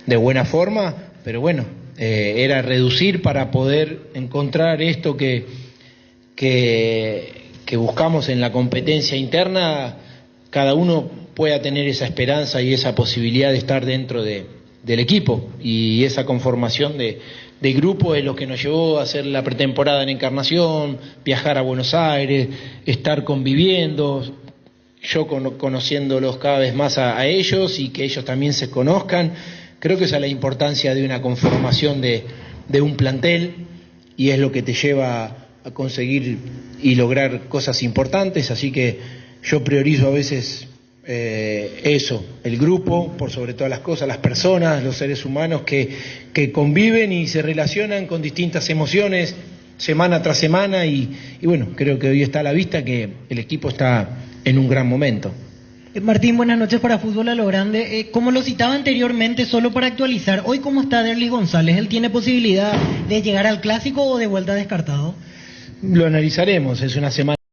de buena forma, pero bueno, era reducir para poder encontrar esto que buscamos en la competencia interna, cada uno pueda tener esa esperanza y esa posibilidad de estar dentro del equipo, y esa conformación de grupo es lo que nos llevó a hacer la pretemporada en Encarnación, viajar a Buenos Aires, estar conviviendo, yo conociéndolos cada vez más a ellos y que ellos también se conozcan. Creo que esa es la importancia de una conformación de un plantel, y es lo que te lleva a conseguir y lograr cosas importantes, así que yo priorizo a veces eso, el grupo, por sobre todas las cosas, las personas, los seres humanos que conviven y se relacionan con distintas emociones semana tras semana, y bueno, creo que hoy está a la vista que el equipo está en un gran momento. Martín, buenas noches para Fútbol a lo Grande. Como lo citaba anteriormente, solo para actualizar, hoy ¿cómo está Derlis González? ¿Él tiene posibilidad de llegar al Clásico o de vuelta descartado? Lo analizaremos, es una semana